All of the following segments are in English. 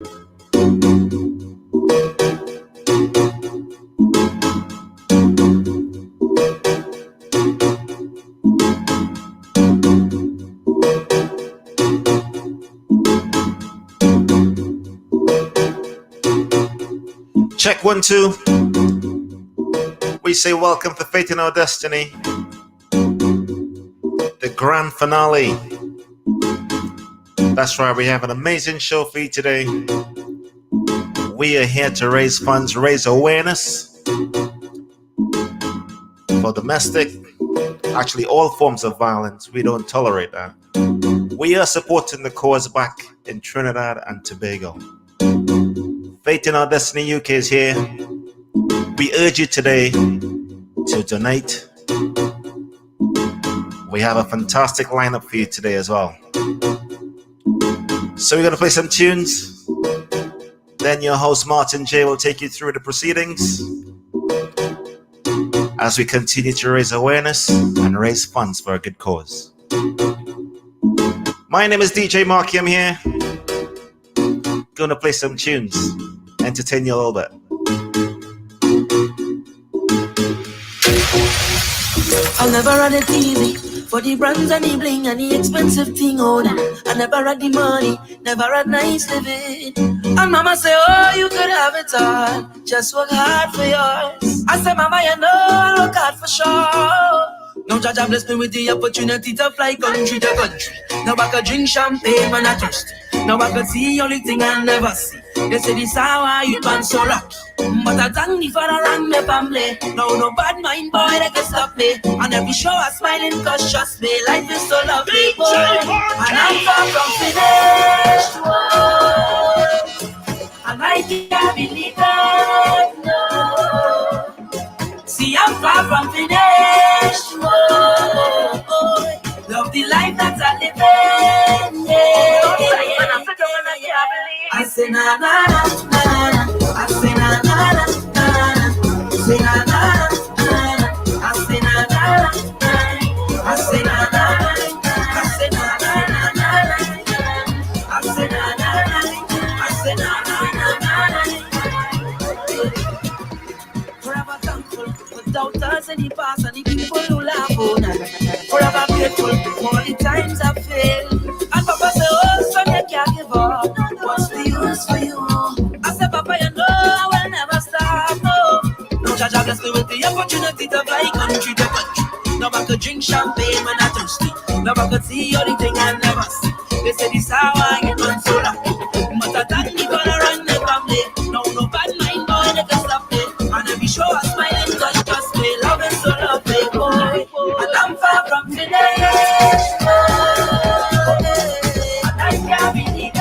Check 1, 2. We say welcome to Fate in Our Destiny, the grand finale. That's right, we have an amazing show for you today. We are here to raise funds, raise awareness for domestic, actually all forms of violence. We don't tolerate that. We are supporting the cause back in Trinidad and Tobago. Fate in Our Destiny UK is here. We urge you today to donate. We have a fantastic lineup for you today as well. So we're going to play some tunes. Then your host Martin J will take you through the proceedings as we continue to raise awareness and raise funds for a good cause. My name is DJ Marky. I'm here. Going to play some tunes, entertain you a little bit. I'll never run the TV for the brands and the bling and the expensive thing on. I never had the money, never had nice living. And mama say, oh, you could have it all, just work hard for yours. I say, mama, you know I'll work hard for sure. Now Jaja bless me with the opportunity to fly country to country. Now I could drink champagne when I thirsty. Now I could see the only thing I never see. They say this how I you been so lucky. But I thank the father and my family. Now no bad mind boy they can stop me. And every show I smiling cause trust me, life is so lovely boy. And I'm far from finished. And I can't believe it, no. See I'm far from finished. Love the life that I live in, yeah. I say na na na na na. I say na na na na na. Say na na na na. I say na na na na. I say na na na. I say na na na na. I say na na na. I say na na na na. Forever thankful for doubters in the past and the people who laugh on us. Forever grateful for all the times I failed. And Papa say, oh son, you can't give up. What's the use for you? I said, Papa, you know I will never stop, no. No, Jaja bless me with the opportunity to fly country to country. Now I could drink champagne when I'm thirsty. Now I could see all the thing I never see. They say this how I get on so lucky. But I thank me for the run the family. No bad mind boy, they can stop me. And every show I smile and touch, trust me. Love is so lovely, boy. And I'm far from finished, and I can't believe it.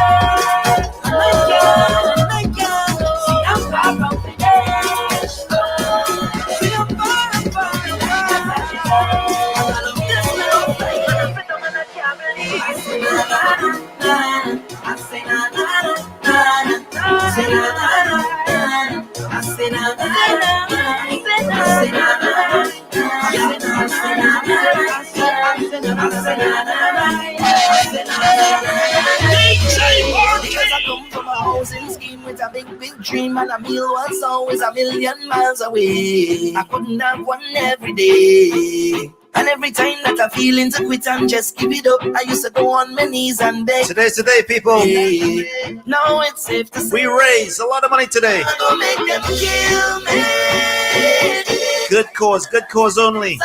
With a big dream and a meal once always a million miles away. I couldn't have one every day. And every time that I feel into quit and just give it up, I used to go on my knees and beg. Today's the day, people. Now it's safe to say we raise a lot of money today. I'm gonna make them kill me. Good cause only.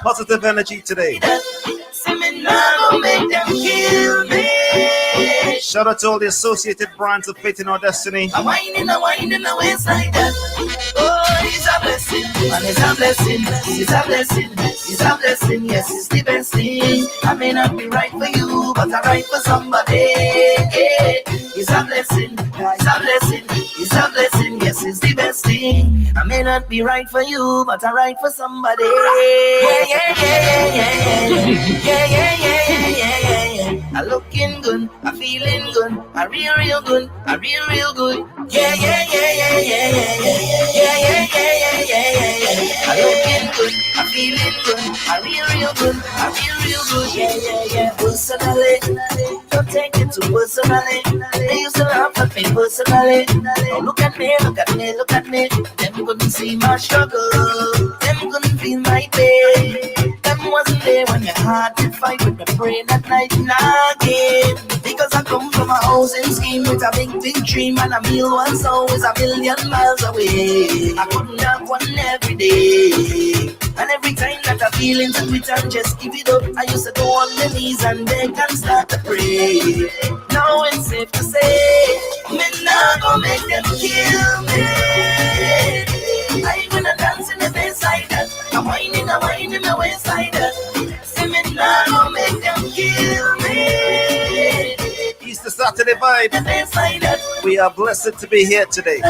Positive energy today. Shout out to all the associated brands of Fate in Our Destiny. I'm whining away like that. Oh, it's a blessing, and it's a blessing, it's a blessing, it's a blessing, yes, it's the best thing. I may not be right for you, but I'm right for somebody. It's a blessing, it's a blessing, it's a blessing, yes, it's the best thing. I may not be right for you, but I'm right for somebody. Yeah. I looking good, I feeling good, I real good, I real good. Yeah. I looking good, I feeling good, I real good, I real good. Yeah. Personally, don't take it too personally. They used to laugh at me personally. Now look at me, look at me, look at me. Them couldn't see my struggle. Them couldn't feel my pain. Them wasn't there when your heart did fight with my brain at night and again. Because I come from a housing scheme with a big, big dream, and a meal once always a million miles away. I couldn't have one every day. And every time that I feel into it and just give it up, I used to go on my knees and beg and start to pray. Now it's safe to say, me not gonna make them kill me. I'm gonna dance in the backside, I'm whining the wayside. See me not gonna make them kill me. Easter Saturday vibe. We are blessed to be here today.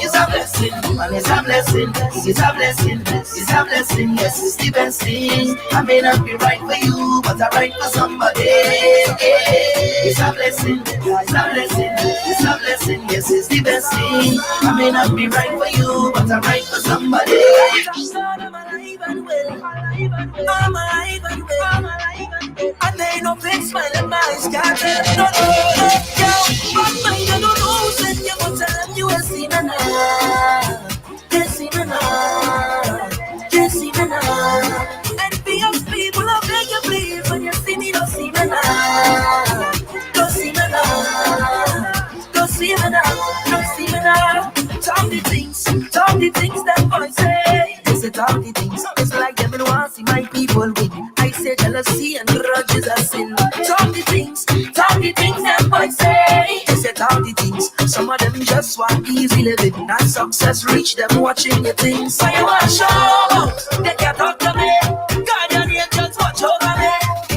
It's a blessing, and it's a blessing, it's a blessing, it's a blessing, yes, it's the best thing. I may not be right for you, but I'm right for somebody. It's a blessing, it's a blessing, it's a blessing, yes, it's the best thing. I may not be right for you, but I'm right for somebody. I'm alive and well, I'm alive and well, and they no big smile in my eyes, can't tell, no, but my don't know, send you, but tell them you will see me now. Envious people, I beg you please, when you see me, don't see me now. Don't see me now. Don't see me now. Don't see me now. Talk the things that boys say. They say talk the things, it's like them don't want to see my people win. I say jealousy and grudges are sin. Talk the things that boys say. They say talk the things, some of them just want easy living. Not success reach them watching your things. So you want show out, they can't talk to me. Guardian angels watch over me.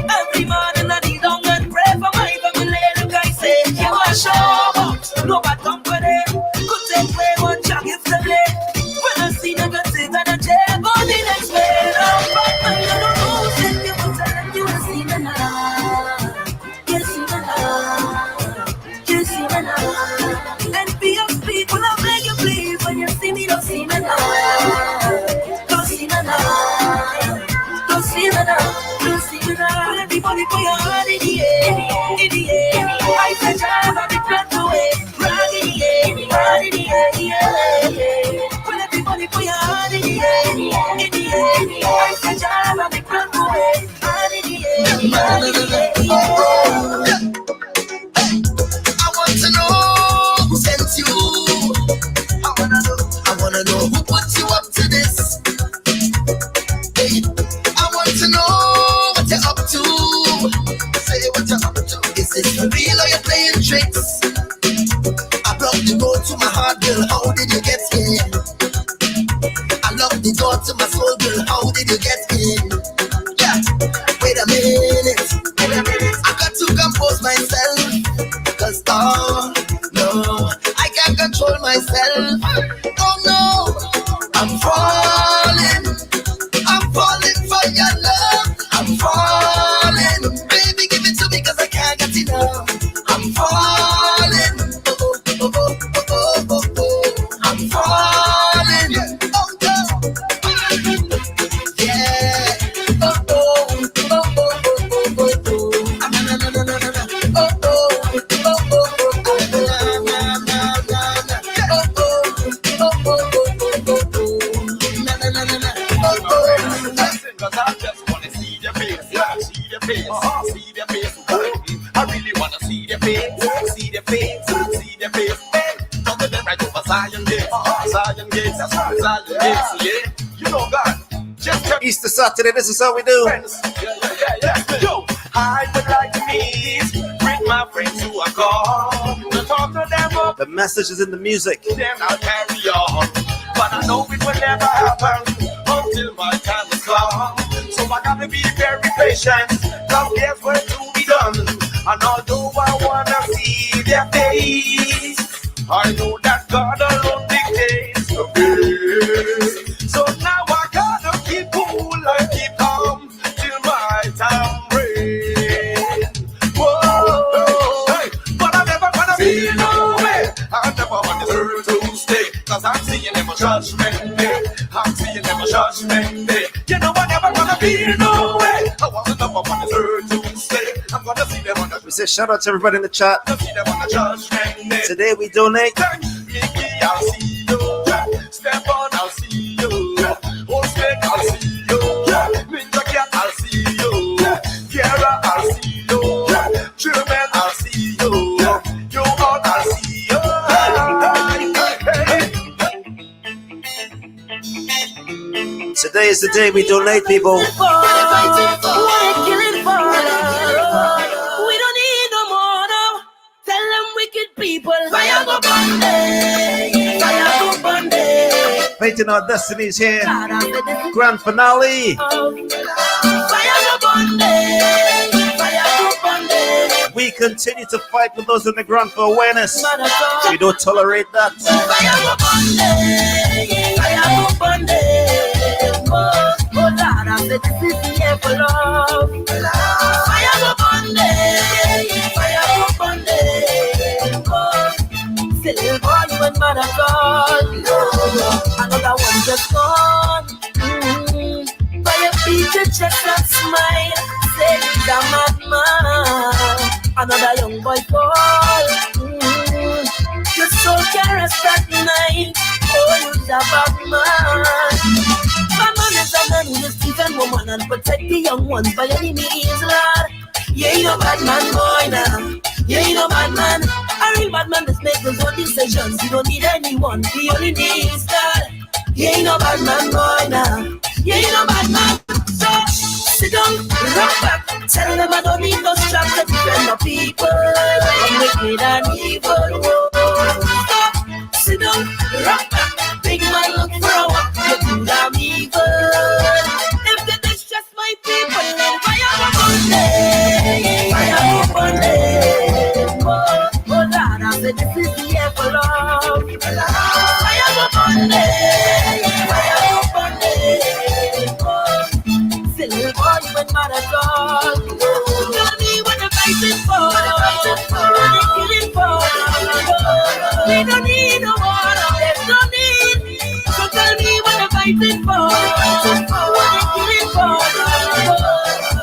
Every morning I kneel down and pray for my family. Look, I say, you want show out, no bad company. Could take away one jack if they play. When I see the good thing and a jail, but the next way, I don't know, send you, but tell them you will see me now. You see me now. You see me now. Envious people, I beg you please, when you see me, don't see me now. Don't see me now. Don't see me now. Don't see me now. Everybody put your hand in the air, in the air. I said, I'm a big plan to it. Run in the air, run in the air, yeah. Well, everybody put your hand in the air, in the air. I said, I'm a big plan to it. Run in the air, run in the air, yeah. I want to know who sent you. I wanna know who put you up to this. Hey, I want to know what you're up to. Say what you're up to. Is this for real or you're playing tricks? I brought the road to my heart, girl. How did you get in? I locked the door to my soul, girl. How did you get in? Yeah, wait a minute. I got to compose myself. Cause oh no, I can't control myself. Oh no, I'm falling for your love. I'm falling, baby, give it to me 'cause I can't get enough. I'm falling, I'm falling, oh no, yeah, Cause I just wanna see their face, yeah, see their face, see their face. I really wanna see their face, see their face, see their face. Hey, don't let them right over Zion Gates, Zion Gates, that's right, Zion Gates, yeah. You know God, just tell Easter Saturday, this is how we do. friends, yeah. Yo, I would like to meet, bring my friends to a call, to talk to them up, The message is in the music. then I'll carry on. But I know it will never happen until my time is come. So I gotta be very patient. Cause there's work to be done. And although I wanna see their face, I know that God alone dictates the pace. So now I gotta keep cool and keep calm till my time reigns. Whoa, hey, but I'm never gonna be no way. I'm never on this earth to stay. Cause I'm seeing them a judgment day. I'm seeing them a judgment day. You know I'm never gonna be no way. I want to know on this earth to stay. I'm gonna see them We say shout out to everybody in the chat. You see them on the judgment day. Today we donate. Kiki, I'll see you. Step on, I'll see you. Old Snake, I'll see you. Ninja Cat, I'll see you. Kiara, I'll see you. German, I'll see you. You all, I'll see you. Today is the day we donate, people. We don't need no more now. Tell them wicked people. Fire go Bundy. Fire go Bundy. Fating our destinies here. Grand finale. Fire go Bundy. Fire go Bundy. We continue to fight with those on the ground for awareness. We don't tolerate that. Fire go Bundy. Fire go Bundy. Oh Lord, I said this is the year for love. Fire go Bundy. Fire go Bundy. Still born when mother gone. Another one just gone. By your feet, your chest and smile. Say he's a madman. Another young boy fall. Your soul caress that night. Oh, you're a bad man. Bad man is a man who is even woman and protect the young ones by any means, lad. You ain't no bad man, boy, now. You ain't no bad man. A real bad man just make those own decisions. You don't need anyone. He only needs God. You ain't no bad man, boy, now. You ain't no bad man. So sit down, rock back. Tell them I don't need no strap to defend the people. I'm wicked and evil. Stop. Sit down, rock back. Big man look for a walk. You do damn evil. If they distress my people, then fire go Bundy. Fire go Bundy. Oh Lord, I said this is the year for love. Fire go Bundy. Fire go Bundy. Still born when mother gone. Tell me what the fight is for. What the killing for. We don't need no war. There's no need. So tell me what the fight is for. What the killing for.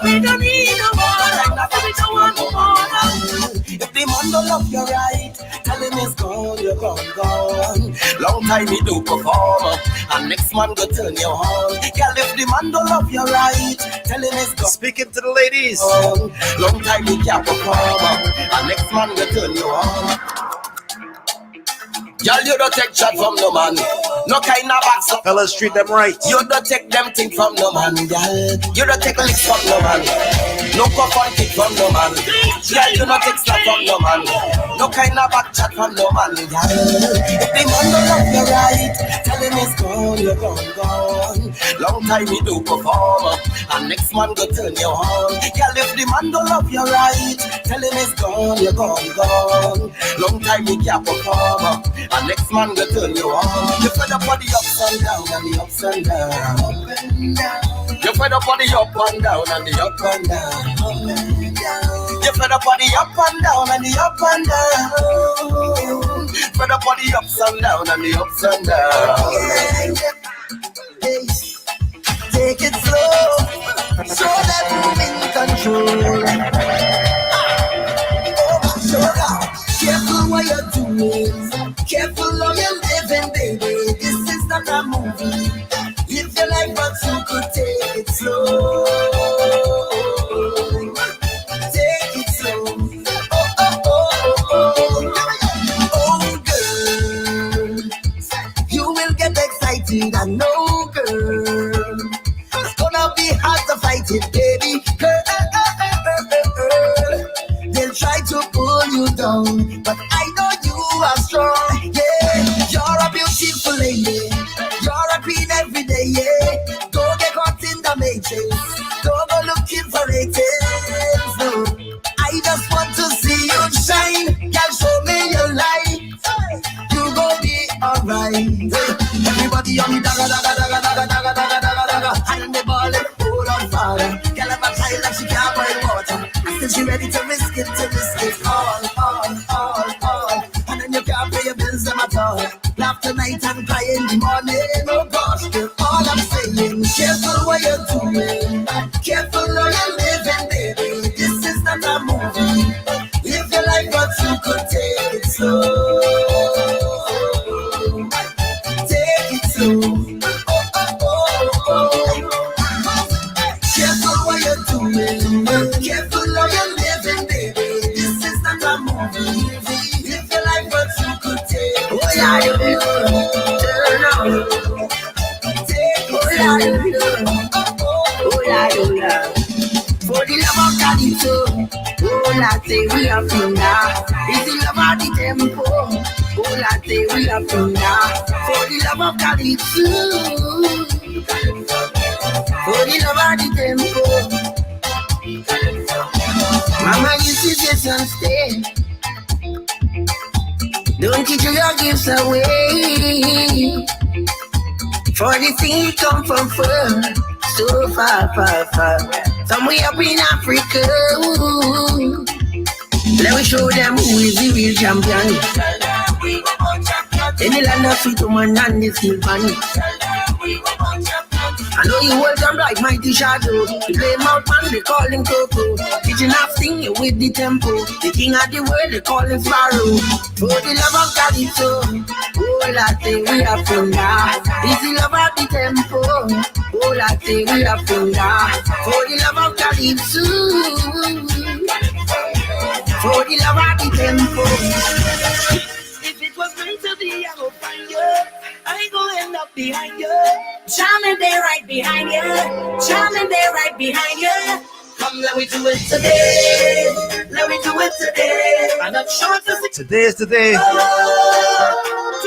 We don't need no war. Like that, we don't want no more. If the man don't love you right, tell him it's gone, you're gone, gone. Long time he do perform, and next man go turn you on. Girl, if the man don't love you right, tell him it's gone. Speaking to the ladies. Long time he can't perform, and next man go turn you on. Girl, you don't take chat from no man. No kind of box up. Fellas, treat them right. You don't take them things from no man, girl. You don't take licks from no man. No cup and kick from no man. Girl, you don't take snap from no man. No kind of back chat from no man, girl. If the man don't love you right, tell him it's gone, you're gone, gone. Long time he do perform, and next man go turn you on. Girl, if the man don't love you right, tell him it's gone, you're gone, gone. Long time he can't perform, and next man go turn you on. You fed up on the ups and down and the ups and down. You fed up on the up and down and the up and down. You fed up on the up and down and the up and down. Fed up on the ups and down and the ups and down. Hey, take it slow, so that I'm in control. Oh, careful what you're doing, careful how you're living, baby. This is not a movie. Live your life, but you could take it slow. Take it slow. Oh, girl, you will get excited. I know, girl. It's gonna be hard to fight it, baby. Girl, they'll try to pull you down, but I know you are strong. Yeah, you're a beautiful lady. You're a queen every day. Yeah, don't get caught in the matrix. Don't go looking for ratings. No, I just want to see you shine. Girl, show me your light. You gon' be alright. Everybody on me, daga daga daga daga daga daga daga daga. And the ball and hold on fire. Girl, I'm a child like she can't boil water. Still she ready to risk it all. And then you can't pay your bills them at all. Laugh tonight and cry in the morning. Oh gosh, girl, all I'm saying, careful what you're doing. Careful how you're living, baby. This is not a movie. turn on. Take oh Lord. For the love of Calypso, oh latte, we are finger. It's the love of the tempo, oh latte, we are finger. For the love of Calypso, for the love of the tempo. Mama used to say some stay. Don't give your gifts away. For the thing come from far, so far. Somewhere up in Africa. Ooh. Let me show them who is the real champion. In the land of sweet woman and the symphony. I know you hold them like mighty shadow. You play mouth man, they call him Coco. Teaching up singing with the tempo. The king of the world, they call him Sparrow. For the love of Calypso, oh latte, we are finger. It's the love of the tempo, oh latte, we are finger. For the love of Calypso, for the love of the tempo. If it was meant to be, I go find you. I go end up behind you. Charming there right behind you. Charming there right behind you. Come, let me do it today. Let me do it today. I'm not sure to see. Today is the day.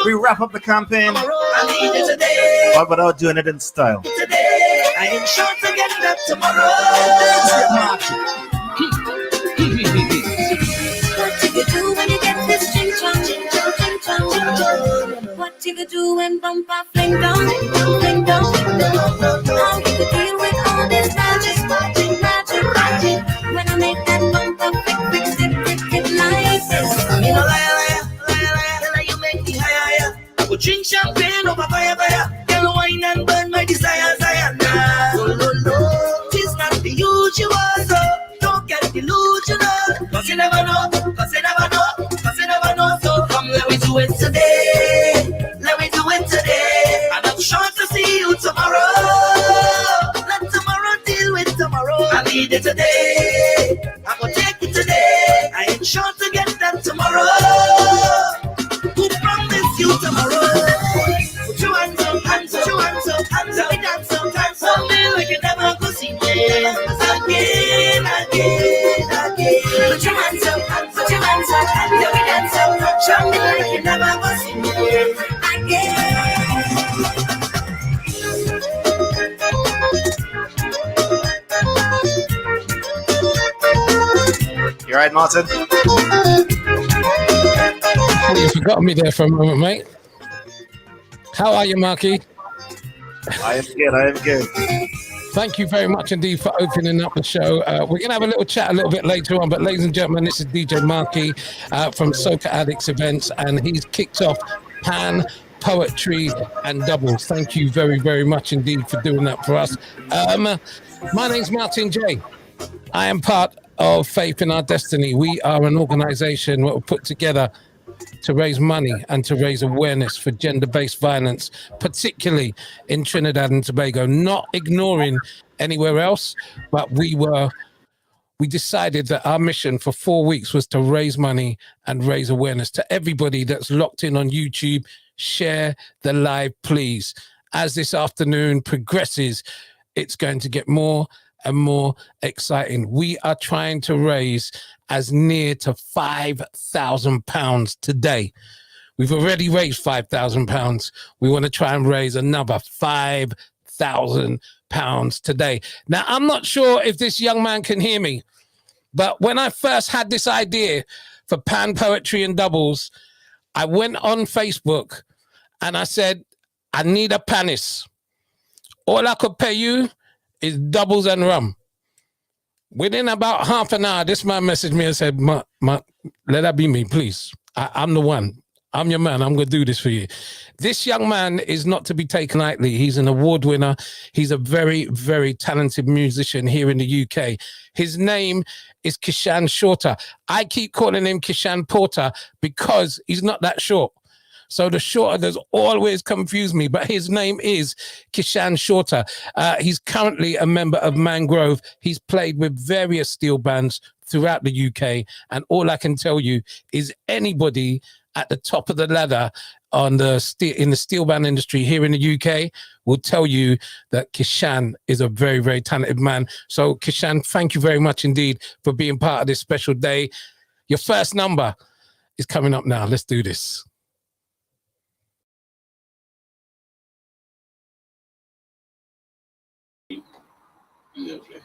We wrap up the campaign, I need it today. but without doing it in style. Today. I ain't sure to get that tomorrow. What you could do when you get this ching chong. What you could do when bumper fling down. How you could deal with all this magic. When I make that bumper fix it like this. You know, liar, you make me higher. I would drink champagne over fire. Yellow wine and burn my desires. No, it's not the usual, so don't get delusional. Cause you never know, so come let me do it today. I'm not sure to see you tomorrow. Let tomorrow deal with tomorrow. I need it today. I'm gonna take it today. I ain't sure to get that tomorrow. Who promised you tomorrow? Put your hands up, let me dance up. Hold me like you never could see me. Again. Put your hands up, let me dance up. Show me like you never could see me. Again. You right, Martin? Oh, you forgot me there for a moment, mate. How are you, Marky? I am good. Thank you very much indeed for opening up the show. We're going to have a little chat a little bit later on, but ladies and gentlemen, this is DJ Marky from Soca Addicts Events, and he's kicked off Pan Poetry and Doubles. Thank you very, very much indeed for doing that for us. My name's Martin J. I am part of Faith in Our Destiny. We are an organization that we put together to raise money and to raise awareness for gender-based violence, particularly in Trinidad and Tobago, not ignoring anywhere else, but we decided that our mission for 4 weeks was to raise money and raise awareness. To everybody that's locked in on YouTube, share the live, please. As this afternoon progresses, it's going to get more and more exciting. We are trying to raise as near to £5,000 today. We've already raised £5,000. We want to try and raise another £5,000 today. Now, I'm not sure if this young man can hear me, but when I first had this idea for Pan Poetry and Doubles, I went on Facebook and I said, I need a panis. All I could pay you is doubles and rum. Within about half an hour, this man messaged me and said, let that be me, please. I'm the one. I'm your man. I'm going to do this for you. This young man is not to be taken lightly. He's an award winner. He's a very, very talented musician here in the UK. His name is Kishan Shorter. I keep calling him Kishan Porter because he's not that short. So the Shorter does always confuse me, but his name is Kishan Shorter. He's currently a member of Mangrove. He's played with various steel bands throughout the UK. And all I can tell you is anybody at the top of the ladder in the steel band industry here in the UK will tell you that Kishan is a very, very talented man. So Kishan, thank you very much indeed for being part of this special day. Your first number is coming up now. Let's do this. Lovely.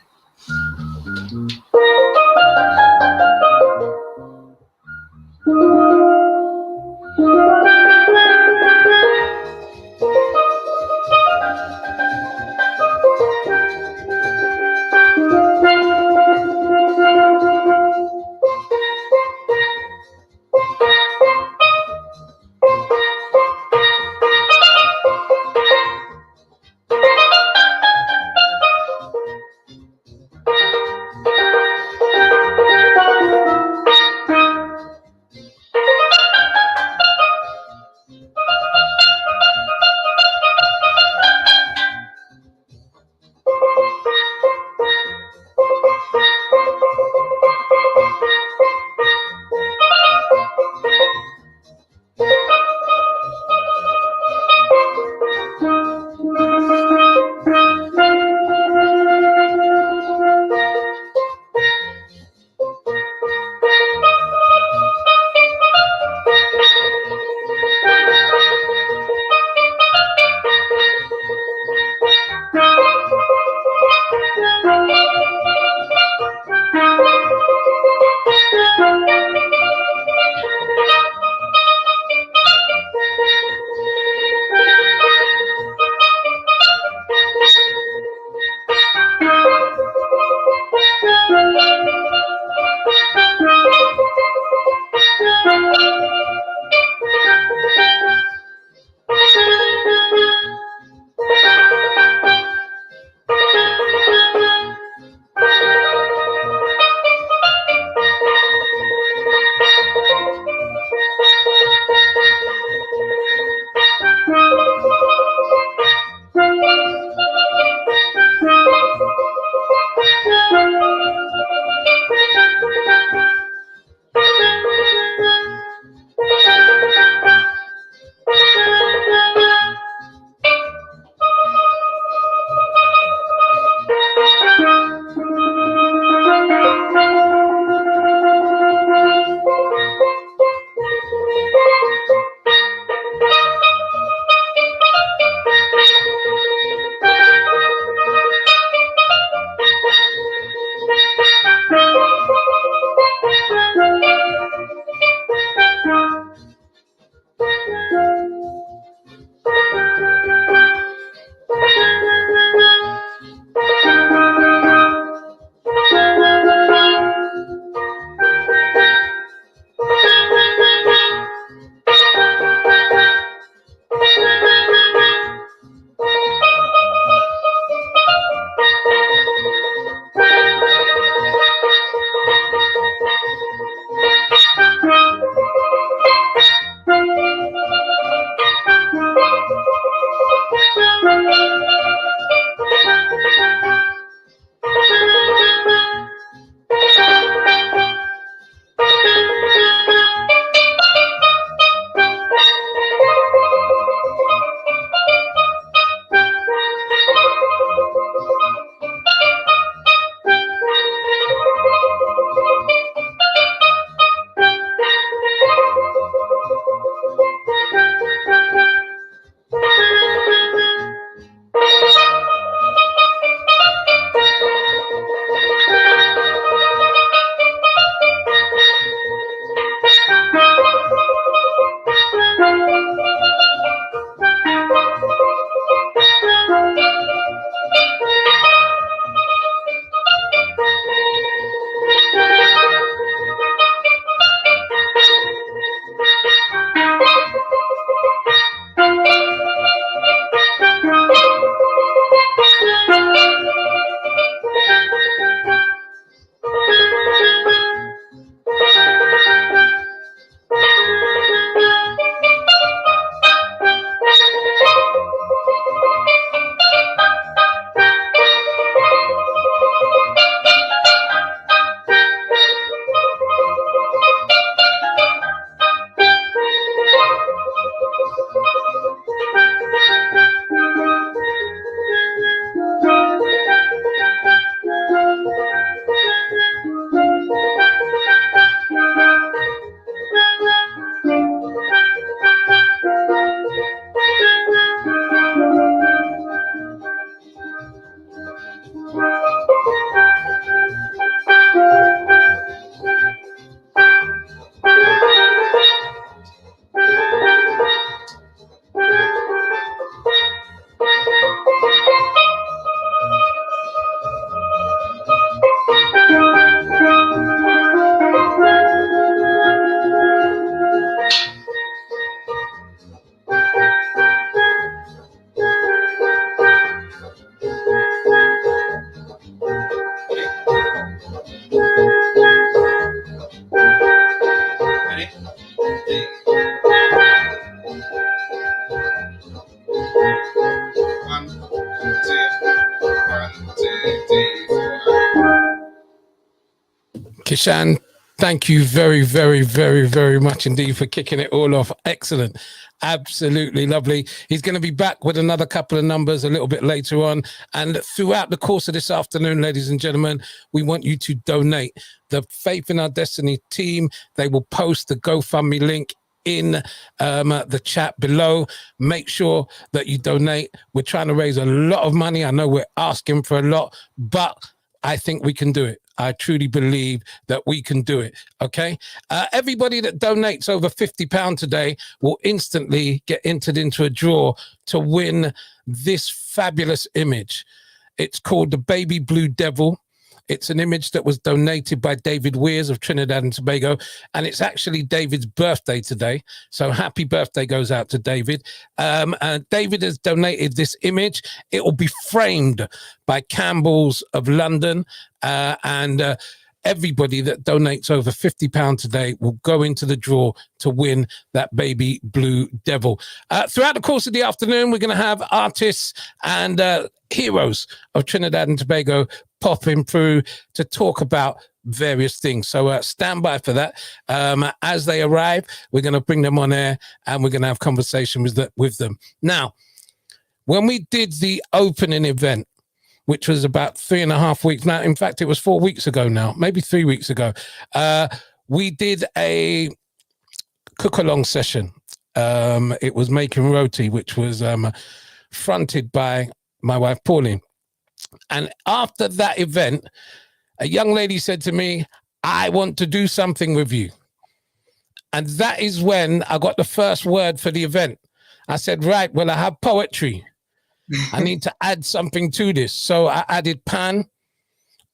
Kishan, thank you very, very, very, very much indeed for kicking it all off. Excellent. Absolutely lovely. He's going to be back with another couple of numbers a little bit later on. And throughout the course of this afternoon, ladies and gentlemen, we want you to donate. The Faith in Our Destiny team, they will post the GoFundMe link in the chat below. Make sure that you donate. We're trying to raise a lot of money. I know we're asking for a lot, but I think we can do it. I truly believe that we can do it. Okay. Everybody that donates over £50 today will instantly get entered into a draw to win this fabulous image. It's called the Baby Blue Devil. It's an image that was donated by David Weirs of Trinidad and Tobago, and it's actually David's birthday today. So happy birthday goes out to David. David has donated this image. It will be framed by Campbell's of London, and everybody that donates over £50 today will go into the draw to win that Baby Blue Devil. Throughout the course of the afternoon, we're going to have artists and heroes of Trinidad and Tobago popping through to talk about various things. So stand by for that. As they arrive, we're going to bring them on air and we're going to have conversation with them. Now, when we did the opening event, which was about 3.5 weeks now, in fact, it was 4 weeks ago now, maybe 3 weeks ago, we did a cook-along session. It was Making Roti, which was fronted by my wife, Pauline. And after that event, a young lady said to me, I want to do something with you. And that is when I got the first word for the event. I said, right, well, I have poetry. I need to add something to this. So I added pan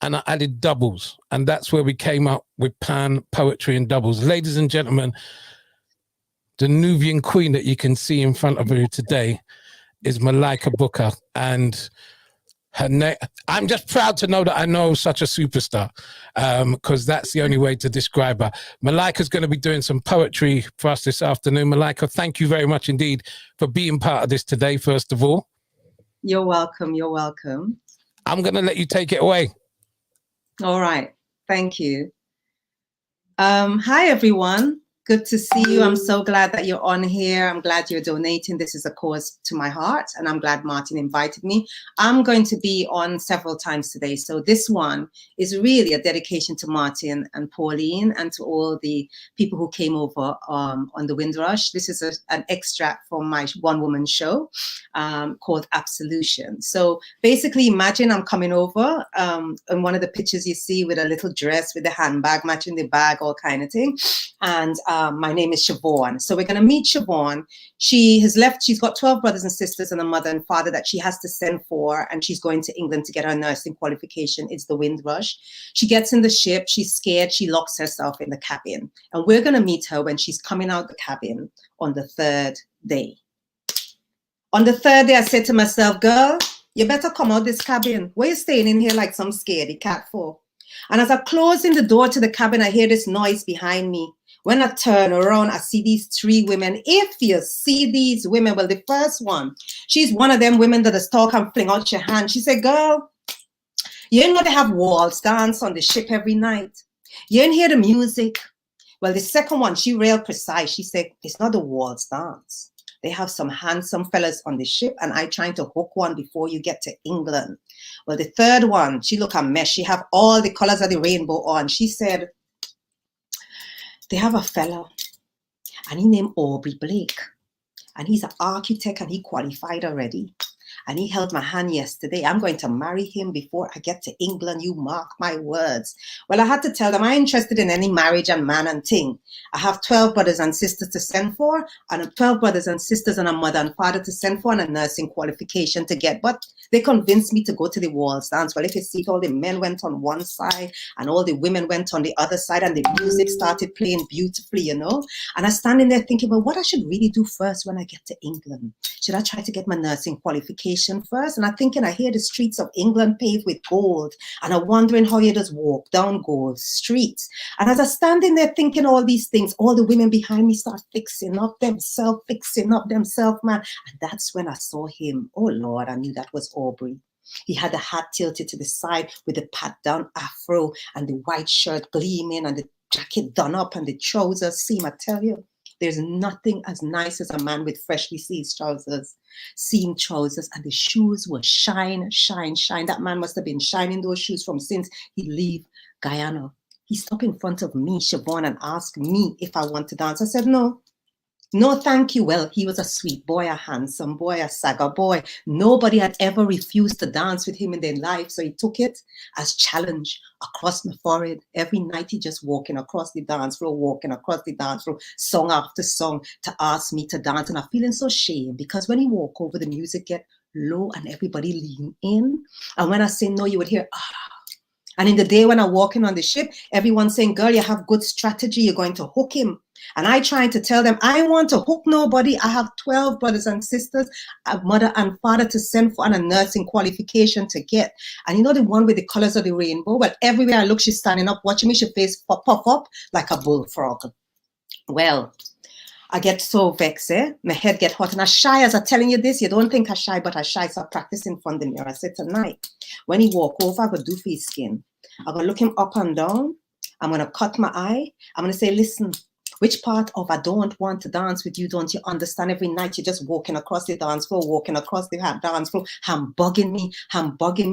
and I added doubles. And that's where we came up with pan, poetry, and doubles. Ladies and gentlemen, the Nubian queen that you can see in front of you today is Malika Booker. And her name, I'm just proud to know that I know such a superstar, because that's the only way to describe her. Malika's going to be doing some poetry for us this afternoon. Malika, thank you very much indeed for being part of this today, first of all. You're welcome. You're welcome. I'm going to let you take it away. All right. Thank you. Hi, everyone. Good to see you. I'm so glad that you're on here. I'm glad you're donating. This is a cause to my heart, and I'm glad Martin invited me. I'm going to be on several times today. So this one is really a dedication to Martin and Pauline and to all the people who came over on the Windrush. This is an extract from my one-woman show called Absolution. So basically, imagine I'm coming over in one of the pictures you see with a little dress with a handbag, matching the bag, all kind of thing. And my name is Siobhan. So we're going to meet Siobhan. She has left. She's got 12 brothers and sisters and a mother and father that she has to send for. And she's going to England to get her nursing qualification. It's the Windrush. She gets in the ship. She's scared. She locks herself in the cabin. And we're going to meet her when she's coming out the cabin on the third day. On the third day, I said to myself, girl, you better come out this cabin. Why are you staying in here like some scaredy cat for? And as I'm closing the door to the cabin, I hear this noise behind me. When I turn around, I see these 3 women. If you see these women, well, the first one, she's one of them women that is talk and fling out your hand. She said, girl, you ain't gonna have waltz dance on the ship every night. You ain't hear the music. Well, the second one, she real precise. She said, it's not a waltz dance. They have some handsome fellas on the ship, and I trying to hook one before you get to England. Well, the third one, she look a mess. She have all the colors of the rainbow on. She said, they have a fella, and he named Aubrey Blake, and he's an architect, and he qualified already. And he held my hand yesterday. I'm going to marry him before I get to England. You mark my words. Well, I had to tell them I'm interested in any marriage and man and thing. I have 12 brothers and sisters to send for, and 12 brothers and sisters and a mother and father to send for, and a nursing qualification to get. But they convinced me to go to the waltz dance. Well, if you see, all the men went on one side and all the women went on the other side, and the music started playing beautifully, you know. And I'm standing there thinking, well, what I should really do first when I get to England? Should I try to get my nursing qualification qualification first. And I'm thinking, I hear the streets of England paved with gold. And I'm wondering how you just walk down gold streets. And as I'm standing there thinking all these things, all the women behind me start fixing up themselves, man. And that's when I saw him. Oh, Lord, I knew that was Aubrey. He had the hat tilted to the side with the pat down afro and the white shirt gleaming and the jacket done up and the trousers seam. I tell you, there's nothing as nice as a man with freshly seamed trousers, seamed trousers, and the shoes were shine. That man must have been shining those shoes from since he leave Guyana. He stopped in front of me, Siobhan, and asked me if I want to dance. I said, no, thank you. Well, he was a sweet boy, a handsome boy, a saga boy. Nobody had ever refused to dance with him in their life. So he took it as challenge across my forehead. Every night he just walking across the dance floor, song after song to ask me to dance. And I'm feeling so ashamed because when he walk over, the music get low and everybody lean in. And when I say no, you would hear, ah. And in the day when I'm walking on the ship, everyone's saying, girl, you have good strategy. You're going to hook him. And I trying to tell them, I want to hook nobody. I have 12 brothers and sisters, a mother and father to send for, and a nursing qualification to get. And you know the one with the colors of the rainbow? Well, everywhere I look, she's standing up, watching me. She face puff up like a bullfrog. Well, I get so vexed, my head get hot. And I shy as I'm telling you this. You don't think I shy, but I shy. So I practice in front of the mirror. I said tonight, when he walk over, I'm going to do for his skin. I'm going to look him up and down. I'm going to cut my eye. I'm going to say, listen, which part of I don't want to dance with you don't you understand? Every night you're just walking across the dance floor, dance floor, bugging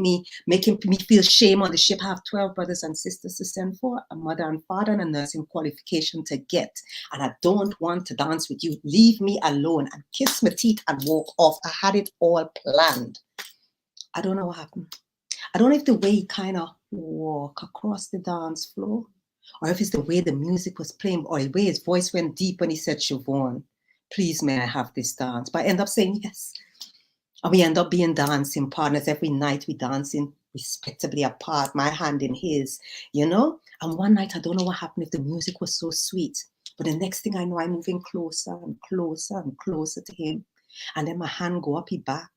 me, making me feel shame on the ship. I have 12 brothers and sisters to send for, a mother and father, and a nursing qualification to get. And I don't want to dance with you. Leave me alone, and kiss my teeth and walk off. I had it all planned. I don't know what happened. I don't know if the way he kind of walk across the dance floor, or if it's the way the music was playing, or the way his voice went deep when he said, Siobhan, please may I have this dance? But I end up saying yes. And we end up being dancing partners. Every night we dancing respectably apart, my hand in his, you know? And one night, I don't know what happened, if the music was so sweet. But the next thing I know, I'm moving closer and closer and closer to him. And then my hand go up his back.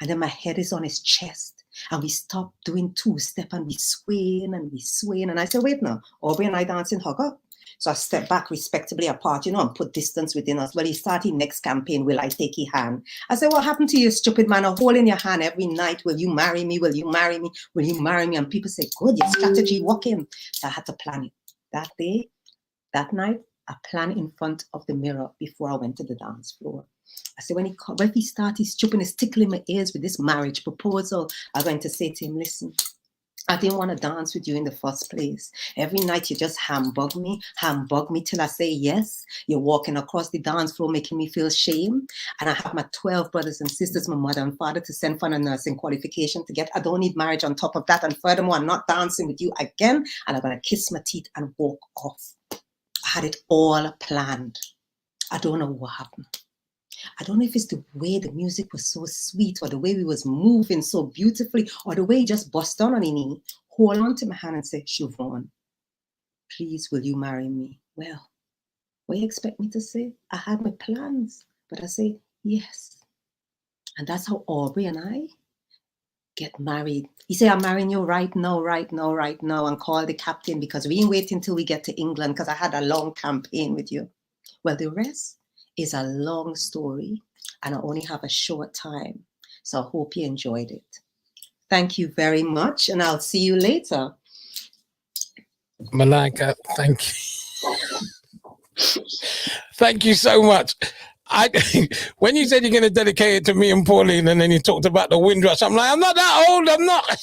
And then my head is on his chest. And we stop doing two-step and we swaying. And I said, wait now, Aubrey and I dancing hug up. So I step back respectably apart, you know, and put distance within us. Well, he started next campaign, will I take your hand? I said, what happened to you, stupid man? A hole in your hand every night. Will you marry me? Will you marry me? Will you marry me? And people say, good, your strategy working. So I had to plan it. That day, that night, I planned in front of the mirror before I went to the dance floor. I said, when he started stooping, he's tickling my ears with this marriage proposal, I'm going to say to him, listen, I didn't want to dance with you in the first place. Every night you just humbug me till I say yes. You're walking across the dance floor making me feel shame. And I have my 12 brothers and sisters, my mother and father to send for a nursing qualification to get. I don't need marriage on top of that. And furthermore, I'm not dancing with you again. And I'm going to kiss my teeth and walk off. I had it all planned. I don't know what happened. I don't know if it's the way the music was so sweet, or the way we was moving so beautifully, or the way he just bust down on his knee, hold on to my hand and say, Siobhan, please, will you marry me? Well, what do you expect me to say? I had my plans, but I say, yes. And that's how Aubrey and I get married. He said, I'm marrying you right now, and call the captain because we ain't waiting till we get to England because I had a long campaign with you. Well, the rest is a long story and I only have a short time. So I hope you enjoyed it. Thank you very much and I'll see you later. Malika, thank you. Thank you so much. When you said you're going to dedicate it to me and Pauline and then you talked about the Windrush, I'm like, I'm not that old, I'm not.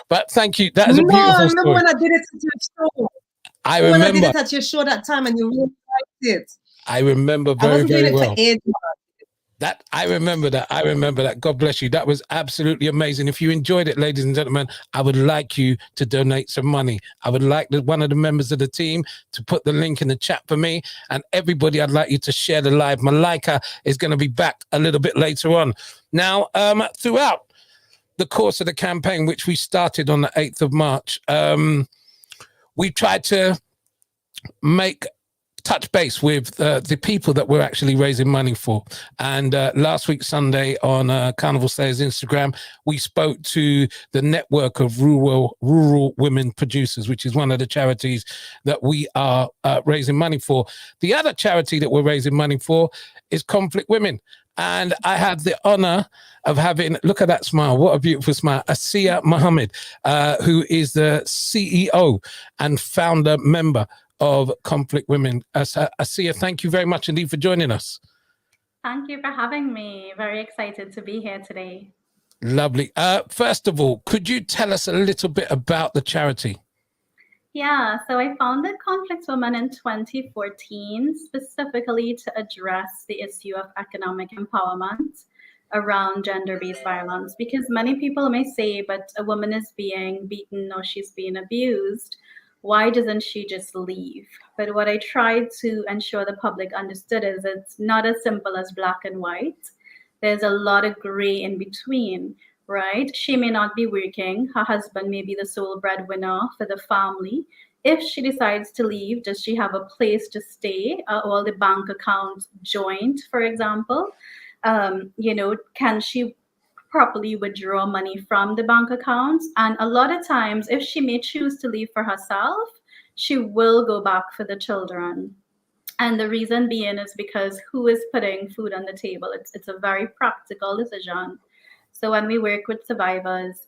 But thank you. That is a beautiful story. Remember when I did it at your show? I remember. When I did it at your show that time and you really liked it. I remember very, I wasn't very doing well. it for age. That I remember that. God bless you. That was absolutely amazing. If you enjoyed it, ladies and gentlemen, I would like you to donate some money. I would like one of the members of the team to put the link in the chat for me. And everybody, I'd like you to share the live. Malika is going to be back a little bit later on. Now, throughout the course of the campaign, which we started on the 8th of March, we tried to make touch base with the people that we're actually raising money for. And last week, Sunday, on Carnival Slayers Instagram, we spoke to the network of rural women producers, which is one of the charities that we are raising money for. The other charity that we're raising money for is Conflict Women. And I have the honor of having, look at that smile, what a beautiful smile, Asiya Mohammed, who is the CEO and founder member of Conflict Women. Asiya, thank you very much indeed for joining us. Thank you for having me. Very excited to be here today. Lovely. First of all, could you tell us a little bit about the charity? Yeah, so I founded Conflict Women in 2014, specifically to address the issue of economic empowerment around gender-based violence, because many people may say, but a woman is being beaten or she's being abused, why doesn't she just leave? But what I tried to ensure the public understood is it's not as simple as black and white. There's a lot of gray in between. Right? She may not be working. Her husband may be the sole breadwinner for the family. If she decides to leave, does she have a place to stay? All the bank accounts joint, for example? Can she properly withdraw money from the bank accounts? And a lot of times, if she may choose to leave for herself, she will go back for the children. And the reason being is because who is putting food on the table? It's a very practical decision. So when we work with survivors,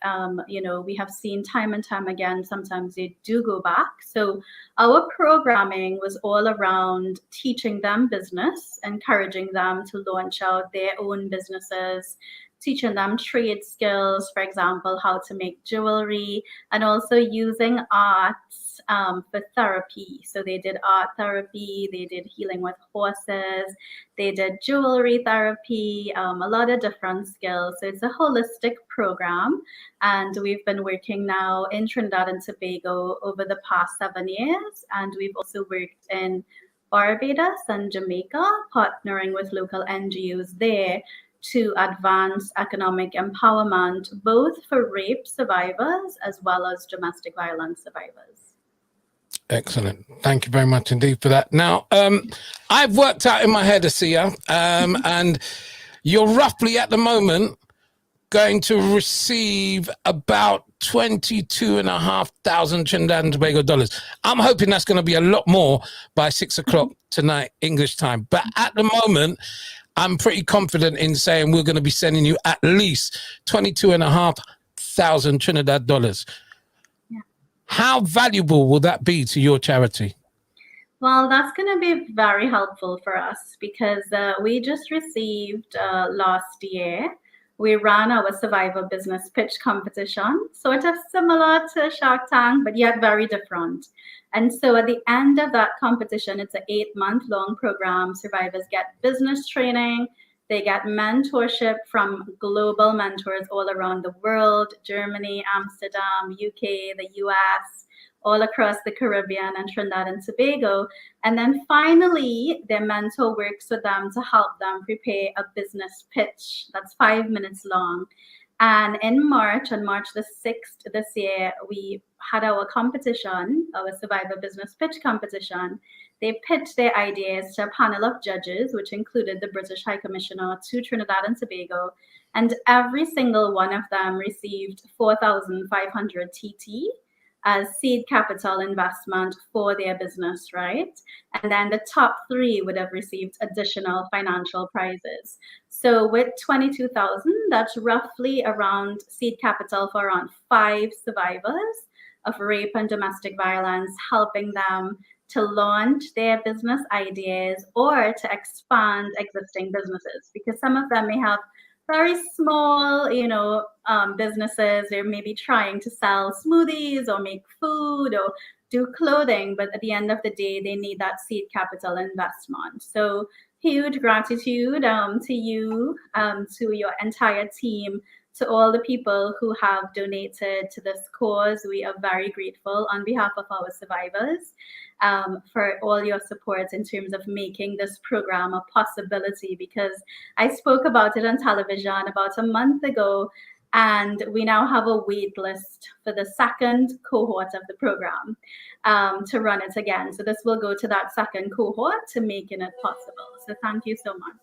we have seen time and time again, sometimes they do go back. So our programming was all around teaching them business, encouraging them to launch out their own businesses, teaching them trade skills, for example, how to make jewelry, and also using arts for therapy. So they did art therapy, they did healing with horses, they did jewelry therapy, a lot of different skills. So it's a holistic program. And we've been working now in Trinidad and Tobago over the past 7 years. And we've also worked in Barbados and Jamaica, partnering with local NGOs there to advance economic empowerment, both for rape survivors as well as domestic violence survivors. Excellent. Thank you very much indeed for that. Now, I've worked out in my head, Asiya, and you're roughly at the moment going to receive about 22,500 Trinidad and Tobago dollars. I'm hoping that's going to be a lot more by 6 o'clock tonight, English time. But at the moment, I'm pretty confident in saying we're going to be sending you at least 22,500 Trinidad dollars. Yeah. How valuable will that be to your charity? Well, that's going to be very helpful for us because we just received last year, we ran our Survivor Business Pitch Competition, sort of similar to Shark Tank, but yet very different. And so at the end of that competition, it's an 8-month-long program. Survivors get business training. They get mentorship from global mentors all around the world, Germany, Amsterdam, UK, the US, all across the Caribbean and Trinidad and Tobago. And then finally, their mentor works with them to help them prepare a business pitch that's 5 minutes long. And in March, on March the 6th this year, we had our competition, our Survivor Business Pitch Competition. They pitched their ideas to a panel of judges, which included the British High Commissioner to Trinidad and Tobago. And every single one of them received 4,500 TT as seed capital investment for their business, right? And then the top 3 would have received additional financial prizes. So with 22,000, that's roughly around seed capital for around 5 survivors of rape and domestic violence, helping them to launch their business ideas or to expand existing businesses, because some of them may have very small, businesses. They're maybe trying to sell smoothies or make food or do clothing, but at the end of the day, they need that seed capital investment. So huge gratitude to you, to your entire team, to all the people who have donated to this cause. We are very grateful on behalf of our survivors for all your support in terms of making this program a possibility, because I spoke about it on television about a month ago, And we now have a wait list for the second cohort of the program to run it again. So this will go to that second cohort to making it possible. So thank you so much.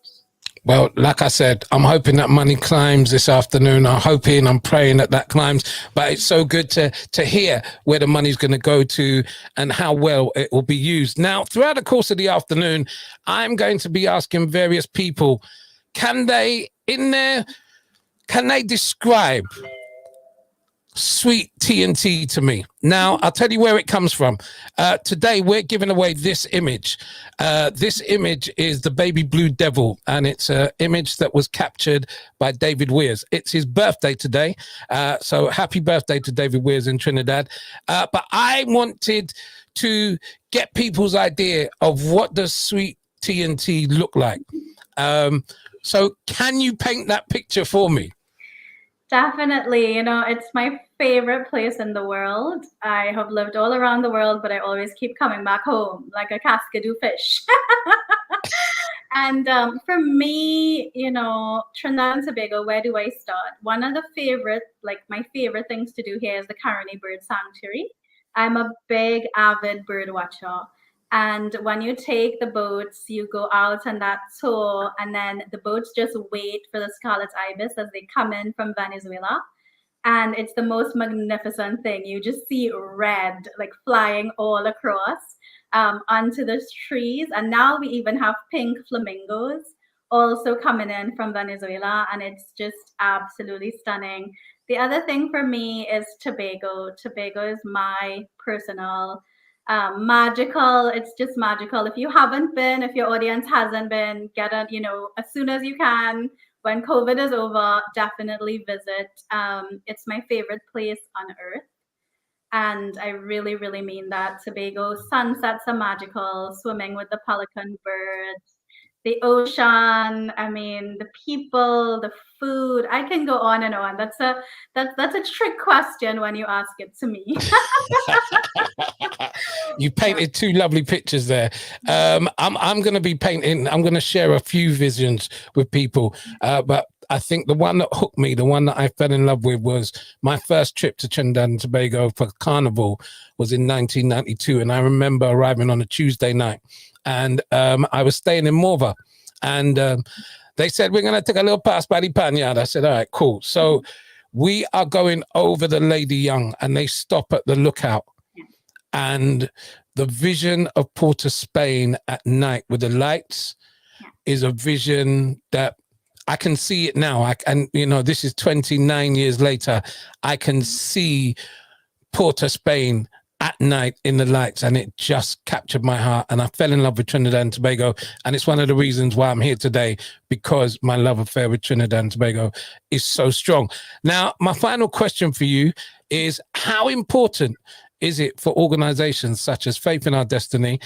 Well, like I said, I'm hoping that money climbs this afternoon. I'm praying that climbs. But it's so good to hear where the money's going to go to and how well it will be used. Now, throughout the course of the afternoon, I'm going to be asking various people, can they describe sweet TNT to me? Now, I'll tell you where it comes from. Today, we're giving away this image. This image is the baby blue devil, and it's an image that was captured by David Weers. It's his birthday today, so happy birthday to David Weers in Trinidad. But I wanted to get people's idea of what does sweet TNT look like. So can you paint that picture for me? Definitely. It's my favorite place in the world. I have lived all around the world, but I always keep coming back home like a Cascadoo fish. And for me, Trinidad and Tobago, where do I start? One of my favorite things to do here is the Caroni Bird Sanctuary. I'm a big avid bird watcher. And when you take the boats, you go out on that tour, and then the boats just wait for the scarlet ibis as they come in from Venezuela. And it's the most magnificent thing. You just see red, like flying all across onto the trees. And now we even have pink flamingos also coming in from Venezuela. And it's just absolutely stunning. The other thing for me is Tobago. Tobago is my personal magical. It's just magical. If you haven't been, if your audience hasn't been, get on, as soon as you can. When COVID is over, definitely visit. It's my favorite place on earth. And I really, really mean that. Tobago sunsets are magical, swimming with the pelican birds, the ocean, the people, the food. I can go on and on. That's a trick question when you ask it to me. You painted two lovely pictures there. I'm going to be painting. I'm going to share a few visions with people, but I think the one that hooked me, the one that I fell in love with, was my first trip to Trinidad and Tobago for Carnival was in 1992, and I remember arriving on a Tuesday night, and I was staying in Morva, and they said, we're going to take a little pass by the Panyard. I said, all right, cool. So we are going over the Lady Young, and they stop at the lookout. And the vision of Port of Spain at night with the lights is a vision that I can see it now. This is 29 years later. I can see Port of Spain at night in the lights, and it just captured my heart. And I fell in love with Trinidad and Tobago. And it's one of the reasons why I'm here today, because my love affair with Trinidad and Tobago is so strong. Now, my final question for you is, how important is it for organizations such as Faith in Our Destiny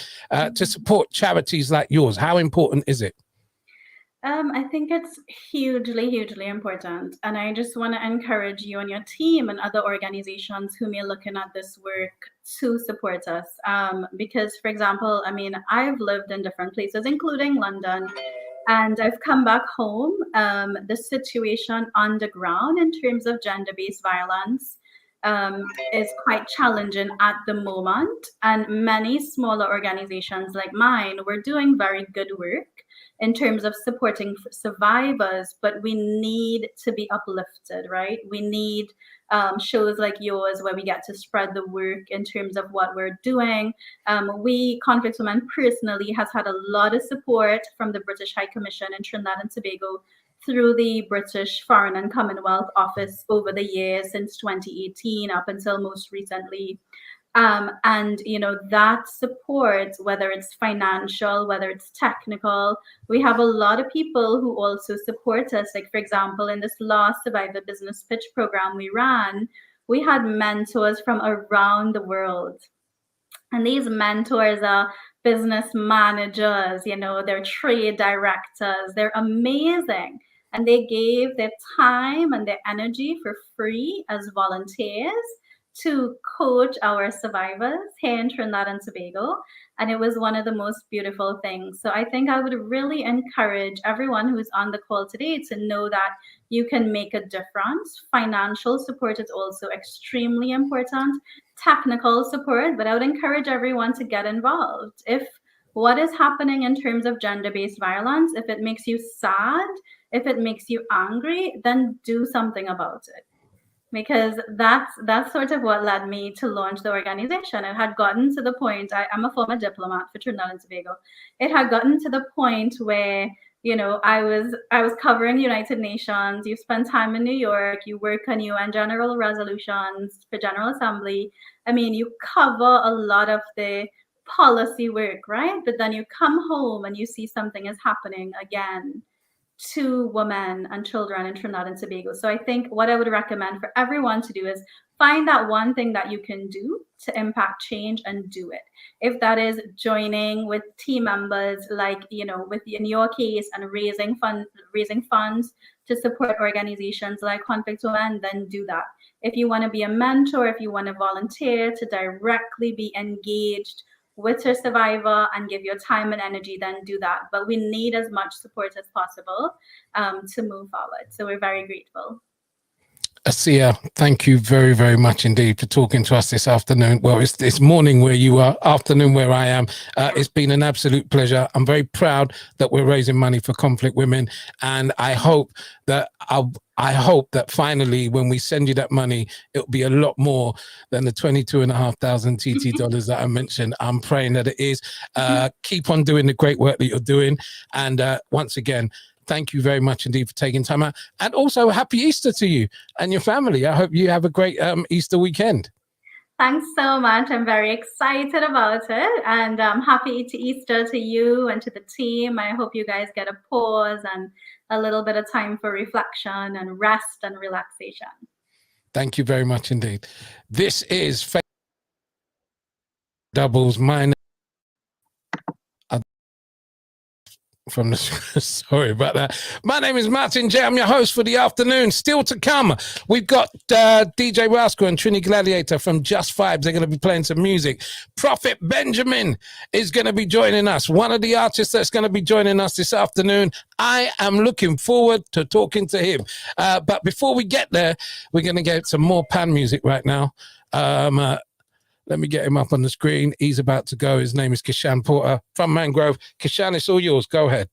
to support charities like yours? How important is it? I think it's hugely, hugely important. And I just want to encourage you and your team and other organizations who may be looking at this work to support us. Because, for example, I've lived in different places, including London, and I've come back home. The situation on the ground in terms of gender-based violence is quite challenging at the moment. And many smaller organizations like mine, we're doing very good work in terms of supporting survivors, but we need to be uplifted, right? We need shows like yours where we get to spread the work in terms of what we're doing. We, Conflict Women personally, has had a lot of support from the British High Commission in Trinidad and Tobago through the British Foreign and Commonwealth Office over the years since 2018 up until most recently. And that support, whether it's financial, whether it's technical, we have a lot of people who also support us. Like, for example, in this last Survivor Business Pitch program we ran, we had mentors from around the world. And these mentors are business managers, they're trade directors, they're amazing. And they gave their time and their energy for free as volunteers to coach our survivors here in Trinidad and Tobago. And it was one of the most beautiful things. So I think I would really encourage everyone who's on the call today to know that you can make a difference. Financial support is also extremely important, technical support, but I would encourage everyone to get involved. If what is happening in terms of gender-based violence, if it makes you sad, if it makes you angry, then do something about it. Because that's sort of what led me to launch the organization. It had gotten to the point, I'm a former diplomat for Trinidad and Tobago. It had gotten to the point where, you know, I was covering United Nations. You spend time in New York, you work on UN general resolutions for General Assembly. I mean, you cover a lot of the policy work, right? But then you come home and you see something is happening again to women and children in Trinidad and Tobago. So I think what I would recommend for everyone to do is find that one thing that you can do to impact change and do it. If that is joining with team members, like, you know, with in your case, and raising funds to support organizations like Conflict Women, then do that. If you want to be a mentor, if you want to volunteer to directly be engaged with your survivor and give your time and energy, then do that. But we need as much support as possible to move forward. So we're very grateful. Asia, thank you very, very much indeed for talking to us this afternoon. Well, it's morning where you are, afternoon where I am. It's been an absolute pleasure. I'm very proud that we're raising money for Conflict Women, and I hope that finally, when we send you that money, it'll be a lot more than the $22,500 TT dollars that I mentioned. I'm praying that it is. Keep on doing the great work that you're doing, and once again, thank you very much indeed for taking time out. And also, happy Easter to you and your family. I hope you have a great Easter weekend. Thanks so much. I'm very excited about it. And happy Easter to you and to the team. I hope you guys get a pause and a little bit of time for reflection and rest and relaxation. Thank you very much indeed. This is Faith Doubles. From the sorry about that. My name is Martin J. I'm your host for the afternoon. Still to come, we've got DJ Rascal and Trini Gladiator from Just Vibes. They're going to be playing some music. Prophet Benjamin is going to be joining us. One of the artists that's going to be joining us this afternoon. I am looking forward to talking to him. But before we get there, we're going to get some more pan music right now. Let me get him up on the screen. He's about to go. His name is Kishan Porter from Mangrove. Kishan, it's all yours. Go ahead.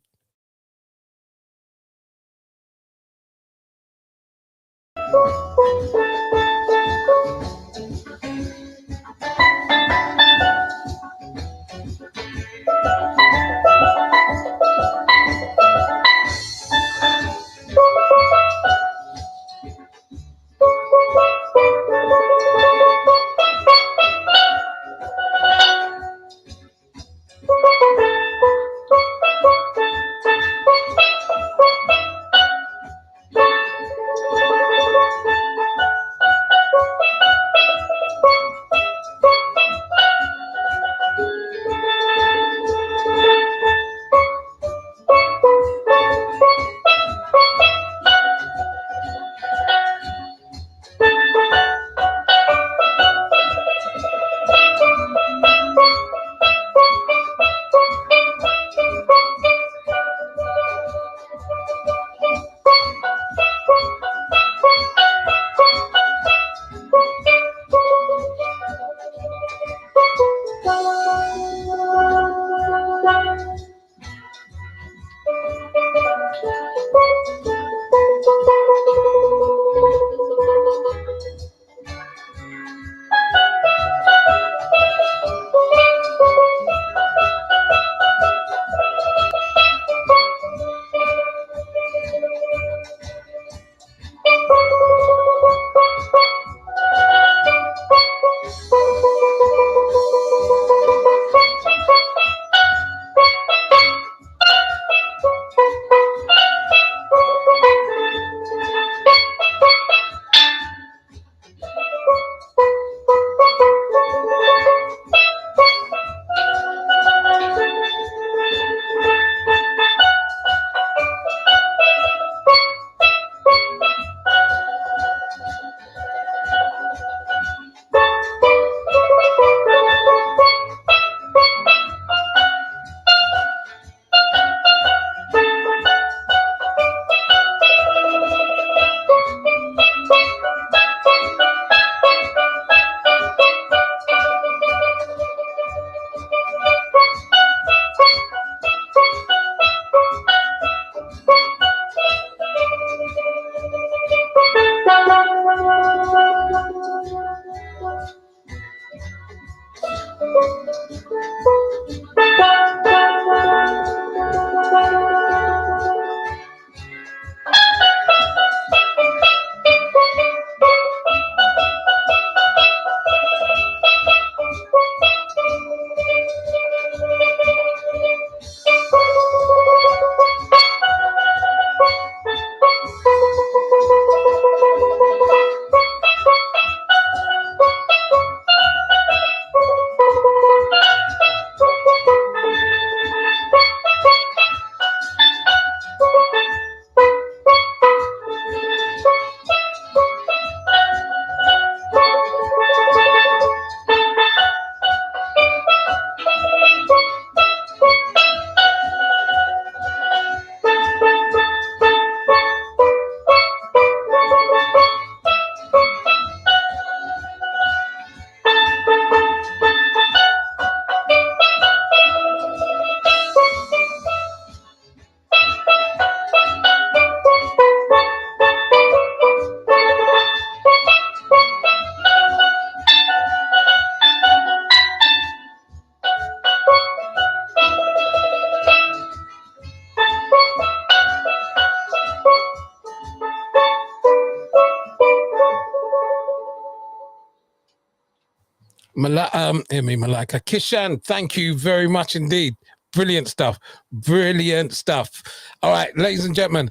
Malika. Kishan, thank you very much indeed. Brilliant stuff. Brilliant stuff. All right, ladies and gentlemen,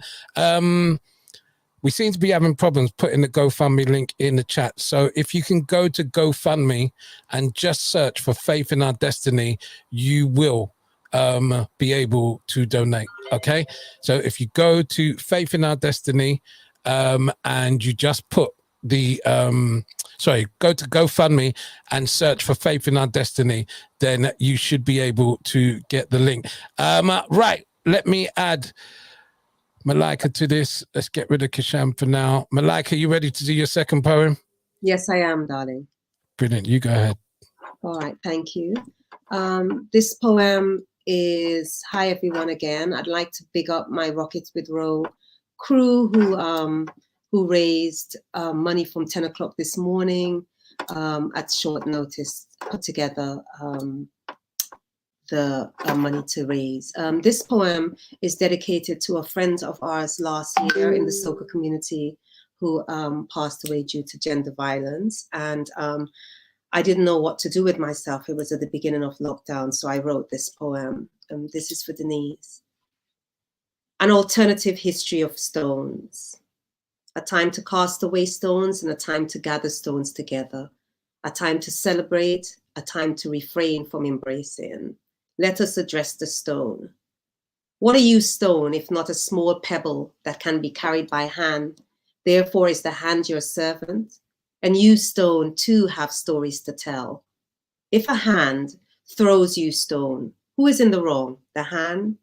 we seem to be having problems putting the GoFundMe link in the chat. So if you can go to GoFundMe and just search for Faith in Our Destiny, you will be able to donate. Okay. So if you go to Faith in Our Destiny and you just put the go to GoFundMe and search for Faith in Our Destiny, then you should be able to get the link. Right, let me add Malika to this. Let's get rid of Kishan for now. Malika, you ready to do your second poem? Yes, I am, darling. Brilliant, you go ahead. All right, thank you. This poem is, hi everyone again. I'd like to big up my Rockets with Row crew who raised money from 10 o'clock this morning at short notice, put together the money to raise. This poem is dedicated to a friend of ours last year in the soca community who passed away due to gender violence. And I didn't know what to do with myself. It was at the beginning of lockdown, so I wrote this poem. This is for Denise. An alternative history of stones. A time to cast away stones and a time to gather stones together. A time to celebrate, a time to refrain from embracing. Let us address the stone. What are you, stone, if not a small pebble that can be carried by hand? Therefore is the hand your servant? And you, stone, too have stories to tell. If a hand throws you stone, who is in the wrong? The hand?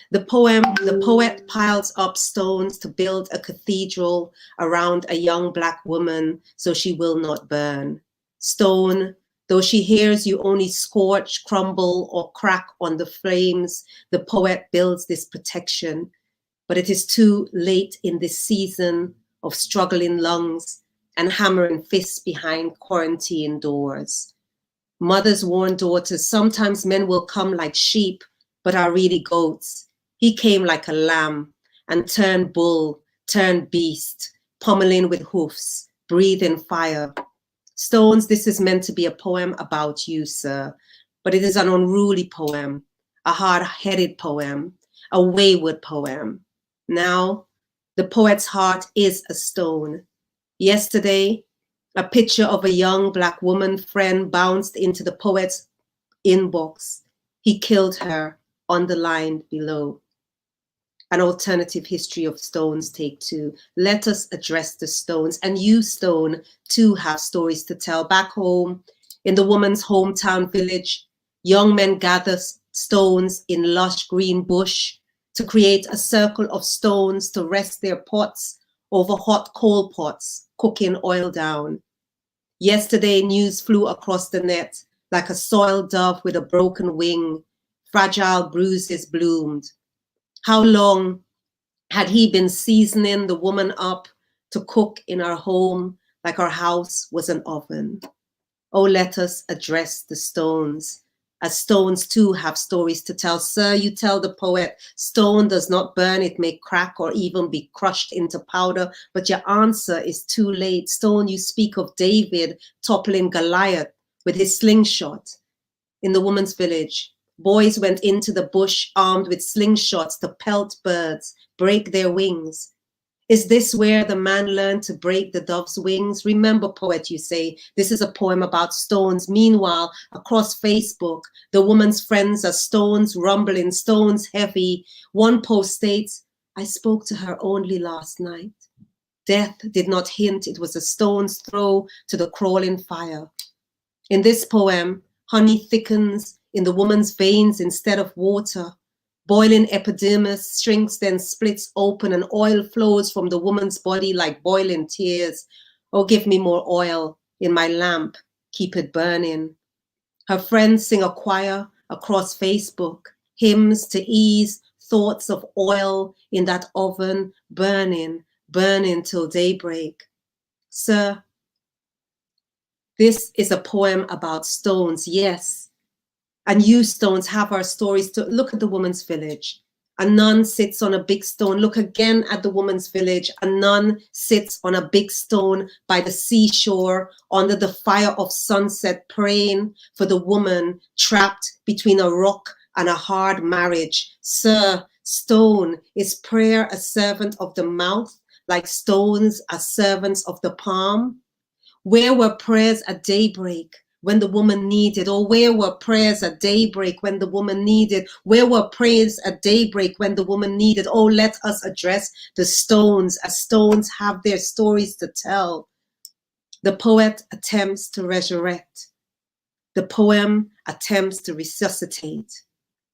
The poet piles up stones to build a cathedral around a young Black woman so she will not burn. Stone, though she hears you only scorch, crumble, or crack on the flames, the poet builds this protection. But it is too late in this season of struggling lungs and hammering fists behind quarantine doors. Mothers warn daughters, sometimes men will come like sheep, but are really goats. He came like a lamb and turned bull, turned beast, pummeling with hoofs, breathing fire. Stones, this is meant to be a poem about you, sir, but it is an unruly poem, a hard-headed poem, a wayward poem. Now, the poet's heart is a stone. Yesterday, a picture of a young Black woman friend bounced into the poet's inbox. He killed her, underlined below. An alternative history of stones, take 2. Let us address the stones. And you, stone, too have stories to tell. Back home, in the woman's hometown village, young men gather stones in lush green bush to create a circle of stones to rest their pots over hot coal pots, cooking oil down. Yesterday, news flew across the net like a soiled dove with a broken wing. Fragile bruises bloomed. How long had he been seasoning the woman up to cook in our home like our house was an oven? Oh, let us address the stones, as stones too have stories to tell. Sir, you tell the poet, stone does not burn, it may crack or even be crushed into powder, but your answer is too late. Stone, you speak of David toppling Goliath with his slingshot. In the woman's village, boys went into the bush armed with slingshots to pelt birds, break their wings. Is this where the man learned to break the dove's wings? Remember, poet, you say, this is a poem about stones. Meanwhile, across Facebook, the woman's friends are stones rumbling, stones heavy. One post states, I spoke to her only last night. Death did not hint it was a stone's throw to the crawling fire. In this poem, honey thickens in the woman's veins instead of water. Boiling epidermis shrinks, then splits open, and oil flows from the woman's body like boiling tears. Oh, give me more oil in my lamp, keep it burning. Her friends sing a choir across Facebook, hymns to ease thoughts of oil in that oven, burning, burning till daybreak. Sir, this is a poem about stones, yes. And you, stones, have our stories to look at the woman's village. A nun sits on a big stone. Look again at the woman's village. A nun sits on a big stone by the seashore under the fire of sunset, praying for the woman trapped between a rock and a hard marriage. Sir, stone, is prayer a servant of the mouth, like stones are servants of the palm? Where were prayers at daybreak when the woman needed? Or where were prayers at daybreak when the woman needed? Where were prayers at daybreak when the woman needed? Oh, let us address the stones, as stones have their stories to tell. The poet attempts to resurrect. The poem attempts to resuscitate.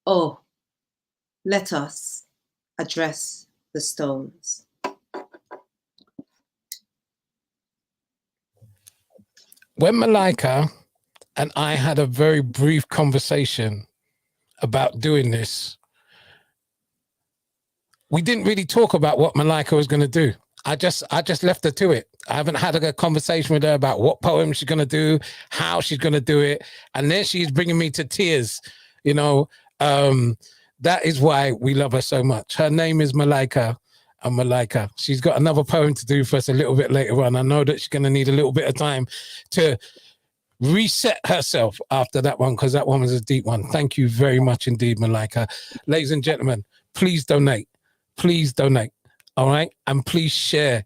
Oh, let us address the stones. When Malika and I had a very brief conversation about doing this, we didn't really talk about what Malika was going to do. I just left her to it. I haven't had a conversation with her about what poem she's going to do, how she's going to do it. And then she's bringing me to tears. You know, that is why we love her so much. Her name is Malika. And Malika, she's got another poem to do for us a little bit later on. I know that she's going to need a little bit of time to reset herself after that one, because that one was a deep one. Thank you very much indeed, Malika. Ladies and gentlemen, please donate. Please donate. All right. And please share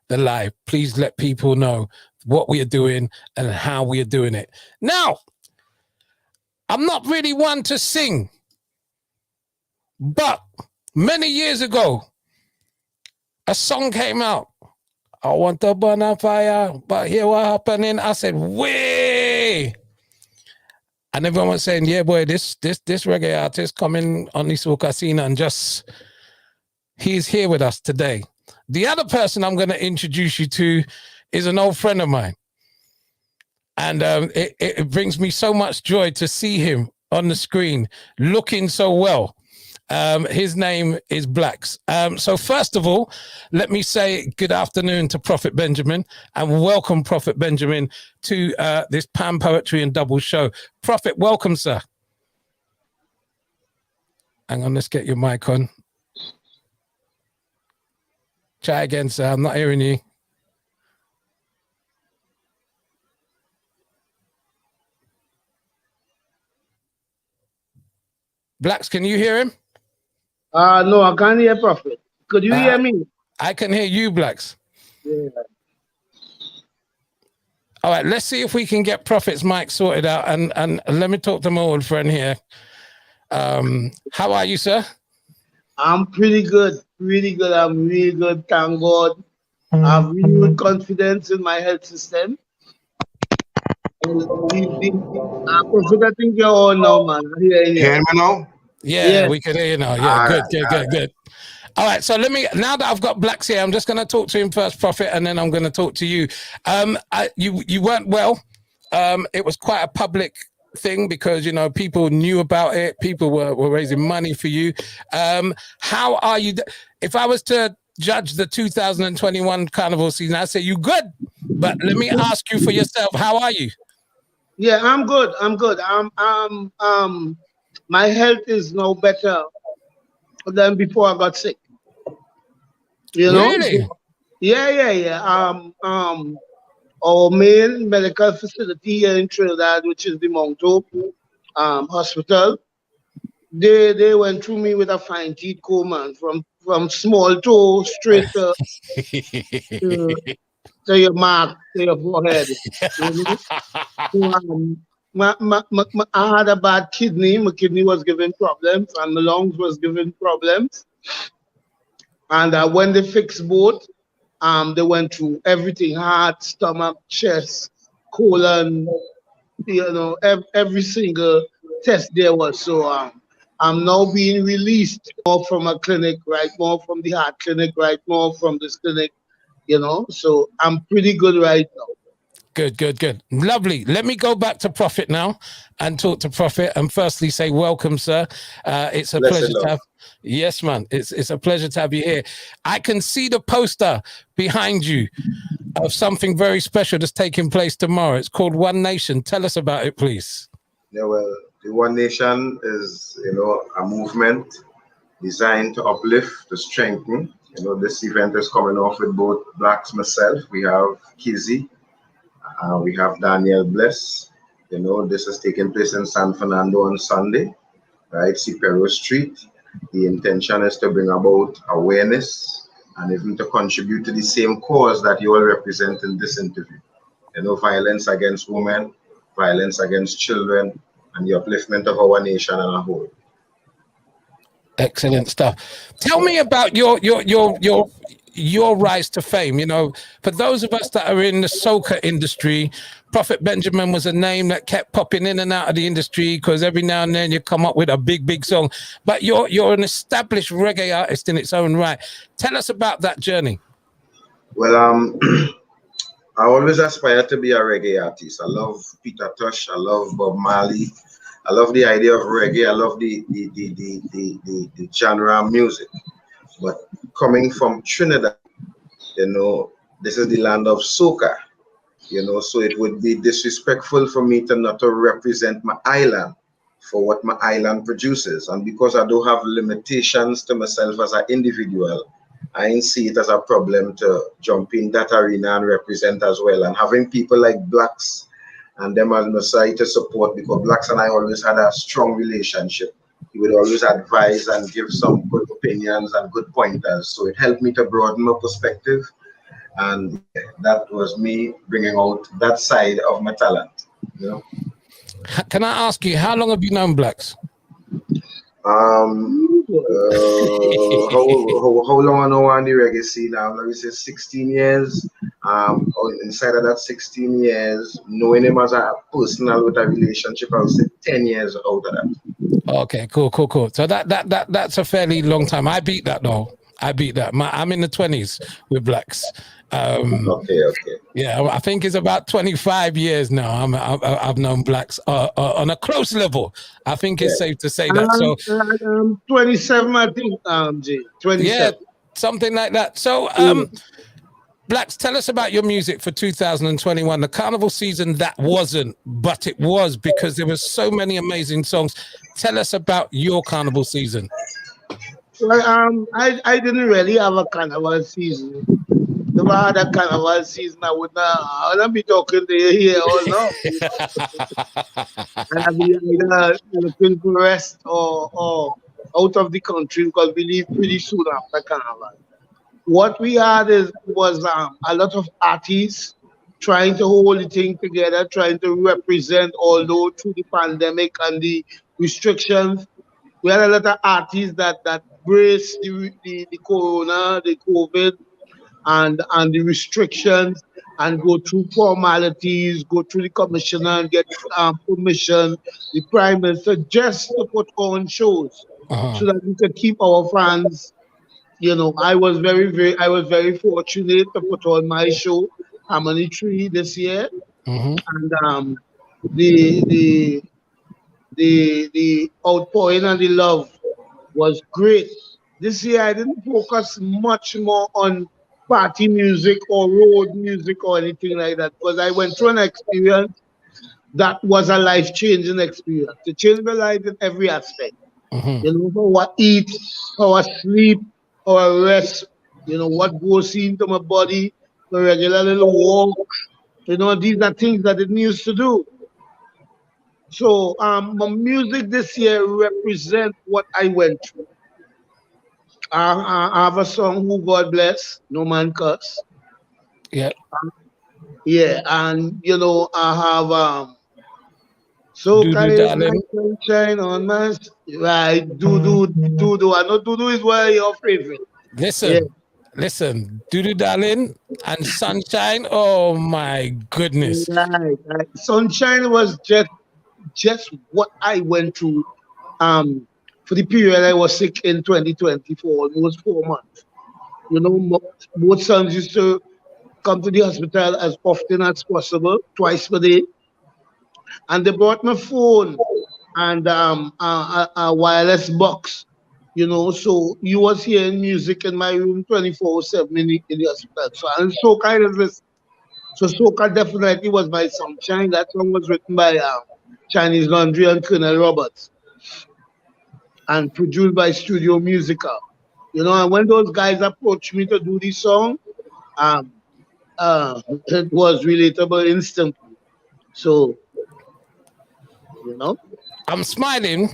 the live. Please let people know what we are doing and how we are doing it. Now, I'm not really one to sing, but many years ago, a song came out. I want to burn a fire, but here what happening? I said, way. And everyone was saying, yeah, boy, this reggae artist coming on this Casino and just, he's here with us today. The other person I'm going to introduce you to is an old friend of mine. And it brings me so much joy to see him on the screen looking so well. His name is Blacks. So first of all, let me say good afternoon to Prophet Benjamin and welcome Prophet Benjamin to this Pan Poetry and Double show. Prophet, welcome, sir. Hang on, let's get your mic on. Try again, sir. I'm not hearing you. Blacks, can you hear him? No, I can't hear Prophet. Could you hear me? I can hear you, Blacks. Yeah. All right, let's see if we can get Prophet's mic sorted out. And let me talk to my old friend here. How are you, sir? I'm pretty good. Really good. I'm really good. Thank God. I have really good confidence in my health system. Prophet, I think you're on now, man. Hear me now? Yeah, we can hear you now. Yeah, good. All right, so now that I've got Blacks here, I'm just going to talk to him first, Prophet, and then I'm going to talk to you. You weren't well. It was quite a public thing because, you know, people knew about it. People were raising money for you. How are you? If I was to judge the 2021 Carnival season, I'd say you good. But let me ask you for yourself, how are you? Yeah, I'm good. My health is now better than before I got sick. You know? Really? Yeah. Our main medical facility here in Trinidad, which is the Mount Hope Hospital, they went through me with a fine teeth comb, man, from small toe straight to your mark, to your forehead. I had a bad kidney. My kidney was giving problems, and my lungs was giving problems. And when they fixed both, they went through everything: heart, stomach, chest, colon. You know, every single test there was. So I'm now being released more from a clinic, right? More from the heart clinic, right? More from this clinic. You know, so I'm pretty good right now. Good. Lovely. Let me go back to Prophet now and talk to Prophet and firstly say welcome, sir. It's a pleasure to have. Yes, man. It's a pleasure to have you here. I can see the poster behind you of something very special that's taking place tomorrow. It's called One Nation. Tell us about it, please. Yeah, well, the One Nation is, you know, a movement designed to uplift, to strengthen. You know, this event is coming off with both Blacks, myself. We have Kizzy, we have Daniel Bless. You know, this is taking place in San Fernando on Sunday, right? Cipero Street. The intention is to bring about awareness and even to contribute to the same cause that you all represent in this interview. You know, violence against women, violence against children, and the upliftment of our nation as a whole. Excellent stuff. Tell me about your rise to fame. You know, for those of us that are in the soca industry, Prophet Benjamin was a name that kept popping in and out of the industry because every now and then you come up with a big song. But you're an established reggae artist in its own right. Tell us about that journey. Well, I always aspire to be a reggae artist. I love Peter Tosh. I love Bob Marley. I love the idea of reggae. I love the genre of music. But coming from Trinidad, you know, this is the land of soca, you know, so it would be disrespectful for me to not to represent my island for what my island produces. And because I do have limitations to myself as an individual, I ain't see it as a problem to jump in that arena and represent as well. And having people like Blacks and them on my side to support, because Blacks and I always had a strong relationship. He would always advise and give some good opinions and good pointers. So it helped me to broaden my perspective. And that was me bringing out that side of my talent. You know? Can I ask you, how long have you known Blacks? How long I know on the reggae scene now? Let me say 16 years. Inside of that 16 years, knowing him as a personal with a relationship, I would say 10 years out of that. Okay, cool. So that's a fairly long time. I beat that though. I'm in the 20s with Blacks. Okay. Yeah, I think it's about 25 years now. I've known Blacks on a close level. I think it's safe to say that. So 27, I think, Jay. 27. Yeah, something like that. So Blacks, tell us about your music for 2021, the carnival season that wasn't, but it was because there were so many amazing songs. Tell us about your carnival season. Well, I didn't really have a carnival season. If I had a carnival season, I wouldn't be talking to you here or no. And I'd be either looking for rest or out of the country because we leave pretty soon after carnival. What we had was a lot of artists trying to hold the thing together, trying to represent, although through the pandemic and the restrictions, we had a lot of artists that braced the corona, the COVID, and the restrictions, and go through formalities, go through the commissioner and get permission, the prime minister, just to put on shows so that we could keep our fans. You know, I was very fortunate to put on my show, Harmony Tree, this year, and the outpouring and the love was great. This year I didn't focus much more on party music or road music or anything like that, because I went through an experience that was a life-changing experience. It changed my life in every aspect. You know, how I eat, how I sleep, how I rest, you know, what goes into my body, the regular little walk, you know, these are things that it needs to do. So my music this year represents what I went through. I have a song, Who God Bless, No Man Curse. Yeah. Yeah, and you know, I have so kind of sunshine on my right, do. I know do is one of your favorite. Listen, Doo Darling and Sunshine. Oh my goodness. Right. Sunshine was just what I went through for the period I was sick in 2020 for almost 4 months. You know, both sons used to come to the hospital as often as possible, twice per day. And they brought my phone and a wireless box, you know, so you was hearing music in my room 24/7 in the hospital. So and soca is this. So soca definitely was my sunshine. That song was written by Chinese Laundry and Colonel Roberts. and produced by Studio Musica. You know, and when those guys approached me to do this song, it was relatable instantly. So, you know, I'm smiling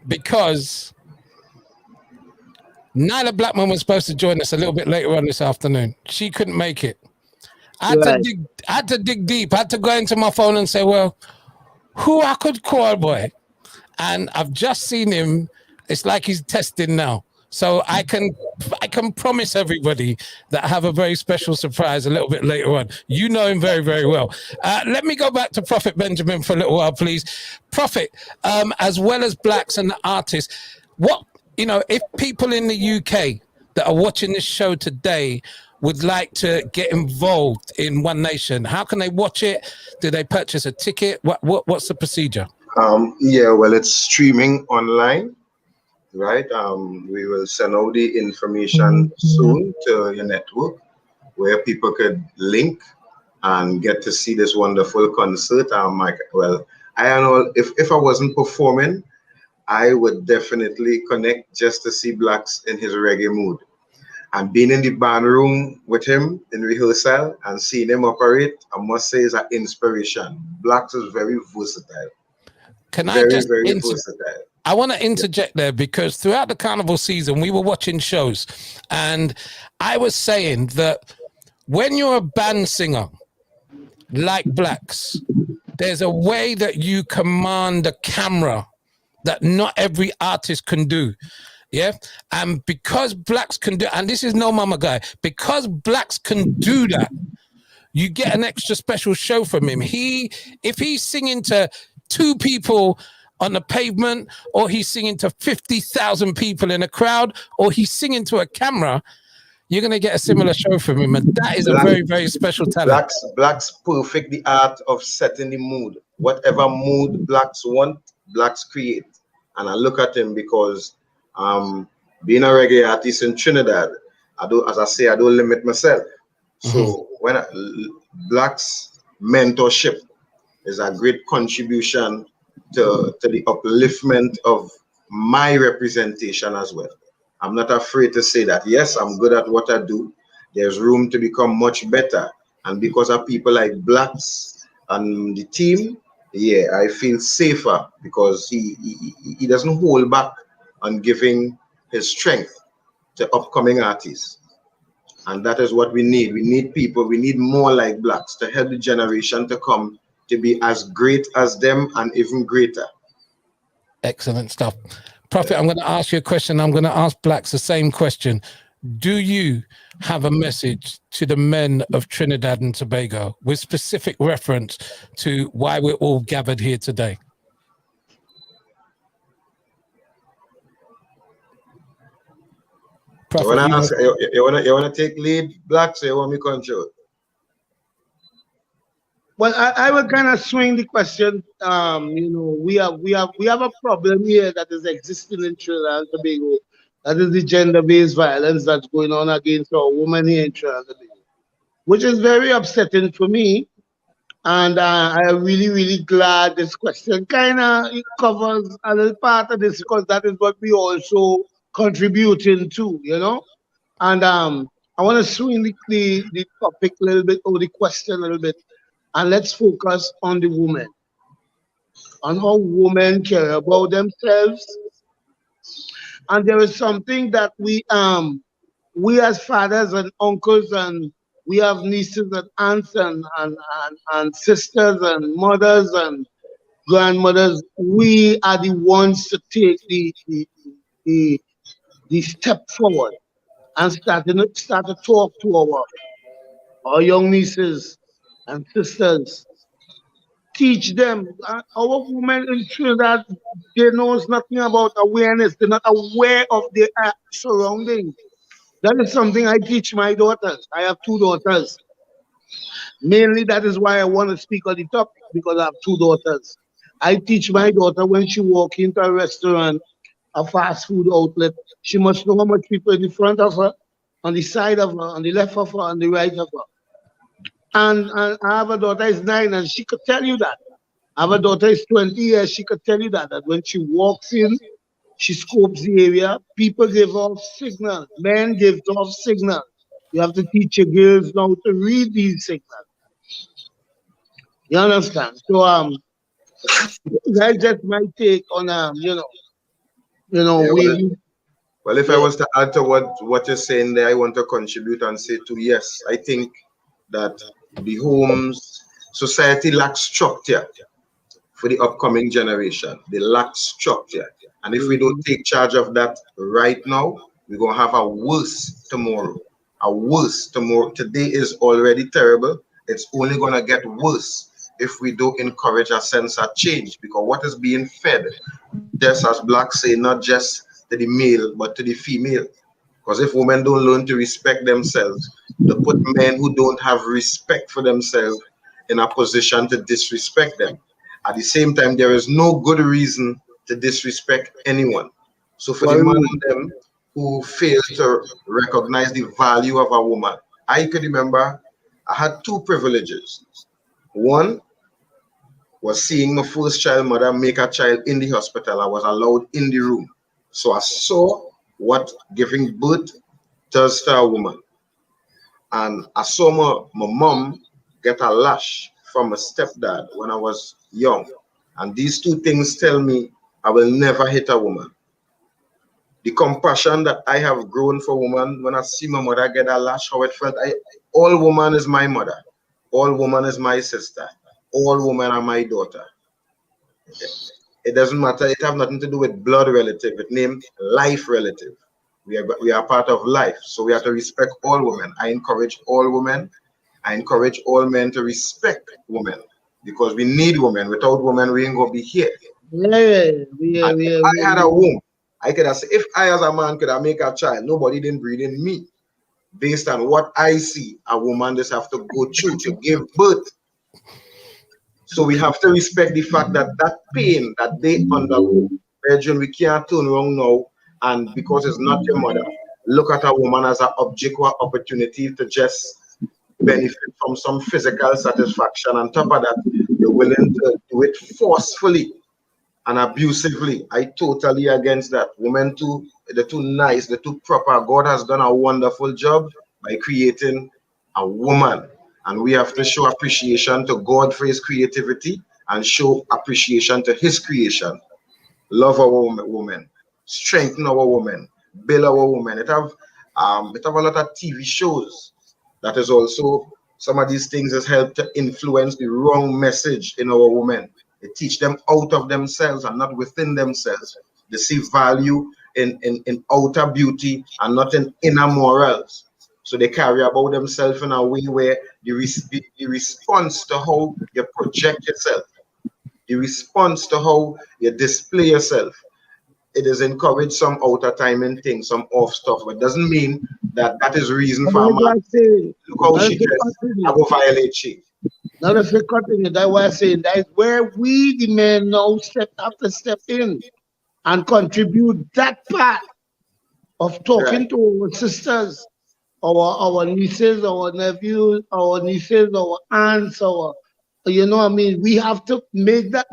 because Nyla Blackman was supposed to join us a little bit later on this afternoon. She couldn't make it. I had to dig deep. I had to go into my phone and say, well, who I could call, boy? And I've just seen him. It's like he's testing now. So I can promise everybody that I have a very special surprise a little bit later on. You know him very, very well. Let me go back to Prophet Benjamin for a little while, please. Prophet, as well as blacks and the artists, what, you know, if people in the UK that are watching this show today would like to get involved in One Nation, how can they watch it? Do they purchase a ticket? What's the procedure? Yeah, well, it's streaming online. Right, we will send out the information soon to your network where people could link and get to see this wonderful concert. Well, I know if I wasn't performing, I would definitely connect just to see Blacks in his reggae mood. And being in the band room with him in rehearsal and seeing him operate, I must say, is an inspiration. Blacks is very versatile. Very versatile. I want to interject there because throughout the carnival season, we were watching shows and I was saying that when you're a band singer like Blacks, there's a way that you command the camera that not every artist can do. Yeah. And because Blacks can do, and this is no mama guy, because Blacks can do that, you get an extra special show from him. If he's singing to 2 people on the pavement, or he's singing to 50,000 people in a crowd, or he's singing to a camera, you're going to get a similar show from him. And that is a very, very special talent. Blacks perfect the art of setting the mood. Whatever mood Blacks want, Blacks create. And I look at him because being a reggae artist in Trinidad, I don't limit myself. So when Blacks mentorship is a great contribution to the upliftment of my representation as well. I'm not afraid to say that, yes, I'm good at what I do. There's room to become much better. And because of people like Blacks and the team, yeah, I feel safer because he doesn't hold back on giving his strength to upcoming artists. And that is what we need. We need people, we need more like Blacks to help the generation to come to be as great as them and even greater. Excellent stuff. Prophet, I'm going to ask you a question. I'm going to ask Blacks the same question. Do you have a message to the men of Trinidad and Tobago with specific reference to why we're all gathered here today? Prophet, you want to take lead, Blacks, or you want me to control? Well, I will kind of swing the question. You know, we have a problem here that is existing in Trinidad and Tobago. That is the gender-based violence that's going on against our women here in Trinidad and Tobago, which is very upsetting for me. And I'm really, really glad this question kind of covers a little part of this because that is what we also contributing to, you know. And I want to swing the topic a little bit, or the question a little bit. And let's focus on the women, on how women care about themselves. And there is something that we as fathers and uncles, and we have nieces and aunts and sisters and mothers and grandmothers, we are the ones to take the step forward and start to talk to our young nieces and sisters, teach them. Our women in Trinidad, they know nothing about awareness. They're not aware of their surroundings. That is something I teach my daughters. I have 2 daughters. Mainly that is why I want to speak on the topic, because I have 2 daughters. I teach my daughter when she walks into a restaurant, a fast food outlet, she must know how much people in the front of her, on the side of her, on the left of her, on the right of her. And I have a daughter is 9 and she could tell you that. I have a daughter is 20 years, she could tell you that when she walks in, She scopes the area. People give off signal. Men give off signal. You have to teach your girls now to read these signals. You understand? So that's just my take on Yeah, we well, if I was to add to what you're saying there, I want to contribute and say too, yes, I think that the homes, society lacks structure for the upcoming generation. They lack structure. And if we don't take charge of that right now, we're going to have a worse tomorrow. A worse tomorrow. Today is already terrible. It's only going to get worse if we don't encourage a sense of change. Because what is being fed, just as blacks say, not just to the male, but to the female. Because if women don't learn to respect themselves, they put men who don't have respect for themselves in a position to disrespect them. At the same time, there is no good reason to disrespect anyone. So for the man and them who fail to recognize the value of a woman, I could remember I had two privileges. One was seeing my first child mother make a child in the hospital. I was allowed in the room. So I saw what giving birth does to a woman. And I saw my mom get a lash from a stepdad when I was young. And these two things tell me I will never hit a woman. The compassion that I have grown for women when I see my mother get a lash, how it felt. All woman is my mother. All woman is my sister. All women are my daughter. It doesn't matter. It have nothing to do with blood relative. It named life relative. We are part of life. So we have to respect all women. I encourage all women. I encourage all men to respect women because we need women. Without women, we ain't going to be here. I had a womb. I could have said, if I as a man could have make a child, nobody didn't breed in me. Based on what I see, a woman just have to go through to give birth. So we have to respect the fact that that pain that they undergo, Virgin, we can't turn around now and because it's not your mother, look at a woman as an object or opportunity to just benefit from some physical satisfaction. On top of that, you're willing to do it forcefully and abusively. I totally against that. Women too, they're too nice, they're too proper. God has done a wonderful job by creating a woman. And we have to show appreciation to God for his creativity and show appreciation to his creation. Love our women, strengthen our women, build our women. It have a lot of TV shows that is also, some of these things has helped to influence the wrong message in our women. It teach them out of themselves and not within themselves. They see value in outer beauty and not in inner morals. So they carry about themselves in a way where the response to how you project yourself, the response to how you display yourself, it is encouraged some outer timing things, some off stuff. But it doesn't mean that that is reason for a man. Look how she dressed. I go violate she. Now if you continue, that's what I'm saying. That is where we, the men, now have to step in and contribute that part of talking to our sisters, our nieces, our nephews, our nieces, our aunts, you know what I mean? We have to make that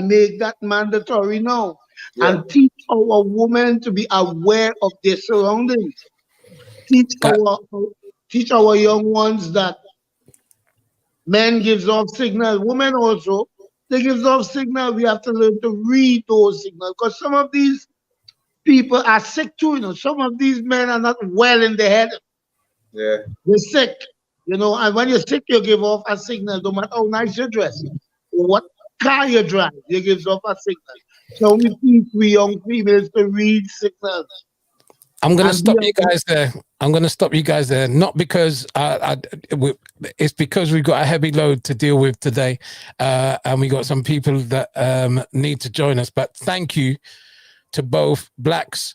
mandatory now and teach our women to be aware of their surroundings. Teach our young ones that men gives off signal, women also, they give off signal. We have to learn to read those signals because some of these people are sick too, you know. Some of these men are not well in the head. Yeah. They're sick, you know, and when you're sick, you give off a signal, no matter how nice you dress, what car you drive, you give off a signal. So we teach we young females to read signals. I'm going to stop you guys there. I'm going to stop you guys there. Not because it's because we've got a heavy load to deal with today, and we got some people that need to join us. But thank you to both Blacks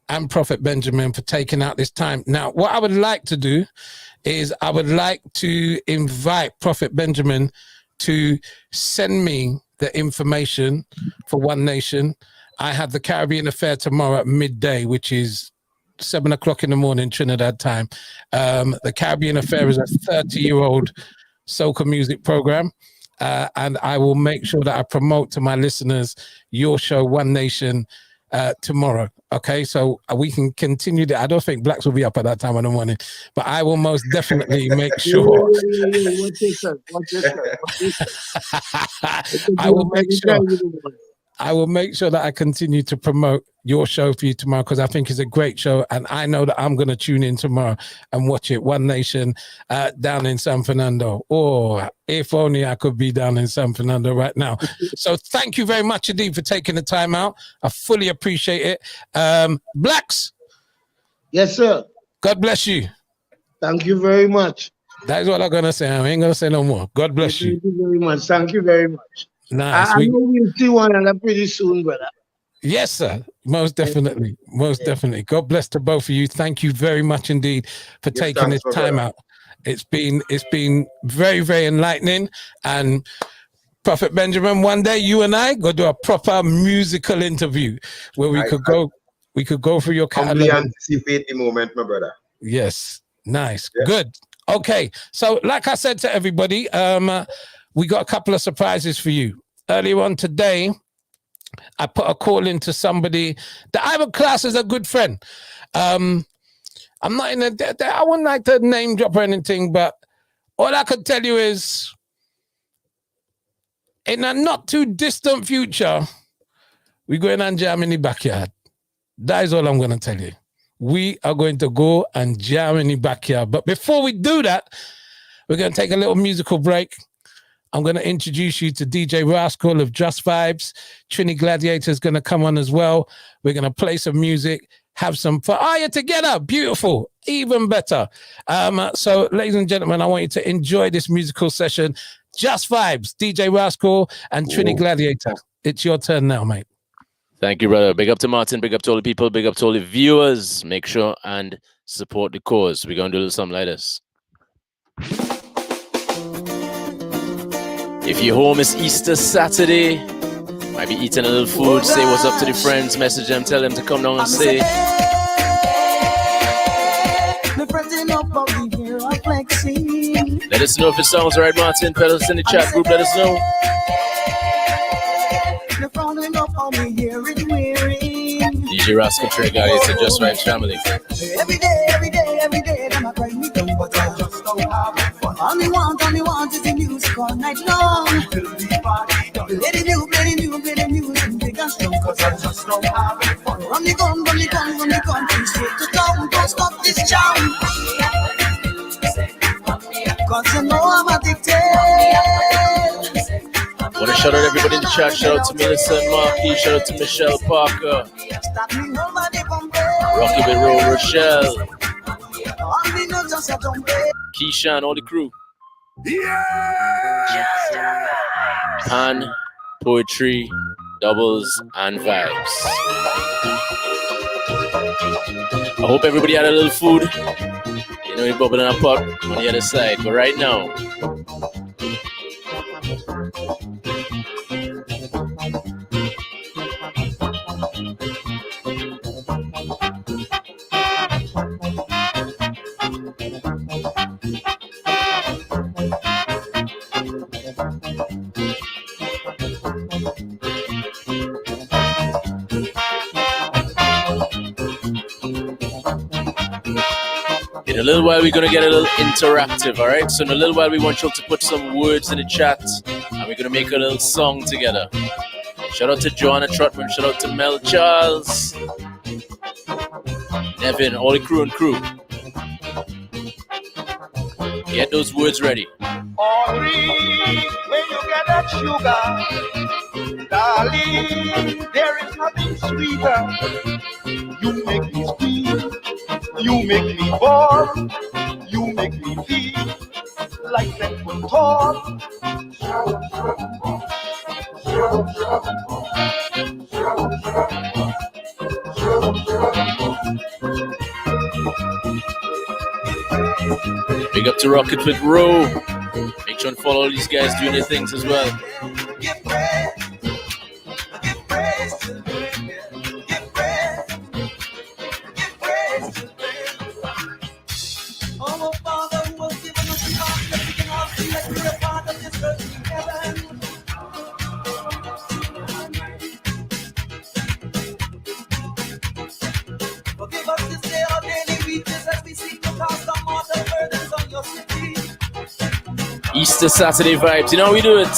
and Prophet Benjamin for taking out this time. Now, what I would like to do is I would like to invite Prophet Benjamin to send me the information for One Nation. I have the Caribbean Affair tomorrow at midday, which is 7 o'clock in the morning, Trinidad time. The Caribbean Affair is a 30-year-old soca music program. And I will make sure that I promote to my listeners your show, One Nation, tomorrow. Okay, so we can continue that. I don't think Blacks will be up at that time in the morning, but I will most definitely make sure. I will make sure. I will make sure that I continue to promote your show for you tomorrow, because I think it's a great show, and I know that I'm going to tune in tomorrow and watch it. One Nation down in San Fernando. Oh, if only I could be down in San Fernando right now. So thank you very much indeed for taking the time out. I fully appreciate it. Blacks. Yes, sir. God bless you. Thank you very much. That is what I'm going to say. I ain't going to say no more. God bless you. Thank you very much. Thank you very much. Nice. I know we'll see one another pretty soon, brother. Yes, sir. Most definitely. Most definitely. God bless to both of you. Thank you very much indeed for taking this time out. It's been very, very enlightening. And Prophet Benjamin, one day you and I go do a proper musical interview where we could go through your catalog. Humbly anticipate the moment, my brother. Yes. Nice. Yeah. Good. Okay. So like I said to everybody, we got a couple of surprises for you. Earlier on today, I put a call into somebody that I would class as a good friend. I'm not in I wouldn't like to name drop or anything, but all I could tell you is in a not too distant future, we're going and jam in the backyard. That is all I'm going to tell you. We are going to go and jam in the backyard. But before we do that, we're going to take a little musical break. I'm going to introduce you to DJ Rascal of Just Vibes. Trini Gladiator is going to come on as well. We're going to play some music, have some fun. Oh, you're together. Beautiful. Even better. So, ladies and gentlemen, I want you to enjoy this musical session. Just Vibes, DJ Rascal and Trini Gladiator. It's your turn now, mate. Thank you, brother. Big up to Martin. Big up to all the people. Big up to all the viewers. Make sure and support the cause. We're going to do something like this. If you're home, it's Easter Saturday. Might be eating a little food. Say what's up to the friends. Message them. Tell them to come down and say. Let us know if it sounds right, Martin. Put us in the chat group. Let us know. DJ Rascal Trigger, it's a Just Vibes family. Every day, them a cry me down, but I just don't have fun. All me want is the music all night long. Play the music, big and strong, cause I just don't have fun. Run the gun, straight to town, don't stop this jam. Cause you know I'm addicted. Want to shout out everybody in the chat. Shout out to Melissa and Marky. Shout out to Michelle Parker. Rocky with Ro Rochelle. Keisha and all the crew. Pan, Poetry, Doubles, and Vibes. I hope everybody had a little food. You know, you're bubbling a pot on the other side. But right now, in a little while, we're going to get a little interactive, all right? So in a little while, we want you to put some words in the chat, and we're going to make a little song together. Shout out to Joanna Trotman. Shout out to Mel Charles. Nevin, all the crew and crew. Get those words ready. Henri, when you get that sugar, darling, there is nothing sweeter. You make me scream, you make me born, you make me feel like that one tall. Big up to Rocket with Ro. Make sure and follow all these guys doing their things as well. Easter Saturday vibes. You know how we do it.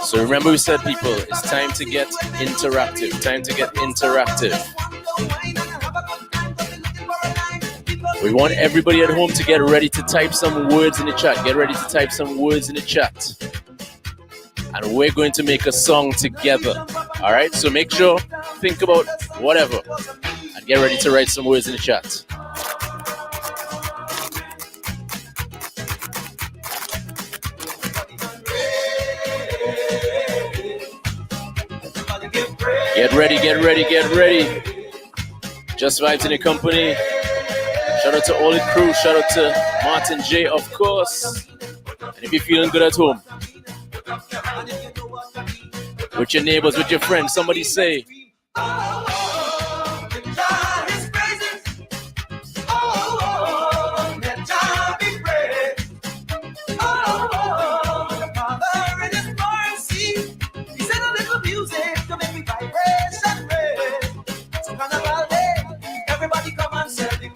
So remember we said, people, it's time to get interactive. Time to get interactive. We want everybody at home to get ready to type some words in the chat. Get ready to type some words in the chat. And we're going to make a song together. All right? So make sure, think about whatever. And get ready to write some words in the chat. Get ready, get ready, get ready. Just Vibes in the company. Shout out to all the crew. Shout out to Martin J, of course. And if you're feeling good at home, with your neighbors, with your friends, somebody say,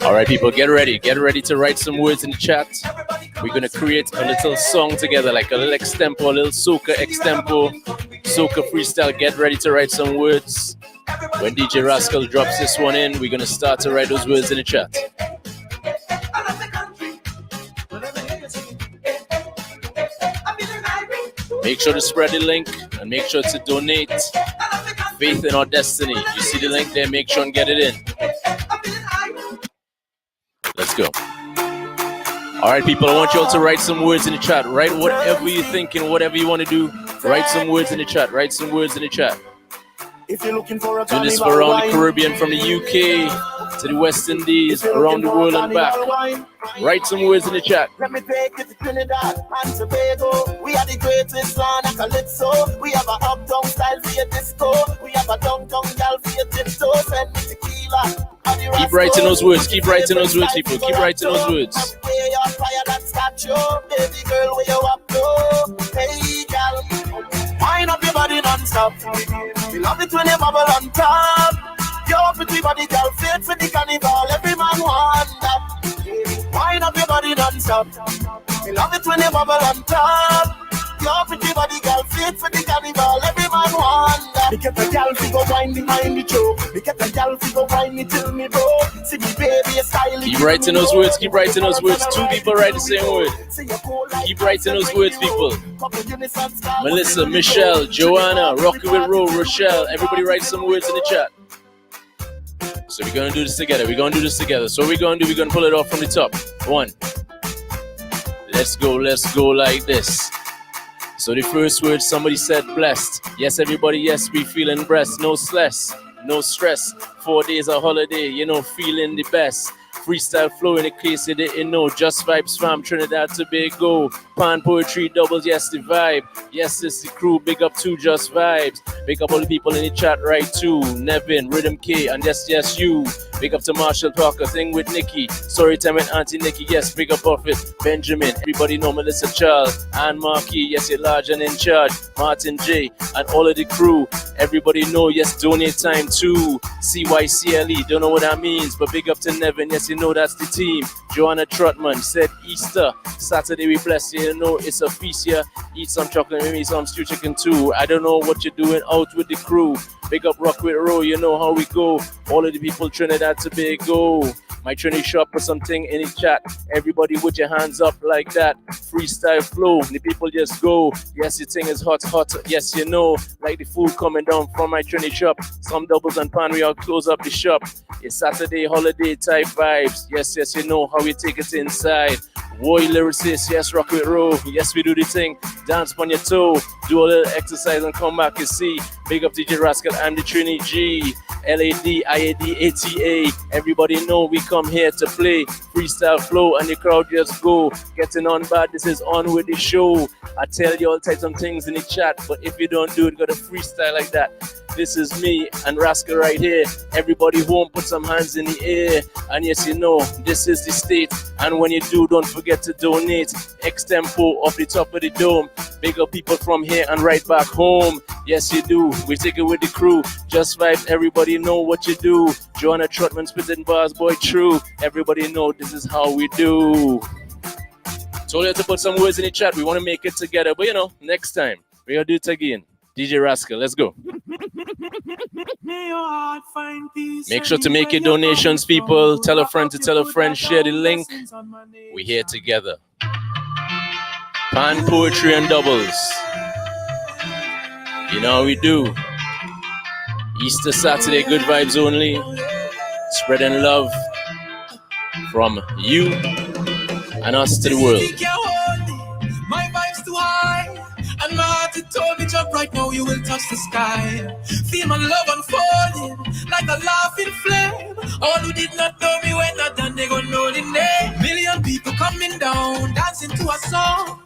all right, people, get ready. Get ready to write some words in the chat. We're going to create a little song together, like a little extempo, a little soca extempo, soca freestyle. Get ready to write some words. When DJ Rascal drops this one in, we're going to start to write those words in the chat. Make sure to spread the link and make sure to donate. Faith in our destiny. You see the link there, make sure and get it in. Let's go. All right, people, I want you all to write some words in the chat. Write whatever you're thinking, whatever you want to do. Write some words in the chat. Write some words in the chat. If you're looking for a Do this for around the Caribbean, from the UK to the West Indies, around the world and back. Write some words in the chat. Let me take you to Trinidad and Tobago. We are the greatest land of Calypso. We have a uptown style for your disco. We have a downtown gal for your tiptoe. Send me tequila. Keep writing those words. Keep writing those words, people. Keep writing those words. Baby girl, where you up to? Hey, gal, wind up your body non-stop. We love it when you bubble on top. Your pretty body, girl, fit for the carnival. Every man want that. Wind up your body non-stop. We love it when you bubble on top. Your pretty body, girl, fit for the carnival. Every man want that. Me get a gal, we go wine behind the choke. Me get a gal, we go wine me till me broke. See me baby, style. Keep writing those words. Keep writing those words. Two people write the same word. Keep writing those words, people. Melissa, Michelle, Joanna, Rocky with Ro, Rochelle. Everybody write some words in the chat. So we're gonna do this together. We're gonna do this together. So what we're gonna do, we're gonna pull it off from the top. One. Let's go like this. So the first word, somebody said blessed. Yes, everybody, yes, we feeling blessed. No stress, no stress. 4 days of holiday, you know, feeling the best. Freestyle flow in the case you didn't know. Just Vibes fam, Trinidad, Tobago. Pan Poetry doubles, yes, the vibe. Yes, it's the crew, big up to Just Vibes. Big up all the people in the chat right too. Nevin, Rhythm K, and yes, you. Big up to Marshall Parker, thing with Nikki. Storytime with Auntie Nikki, yes, big up Buffett. Benjamin, everybody know Melissa Charles. Anne Markey, yes, you're large and in charge. Martin J, and all of the crew. Everybody know, yes, donate time too. CYCLE, don't know what that means, but big up to Nevin, yes, you know that's the team. Joanna Trotman said Easter Saturday we bless you, know it's a feast here. Eat some chocolate, maybe some stew chicken too. I don't know what you're doing out with the crew. Big up Rock with Row, you know how we go. All of the people Trinidad Tobago. My Trinity shop put something in the chat. Everybody with your hands up like that. Freestyle flow, the people just go. Yes, your thing is hot. Yes, you know, like the food coming down from my Trinity shop. Some doubles and pan, we all close up the shop. It's Saturday holiday type vibes. Yes, you know how we take it inside. Boy lyricist, yes, Rock with Row. Yes, we do the thing. Dance on your toe. Do a little exercise and come back and see. Big up DJ Rascal and the Trini G. LAD, IAD, ATA. Everybody know we come here to play. Freestyle flow and the crowd just go. Getting on bad, this is on with the show. I tell you all types of things in the chat, but if you don't do it, gotta freestyle like that. This is me and Rascal right here. Everybody home, put some hands in the air. And yes, you know, this is the state. And when you do, don't forget to donate. Extempo off the top of the dome. Big up people from here and right back home. Yes, you do. We take it with the crew. Just Vibes, everybody Everybody know what you do. Joanna Trotman spitting bars, boy, true. Everybody know this is how we do. Told you to put some words in the chat. We want to make it together. But, you know, next time, we're going to do it again. DJ Rascal, let's go. Make sure to make your donations, people. Tell a friend to tell a friend. Share the link. We're here together. Pan Poetry and Doubles. You know how we do. Easter Saturday, good vibes only. Spreading love from you and us to the world. My vibes too high, and my heart it told me jump right now, you will touch the sky. Feel my love unfolding like a laughing flame. All who did not know me when not done, they gon' know the name. Million people coming down, dancing to a song.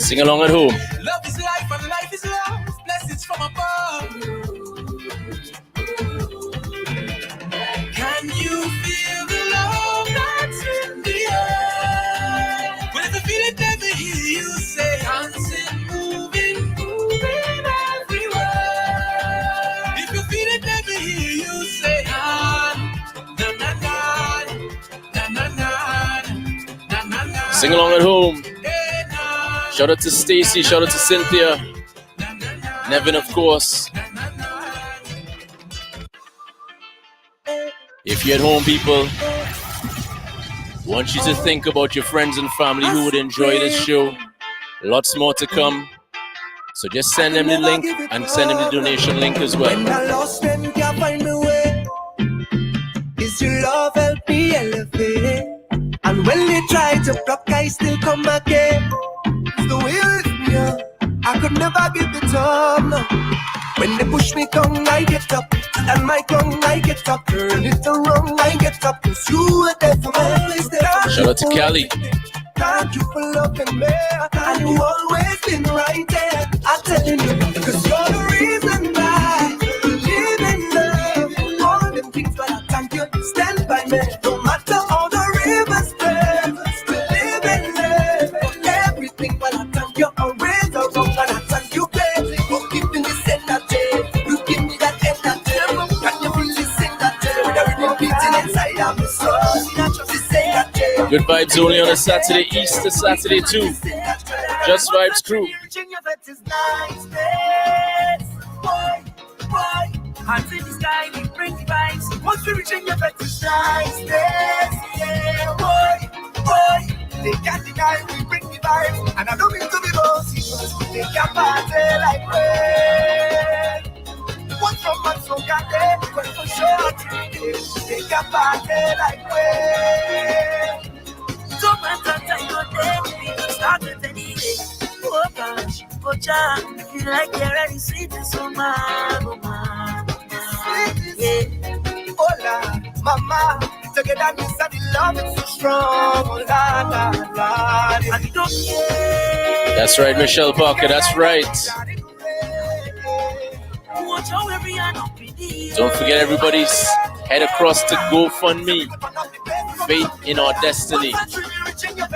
Sing along at home. Love is life and life is love. Blessings from above. Can you feel the love that's in the air? When you feel it, never hear you say, dancing, moving, moving everywhere. If you feel it, never hear you say, na na na na na na na na. Sing along at home. Shout out to Stacy, shout out to Cynthia, Nevin, of course. If you're at home, people, want you to think about your friends and family who would enjoy this show. Lots more to come. So just send them the link and send them the donation link as well. When I lost them, can't find my way. Is your love help me elevate? And when they try to block, I still come again. It's the way you lift me up. I could never give it up, no. When they push me down, I get up. And my tongue, I get up. Turn it around, I get up. Cause you were there for me, always there. Shout out to Kelly. Thank you for loving me. And you always been right there. I'm telling you, cause you're the reason why I live in love. All them things, but I thank you. Stand by me. No matter all the rivers turn. Still live in love. Everything, but I thank you. Always around, and I thank you, baby. For keeping this energy. You give me that energy. Can you feel this energy? With everything beating inside of me soul. This energy. Good vibes only on a Saturday, Easter Saturday too. Just Vibes crew. Hands in the sky, we bring the vibes. Once we reach in your bed, it's nice. Yeah, boy. They can't deny, we bring the vibes. And I don't mean to be bossy, but they can't party like rain. One from one, so got them, but for sure, they can't party like rain. So much time on them, we can start it anyway. Oh gosh, oh Jah, feel like you're ready, sweet and so mad, oh man. Yeah. Hola, mama, together we said the love is so strong. Oh, la, la, la. And you don't care. That's right, Michelle Parker, that's right. Watch how every hand up in the air. Don't forget everybody's head across to GoFundMe. Faith in our destiny. Once we reach in your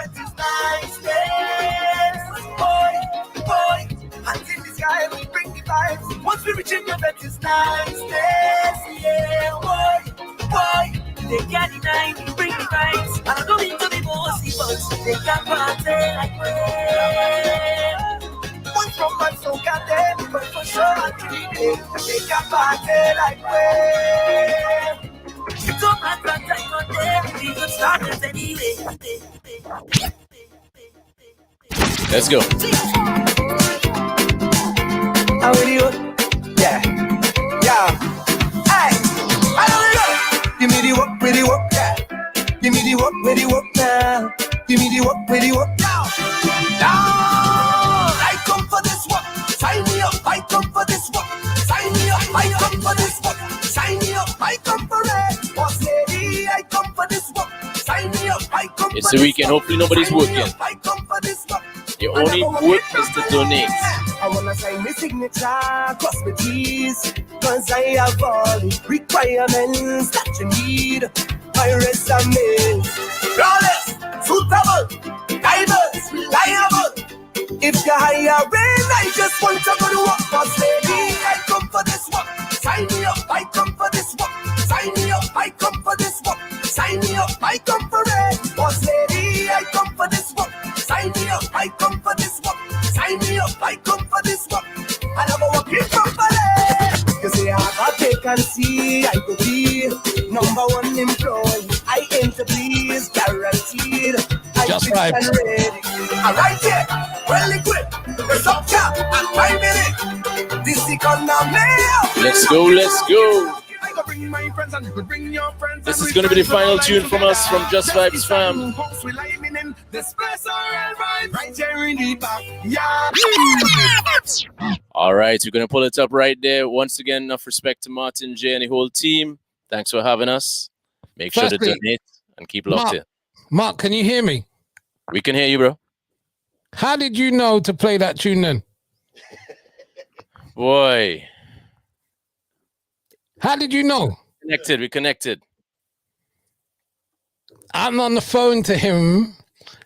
bed, it's nice. Yeah, boy. They can't deny, we bring the vibes. And I don't mean to be bossy, but they can't party like rain. One from one, so got them, but for sure, they can't party like rain. Don't have that time on them, we can start it anyway. Let's go. How are you? Yeah. Hey, how do we go? Give me the work, yeah. Give me the work, now. Give me the work, now. Now, I come for this work. Sign me up, I come for this work. Sign me up, I come for this work. Sign me up, I come for it. Boss lady, I come for this work. Sign me up, I come for It's the weekend, hopefully nobody's working. I come for this work. Your only work is to donate. I wanna sign my signature, cross my T's, cause I have all the requirements that you need. My resume, flawless, suitable, diverse, reliable. If you're hiring, I just want to go to work, boss lady. I come for Sign me up, I come for this work. Sign me up, I come for this work. Sign me up, I come for it. Boss lady, I come for this work. Sign me up, I come for this work. Sign me up, I come for this work. And I'm working properly. You say I got take and see, I could be number one employee. I aim to please, guaranteed. Just right. Alright, yeah, well equipped. It's up top and 5 minutes. This economy. Let's go, let's go. This is going to be the final tune from us from Just Vibes Fam. All right, we're going to pull it up right there. Once again, enough respect to Martin J and the whole team. Thanks for having us. Make sure to donate and keep locked in. Mark, can you hear me? We can hear you, bro. How did you know to play that tune then? Boy. How did you know? We connected. I'm on the phone to him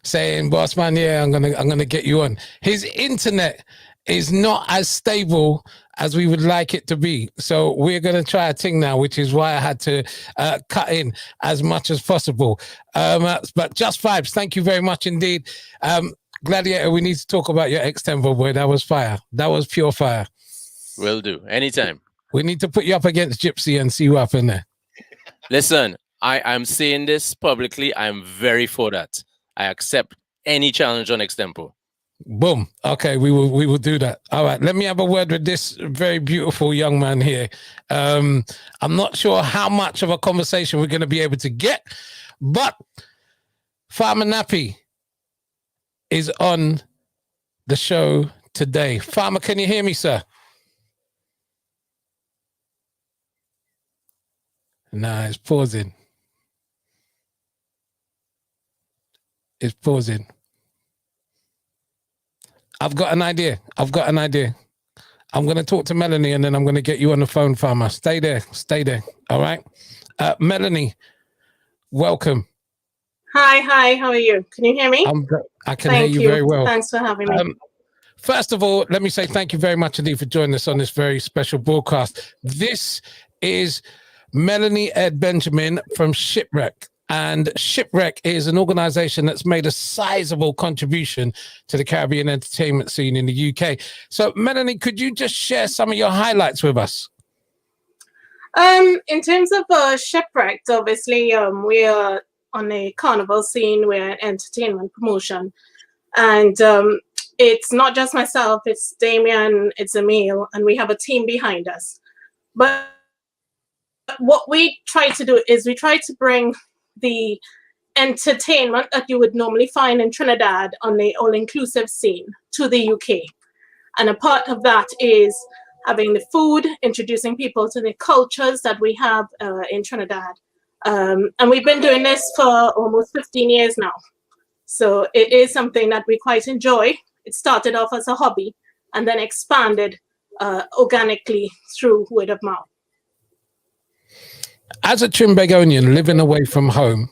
saying, boss man, yeah, I'm gonna get you on. His internet is not as stable as we would like it to be. So we're going to try a thing now, which is why I had to cut in as much as possible. But Just Vibes, thank you very much indeed. Gladiator, we need to talk about your extempo, boy. That was fire. That was pure fire. Will do. Anytime. We need to put you up against Gypsy and see what happened there. Listen, I'm saying this publicly. I'm very for that. I accept any challenge on extempo. Boom. Okay, we will do that. All right. Let me have a word with this very beautiful young man here. I'm not sure how much of a conversation we're going to be able to get, but Farmer Nappy is on the show today. Farmer, can you hear me, sir? Nah, it's pausing. It's pausing. I've got an idea. I'm going to talk to Melanie and then I'm going to get you on the phone, Farmer. Stay there. All right. Melanie, welcome. Hi. How are you? Can you hear me? I can hear you very well. Thanks for having me. First of all, let me say thank you very much indeed for joining us on this very special broadcast. This is Melanie Ed Benjamin from Shipwreck. And Shipwreck is an organization that's made a sizable contribution to the Caribbean entertainment scene in the UK. So, Melanie, could you just share some of your highlights with us? In terms of Shipwrecked, obviously, we are on a carnival scene. We're an entertainment promotion. And it's not just myself, it's Damien, it's Emil, and we have a team behind us. But what we try to do is we try to bring the entertainment that you would normally find in Trinidad on the all-inclusive scene to the UK. And a part of that is having the food, introducing people to the cultures that we have in Trinidad. And we've been doing this for almost 15 years now. So it is something that we quite enjoy. It started off as a hobby and then expanded organically through word of mouth. As a Trimbagonian living away from home,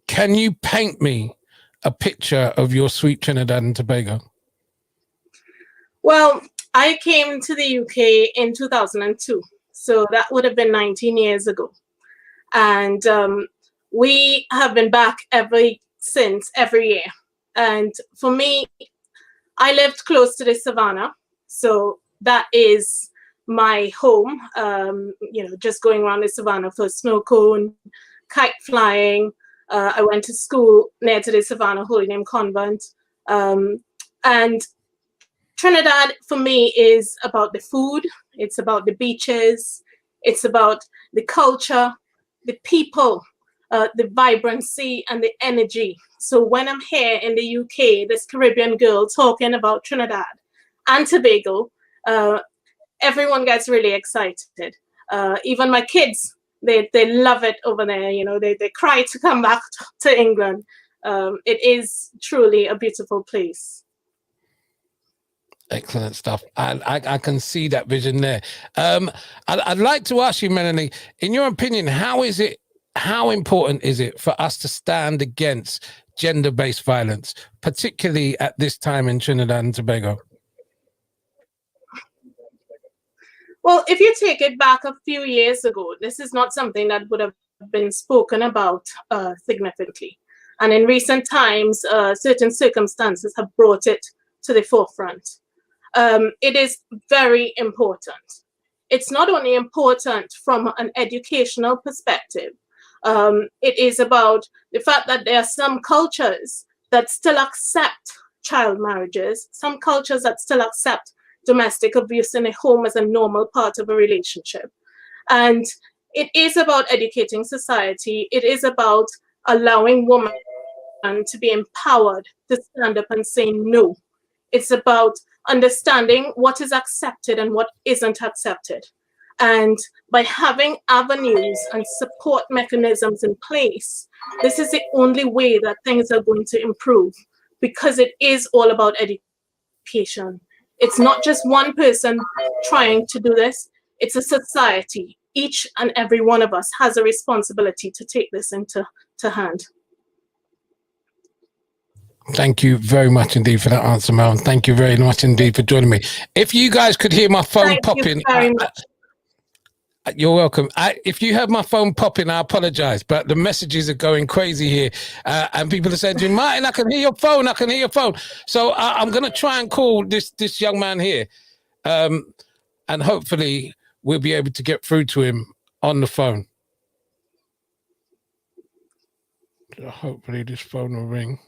can you paint me a picture of your sweet Trinidad and Tobago? Well, I came to the UK in 2002, so that would have been 19 years ago. And we have been back since every year. And for me, I lived close to the savannah, so that is my home, just going around the savannah for snow cone, kite flying. I went to school near to the Savannah Holy Name Convent. And Trinidad for me is about the food, it's about the beaches, it's about the culture, the people, the vibrancy and the energy. So when I'm here in the UK, this Caribbean girl talking about Trinidad and Tobago, everyone gets really excited. Even my kids, they love it over there. You know, they cry to come back to England. It is truly a beautiful place. Excellent stuff. I can see that vision there. I'd like to ask you, Melanie, in your opinion, how important is it for us to stand against gender-based violence, particularly at this time in Trinidad and Tobago? Well, if you take it back a few years ago, this is not something that would have been spoken about significantly. And in recent times, certain circumstances have brought it to the forefront. It is very important. It's not only important from an educational perspective. It is about the fact that there are some cultures that still accept child marriages, some cultures that still accept domestic abuse in a home as a normal part of a relationship. And it is about educating society. It is about allowing women to be empowered to stand up and say no. It's about understanding what is accepted and what isn't accepted. And by having avenues and support mechanisms in place, this is the only way that things are going to improve, because it is all about education. It's not just one person trying to do this, it's a society. Each and every one of us has a responsibility to take this into hand. Thank you very much indeed for that answer, Mel. And thank you very much indeed for joining me. If you guys could hear my phone popping. You're welcome. If you have my phone popping, I apologize, but the messages are going crazy here. And people are saying to me, Martin, I can hear your phone. I can hear your phone. So I'm going to try and call this young man here. And hopefully we'll be able to get through to him on the phone. So hopefully this phone will ring.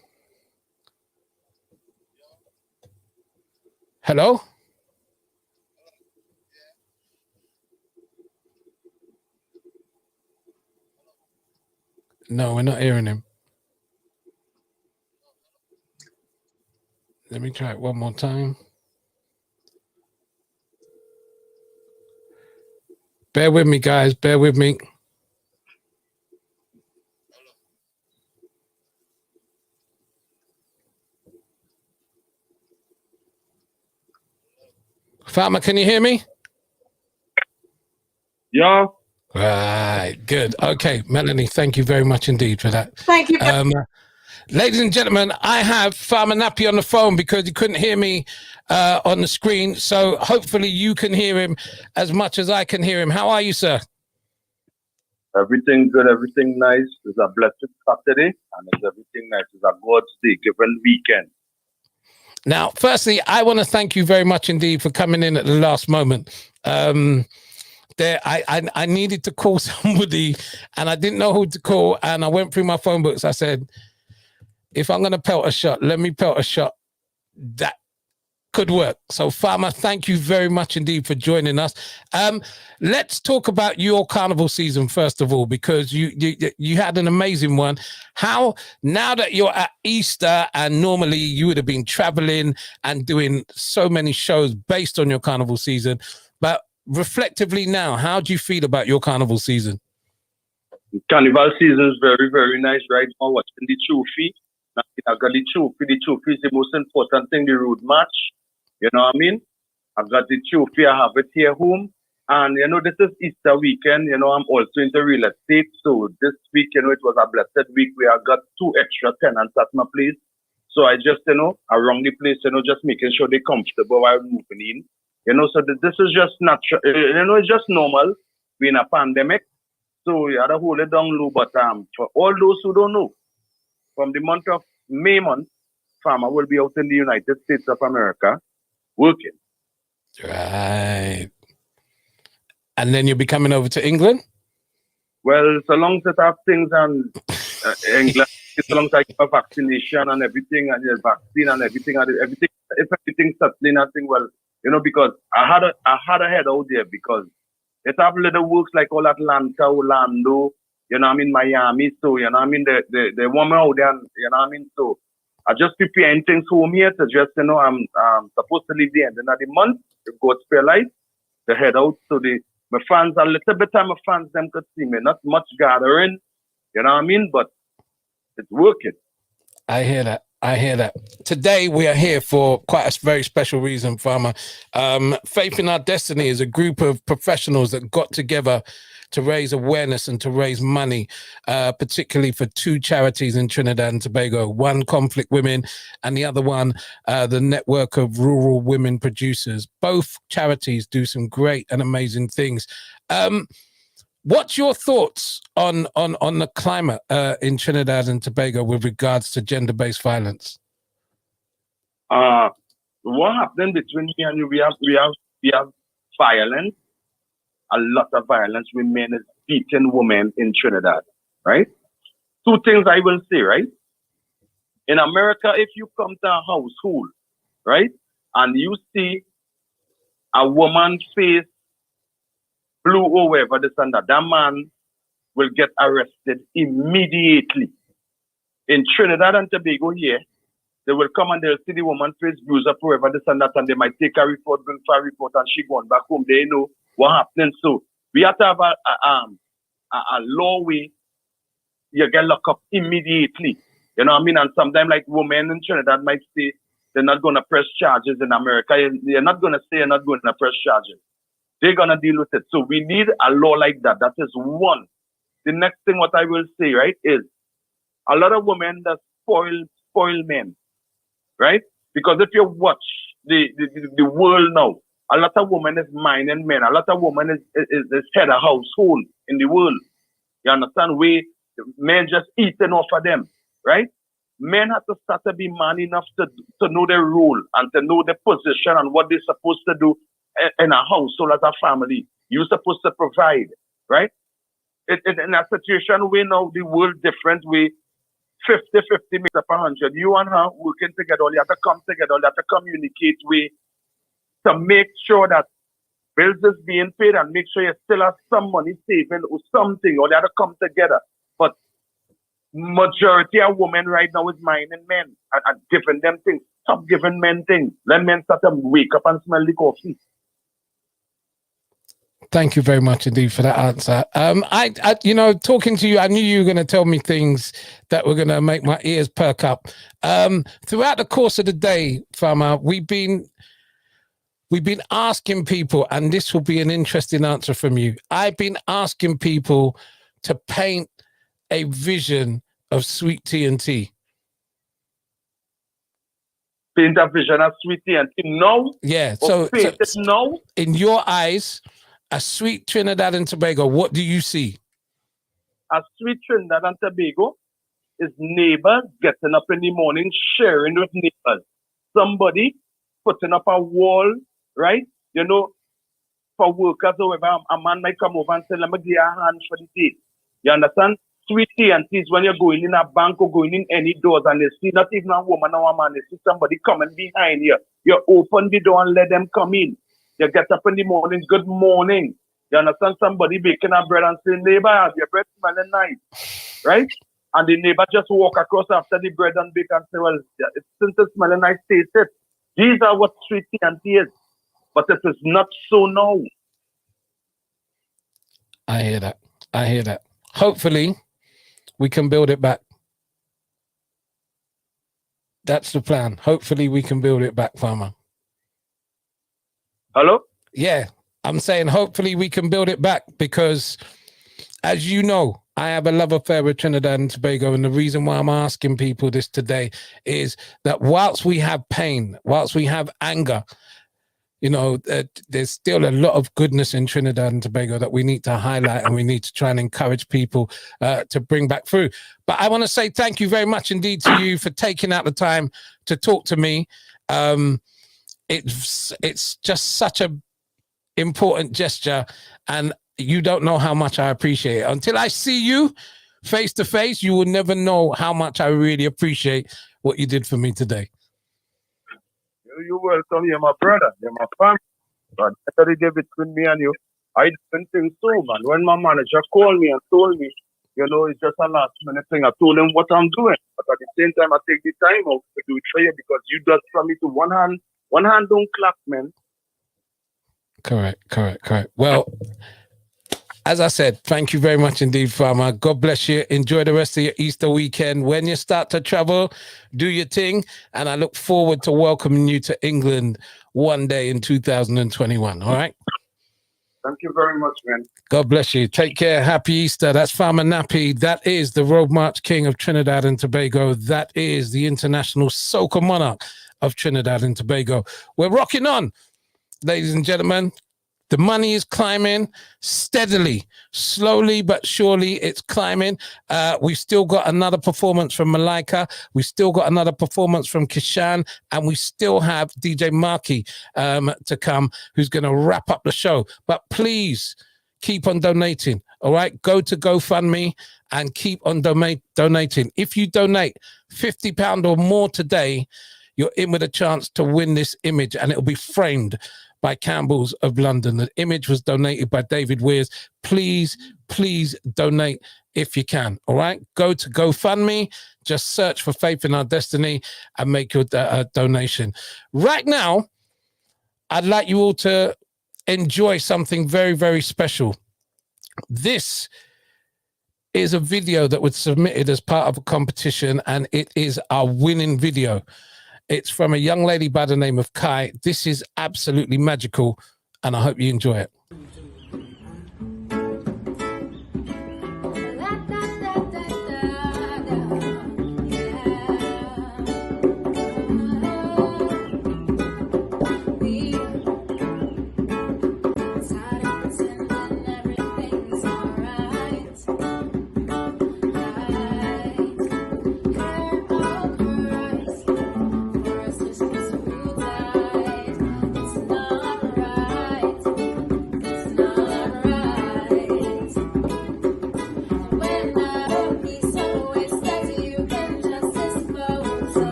Hello? No, we're not hearing him. Let me try it one more time. Bear with me, guys. Bear with me. Fatma, can you hear me? Yeah. Right, good. Okay, Melanie, thank you very much indeed for that. Thank you. Ladies and gentlemen, I have Farmer Nappy on the phone because he couldn't hear me on the screen. So hopefully you can hear him as much as I can hear him. How are you, sir? Everything good, everything nice. It's a blessed Saturday, and it's everything nice. It's a God's day, given weekend. Now, firstly, I want to thank you very much indeed for coming in at the last moment. I needed to call somebody and I didn't know who to call, and I went through my phone books. I said, if I'm going to pelt a shot, let me pelt a shot that could work. So Farmer, thank you very much indeed for joining us. Let's talk about your carnival season first of all, because you had an amazing one. How, now that you're at Easter and normally you would have been traveling and doing so many shows based on your carnival season, but reflectively now, how do you feel about your carnival season? Carnival season is very, very nice right now. Watching the trophy. I got the trophy. The trophy is the most important thing, the road match. You know what I mean? I got the trophy. I have it here home. And, you know, this is Easter weekend. You know, I'm also into real estate. So this week, you know, it was a blessed week where I got 2 extra tenants at my place. So I just, you know, around the place, you know, just making sure they're comfortable while moving in. You know, so this is just natural. You know, it's just normal. We're in a pandemic. So you have to hold it down low. But for all those who don't know, from the month of May month, Farmer will be out in the United States of America working. Right. And then you'll be coming over to England? Well, so long as I have things and England, so long as I have vaccination and everything, and the vaccine and everything, if everything's settling, I think, well, you know, because I had a head out there because it have little works like all Atlanta, Orlando, you know what I mean, Miami. So, you know what I mean, the woman out there, you know what I mean? So I just preparing things home here to just, you know, I'm supposed to leave the end of the month, if God spare life, to head out. So my fans, a little bit of my fans, them could see me. Not much gathering, you know what I mean? But it's working. I hear that. I hear that. Today we are here for quite a very special reason, Farmer. Faith in Our Destiny is a group of professionals that got together to raise awareness and to raise money, particularly for two charities in Trinidad and Tobago, one Conflict Women and the other one, the Network of Rural Women Producers. Both charities do some great and amazing things. What's your thoughts on the climate in Trinidad and Tobago with regards to gender-based violence? What happened between me and you? We have violence. A lot of violence. Women is beating women in Trinidad, right? Two things I will say, right? In America, if you come to a household, right, and you see a woman's face blue or whatever, this and that man will get arrested immediately. In Trinidad and Tobago here, they will come and they'll see the woman face bruise up wherever, this and that, and they might take a report, bring for a report, and she gone back home. They know what happening. So we have to have a law way you get locked up immediately. You know what I mean? And sometimes like women in Trinidad might say they're not going to press charges. In America, you're not going to say you're not going to press charges. They're going to deal with it. So we need a law like that. That is one. The next thing what I will say, right, is a lot of women that spoil men, right? Because if you watch the world now, a lot of women is minding men. A lot of women is head of household in the world. You understand? Men just eating off of them, right? Men have to start to be man enough to know their role and to know their position and what they're supposed to do in a household as a family. You're supposed to provide, right? In a situation where now the world different, we 50-50 makes up 100. You and her working together, you have to come together, you have to communicate with to make sure that bills is being paid and make sure you still have some money saving or something, or they have to come together. But majority of women right now is minding men and giving them things. Stop giving men things. Let men start to wake up and smell the coffee. Thank you very much indeed for that answer. I talking to you, I knew you were going to tell me things that were going to make my ears perk up. Throughout the course of the day, Farmer, we've been asking people, and this will be an interesting answer from you. I've been asking people to paint a vision of Sweet T&T. Paint a vision of Sweet T&T now? Yeah. So now? In your eyes, a sweet Trinidad and Tobago, what do you see? A sweet Trinidad and Tobago is neighbors getting up in the morning, sharing with neighbors. Somebody putting up a wall, right? You know, for workers or whatever, a man might come over and say, let me give you a hand for the day. You understand? Sweet T&T is when you're going in a bank or going in any doors and they see not even a woman or a man, they see somebody coming behind you. You open the door and let them come in. You get up in the morning, good morning. You understand? Somebody baking a bread and saying, neighbor, your bread smelling nice, right? And the neighbor just walk across after the bread and bake and say, well, since it's smelling nice, taste it. These are what Sweet T&T is. But it is not so now. I hear that. Hopefully, we can build it back. That's the plan. Hopefully, we can build it back, Farmer. Hello? Yeah, I'm saying hopefully we can build it back because, as you know, I have a love affair with Trinidad and Tobago, and the reason why I'm asking people this today is that whilst we have pain, whilst we have anger, you know, there's still a lot of goodness in Trinidad and Tobago that we need to highlight, and we need to try and encourage people to bring back through. But I want to say thank you very much indeed to you for taking out the time to talk to me. It's just such a important gesture, and you don't know how much I appreciate it. Until I see you face to face, you will never know how much I really appreciate what you did for me today. You're welcome. You're my brother. You're my family. But every day between me and you, I didn't think so, man. When my manager called me and told me, you know, it's just a last minute thing, I told him what I'm doing. But at the same time, I take the time out to do it for you because you just from me to one hand don't clap, man. Correct. Well, As I said, thank you very much indeed, Farmer. God bless you. Enjoy the rest of your Easter weekend. When you start to travel, do your thing. And I look forward to welcoming you to England one day in 2021. All right? Thank you very much, man. God bless you. Take care. Happy Easter. That's Farmer Nappy. That is the Road March King of Trinidad and Tobago. That is the international soca monarch of Trinidad and Tobago. We're rocking on, ladies and gentlemen. The money is climbing steadily, slowly but surely it's climbing. We've still got another performance from Malika. We've still got another performance from Kishan. And we still have DJ Marky to come, who's going to wrap up the show. But please keep on donating, all right? Go to GoFundMe and keep on donating. If you donate £50 or more today, you're in with a chance to win this image, and it'll be framed by Campbell's of London. The image was donated by David Weirs. Please, please donate if you can, all right? Go to GoFundMe, just search for Faith in Our Destiny and make your donation. Right now, I'd like you all to enjoy something very, very special. This is a video that was submitted as part of a competition, and it is our winning video. It's from a young lady by the name of Kai. This is absolutely magical, and I hope you enjoy it.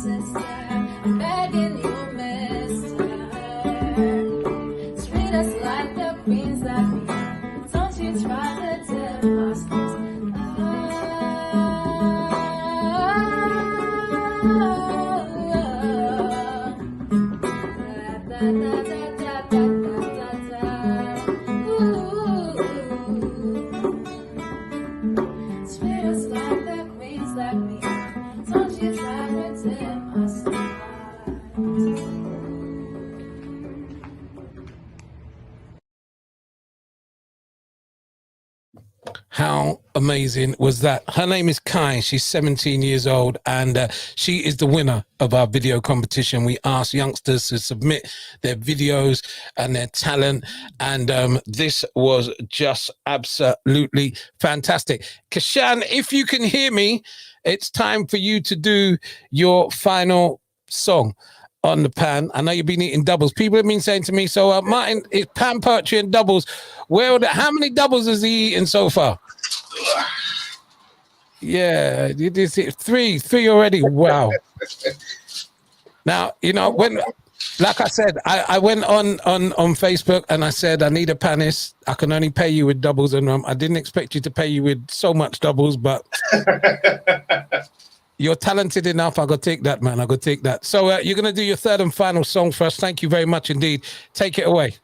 sister. I'm begging you, mister. Treat us like the queens that we are. Don't you try to tip our stars. Treat us like the queens that we are. Don't you try to tip our stars. How amazing was that? Her name is Kai. She's 17 years old, and she is the winner of our video competition. We asked youngsters to submit their videos and their talent, and this was just absolutely fantastic. Kashan, if you can hear me, it's time for you to do your final song on the pan. I know you've been eating doubles. People have been saying to me, so Martin, it's pan poetry and doubles. How many doubles has he eaten so far? Yeah, you did three already. Wow. Now, you know, when, like I said, I went on Facebook and I said, I need a panist. I can only pay you with doubles, and I didn't expect you to pay you with so much doubles, but you're talented enough. I got to take that, man. I got to take that. So you're going to do your third and final song for us. Thank you very much indeed. Take it away.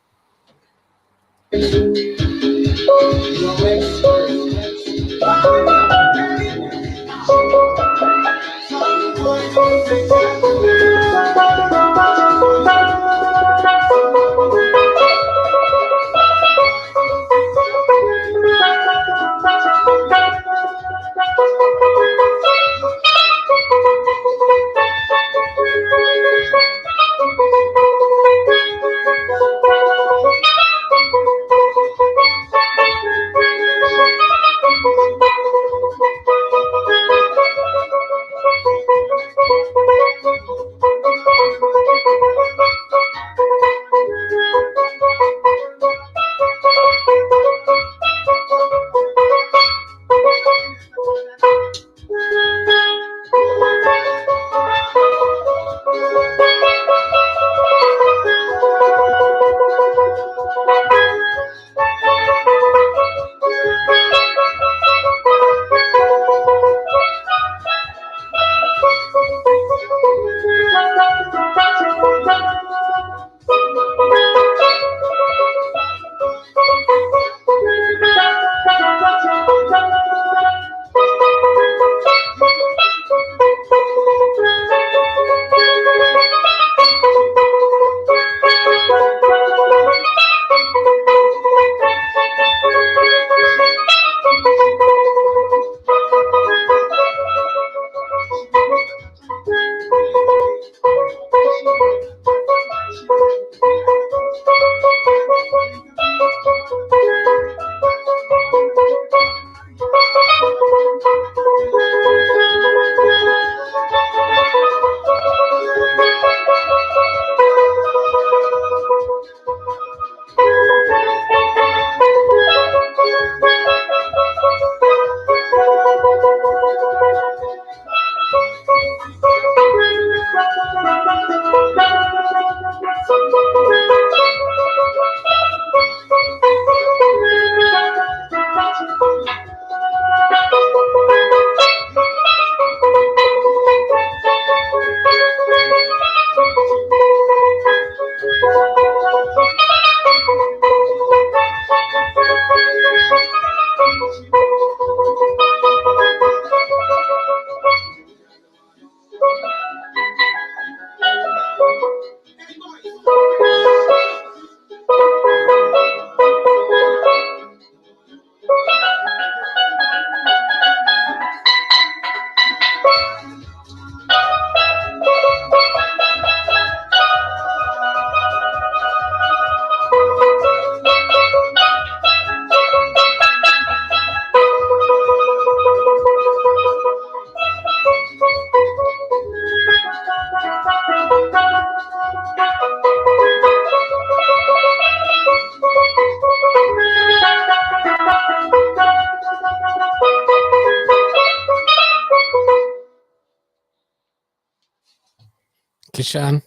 Kishan,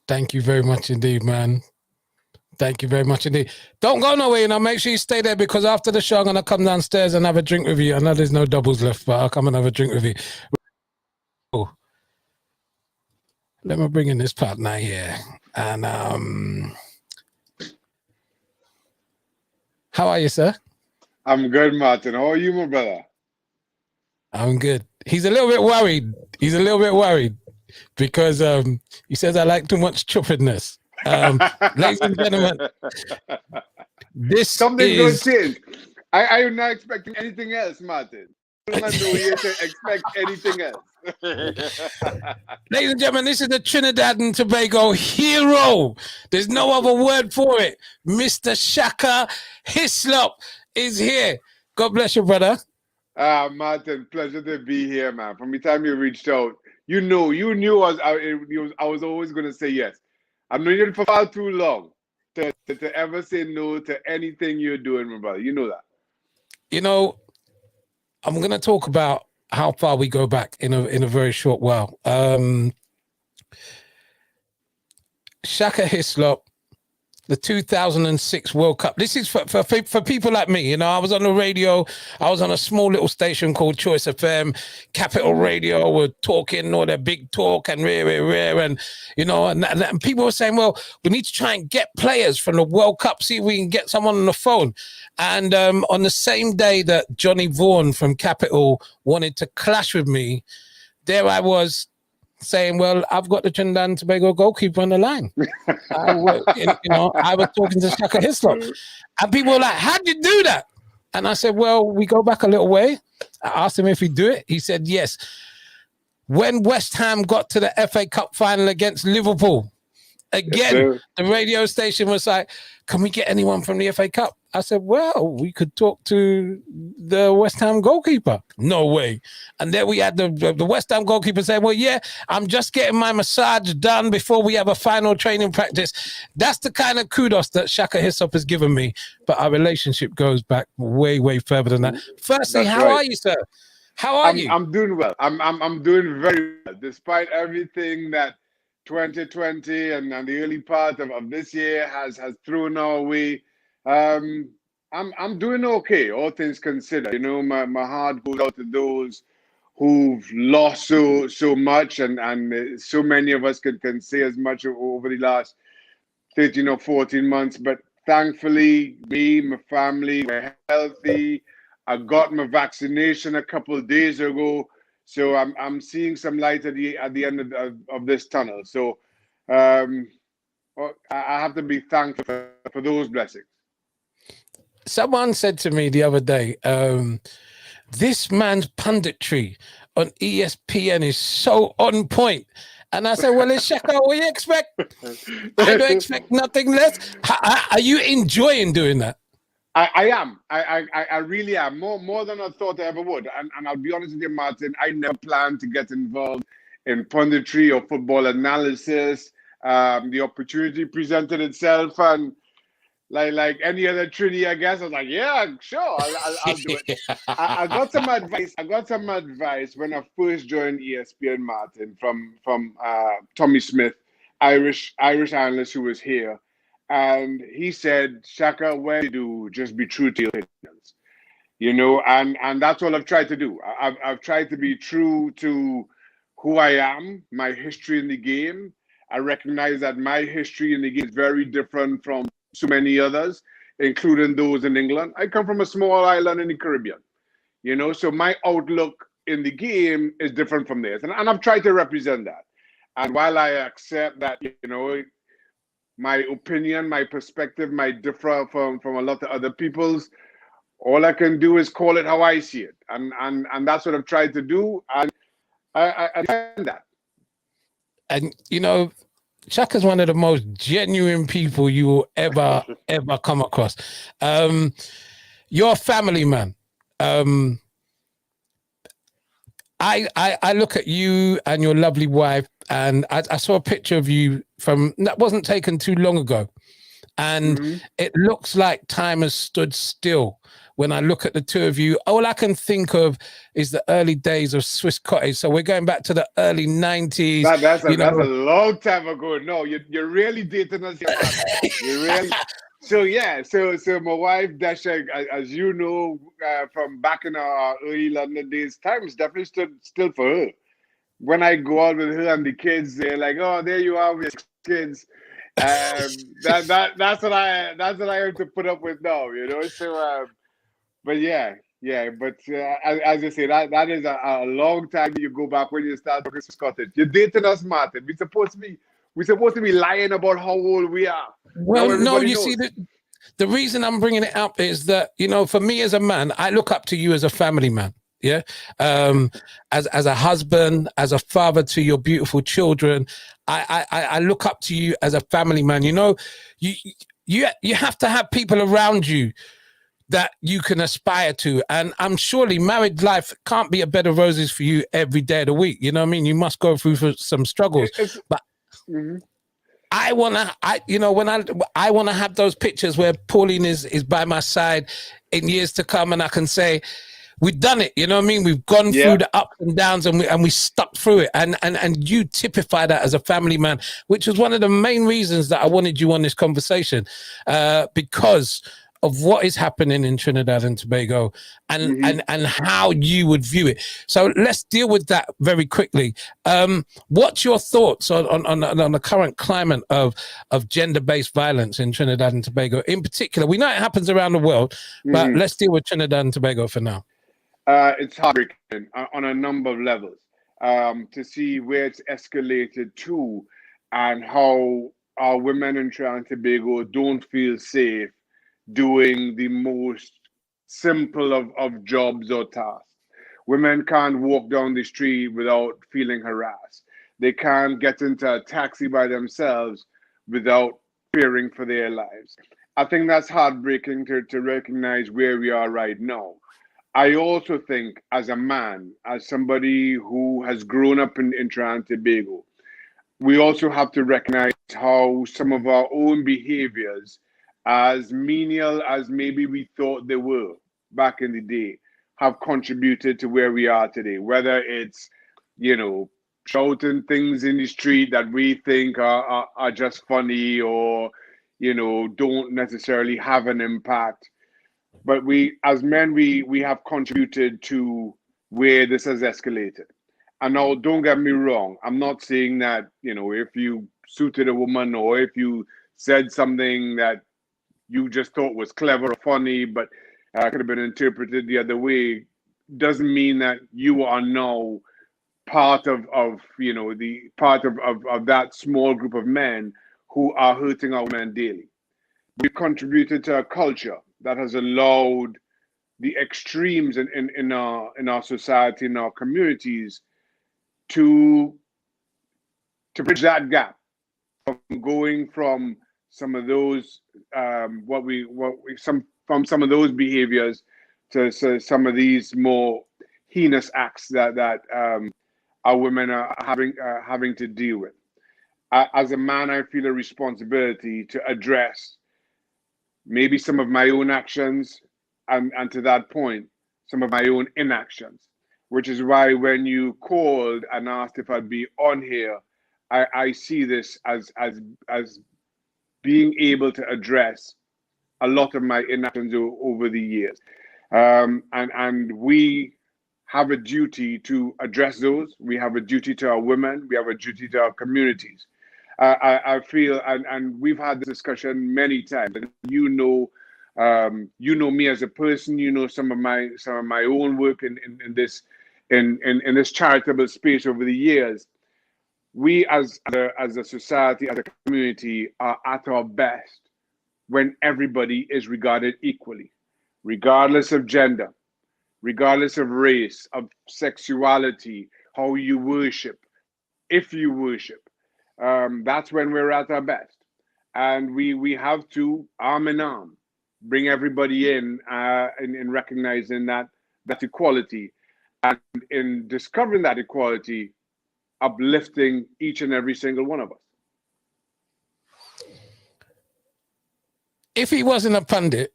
thank you very much indeed, man. Thank you very much indeed. Don't go nowhere, you know. Make sure you stay there because after the show, I'm going to come downstairs and have a drink with you. I know there's no doubles left, but I'll come and have a drink with you. Oh. Let me bring in this partner here. And how are you, sir? I'm good, Martin. How are you, my brother? I'm good. He's a little bit worried. Because he says I like too much choppedness. Ladies and gentlemen, this Something's going is... to change. I am not expecting anything else, Martin. I'm not here to expect anything else. Ladies and gentlemen, this is the Trinidad and Tobago hero. There's no other word for it. Mr. Shaka Hislop is here. God bless you, brother. Martin, pleasure to be here, man. From the time you reached out, you knew I was always going to say yes. I've known you for far too long to ever say no to anything you're doing, my brother. You know that. You know, I'm going to talk about how far we go back in a very short while. Shaka Hislop, the 2006 World Cup. This is for people like me. You know, I was on the radio. I was on a small little station called Choice FM. Capital Radio were talking all their big talk and rare. And, you know, and people were saying, well, we need to try and get players from the World Cup, see if we can get someone on the phone. And on the same day that Johnny Vaughan from Capital wanted to clash with me, there I was, saying, well, I've got the Trinidad and Tobago goalkeeper on the line. I was talking to Shaka Hislop. And people were like, how'd you do that? And I said, well, we go back a little way. I asked him if he'd do it. He said, yes. When West Ham got to the FA Cup final against Liverpool, again, the radio station was like, can we get anyone from the FA Cup? I said, well, we could talk to the West Ham goalkeeper. No way. And then we had the West Ham goalkeeper say, well, yeah, I'm just getting my massage done before we have a final training practice. That's the kind of kudos that Shaka Hislop has given me. But our relationship goes back way, way further than that. Firstly, how are you, sir? How are you? I'm doing well. I'm doing very well, despite everything that 2020 and the early part of this year has thrown our way. I'm doing okay, all things considered. You know, my heart goes out to those who've lost so much, and so many of us can say as much over the last 13 or 14 months. But thankfully, me, my family, we're healthy. I got my vaccination a couple of days ago. So I'm seeing some light at the end of this tunnel. So I have to be thankful for those blessings. Someone said to me the other day, this man's punditry on ESPN is so on point. And I said, well, it's Shaka, what do you expect? I don't expect nothing less. Are you enjoying doing that? I am. I really am. More than I thought I ever would. And I'll be honest with you, Martin, I never planned to get involved in punditry or football analysis. The opportunity presented itself, and like any other Trini, I guess, I was like, yeah, sure, I'll do it. I got some advice. I got some advice when I first joined ESPN, Martin, from Tommy Smith, Irish analyst who was here. And he said, Shaka, when you do, just be true to your opinions, you know, and that's all I've tried to do. I've tried to be true to who I am, my history in the game. I recognize that my history in the game is very different from so many others, including those in England. I come from a small island in the Caribbean, you know, so my outlook in the game is different from theirs. And I've tried to represent that. And while I accept that, you know, my opinion, my perspective might differ from a lot of other people's, all I can do is call it how I see it. And that's what I've tried to do. And I defend that. And, you know, Shaka's one of the most genuine people you will ever come across. You're a family man. I look at you and your lovely wife, and I saw a picture of you that wasn't taken too long ago. And it looks like time has stood still. When I look at the two of you, all I can think of is the early days of Swiss Cottage. So we're going back to the early 90s. That's a long time ago. No, you're really dating us here, man. You really. So yeah, so my wife Dasha, as you know, from back in our early London days, time is definitely stood still for her. When I go out with her and the kids, they're like, "Oh, there you are with your kids." That's what I have to put up with now, you know. So, but yeah. But as I say, that is a long time you go back when you start working Scottish. You're dating us, Martin. We're supposed to be lying about how old we are. Well, no, you see, the reason I'm bringing it up is that, you know, for me as a man, I look up to you as a family man. Yeah. As a husband, as a father to your beautiful children, I look up to you as a family man. You know, you have to have people around you that you can aspire to. And I'm surely married life can't be a bed of roses for you every day of the week. You know what I mean? You must go through some struggles. But I want to have those pictures where Pauline is by my side in years to come, and I can say, we've done it. You know what I mean? We've gone through the ups and downs, and we stuck through it. And you typify that as a family man, which was one of the main reasons that I wanted you on this conversation, because of what is happening in Trinidad and Tobago and how you would view it. So let's deal with that very quickly. What's your thoughts on the current climate of gender-based violence in Trinidad and Tobago in particular? We know it happens around the world, but let's deal with Trinidad and Tobago for now. It's heartbreaking on a number of levels to see where it's escalated to and how our women in Trinidad and Tobago don't feel safe doing the most simple of jobs or tasks. Women can't walk down the street without feeling harassed. They can't get into a taxi by themselves without fearing for their lives. I think that's heartbreaking to recognize where we are right now. I also think as a man, as somebody who has grown up in Trinidad and Tobago, we also have to recognize how some of our own behaviors, as menial as maybe we thought they were back in the day, have contributed to where we are today. Whether it's, you know, shouting things in the street that we think are just funny or, you know, don't necessarily have an impact. But we, as men, we have contributed to where this has escalated. And now, don't get me wrong. I'm not saying that, you know, if you suited a woman or if you said something that you just thought was clever or funny, but could have been interpreted the other way, doesn't mean that you are now part of you know, the part of that small group of men who are hurting our men daily. We've contributed to a culture that has allowed the extremes in our society, in our communities, to bridge that gap from going from some of those some of those behaviors to some of these more heinous acts that our women are having to deal with. As a man, I feel a responsibility to address maybe some of my own actions and to that point, some of my own inactions, which is why when you called and asked if I'd be on here, I see this as being able to address a lot of my inactions over the years. And we have a duty to address those. We have a duty to our women. We have a duty to our communities. I feel, and we've had this discussion many times. And you know me as a person. You know some of my own work in this charitable space over the years. We as a society, as a community, are at our best when everybody is regarded equally, regardless of gender, regardless of race, of sexuality, how you worship, if you worship. That's when we're at our best. And we have to, arm in arm, bring everybody in recognizing that equality. And in discovering that equality, uplifting each and every single one of us. if he wasn't a pundit,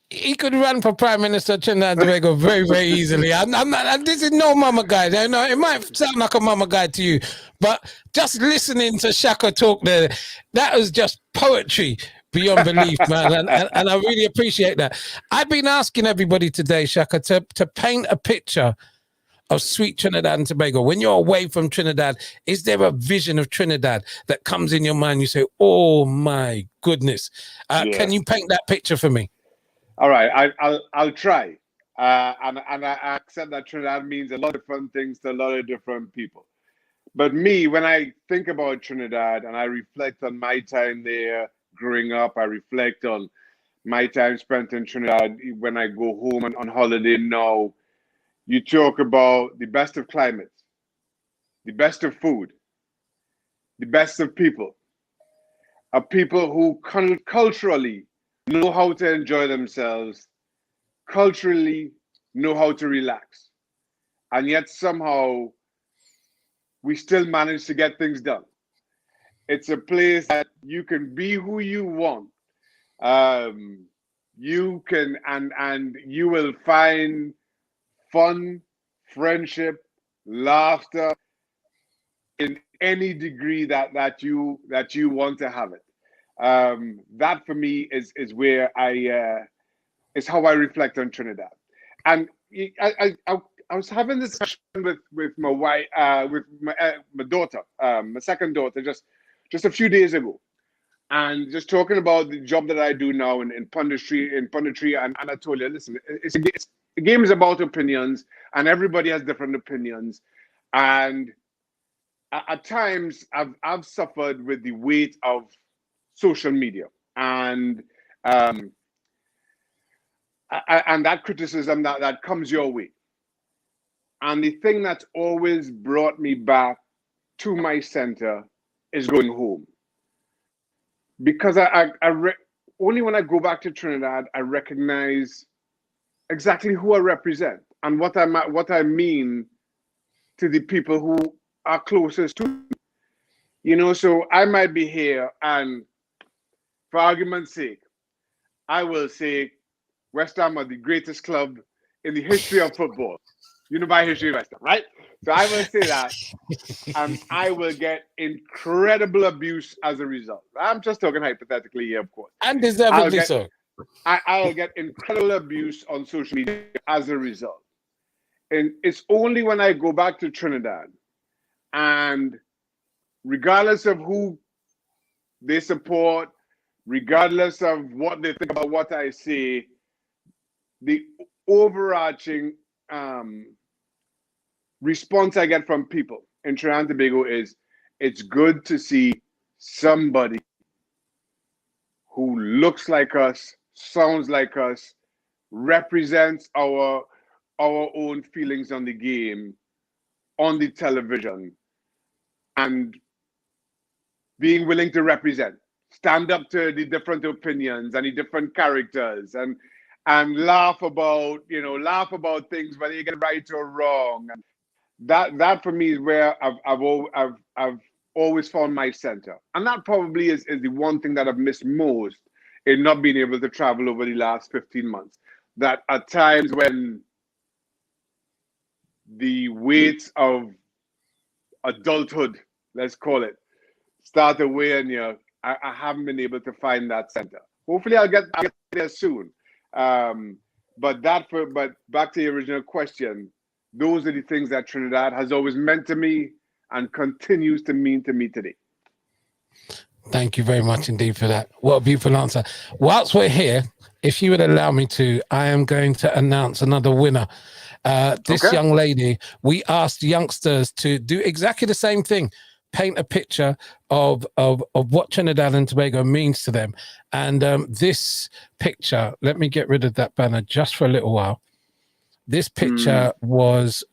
he could run for Prime Minister of Trinidad and Tobago very, very easily. I'm not, this is no mama guy. I know it might sound like a mama guy to you, but just listening to Shaka talk there, that was just poetry beyond belief, man. And I really appreciate that. I've been asking everybody today, Shaka, to paint a picture of sweet Trinidad and Tobago. When you're away from Trinidad, is there a vision of Trinidad that comes in your mind? You say, oh my goodness. Can you paint that picture for me? All right, I'll try, and I accept that Trinidad means a lot of different things to a lot of different people. But me, when I think about Trinidad and I reflect on my time there growing up, I reflect on my time spent in Trinidad when I go home and on holiday now. You talk about the best of climates, the best of food, the best of people, who culturally know how to enjoy themselves, culturally know how to relax, and yet somehow we still manage to get things done. It's a place that you can be who you want. You can and you will find fun, friendship, laughter in any degree that you want to have it. That for me is where is how I reflect on Trinidad. And I was having this discussion with my wife, with my daughter, my second daughter, just a few days ago, and just talking about the job that I do now in punditry, and I told her, listen, the game is about opinions, and everybody has different opinions, and at times I've suffered with the weight of social media and that criticism that comes your way. And the thing that's always brought me back to my center is going home. Because only when I go back to Trinidad, I recognize exactly who I represent and what I mean to the people who are closest to me. You know, so I might be here, and for argument's sake, I will say West Ham are the greatest club in the history of football. You know my history of West Ham, right? So I will say that, and I will get incredible abuse as a result. I'm just talking hypothetically here, of course. And deservedly so. I'll get incredible abuse on social media as a result. And it's only when I go back to Trinidad, and regardless of who they support, regardless of what they think about what I say, the overarching response I get from people in Trinidad and Tobago is, it's good to see somebody who looks like us, sounds like us, represents our own feelings on the game, on the television, and being willing to represent, stand up to the different opinions and the different characters, and laugh about things whether you get it right or wrong. And that for me is where I've always found my center. And that probably is the one thing that I've missed most in not being able to travel over the last 15 months. That at times when the weight of adulthood, let's call it, start to weigh on you, I haven't been able to find that center. Hopefully I'll get there soon. But back to the original question, those are the things that Trinidad has always meant to me and continues to mean to me today. Thank you very much indeed for that. What a beautiful answer. Whilst we're here, if you would allow me to, I am going to announce another winner. This young lady, we asked youngsters to do exactly the same thing. Paint a picture of what Trinidad and Tobago means to them. And this picture, let me get rid of that banner just for a little while. This picture was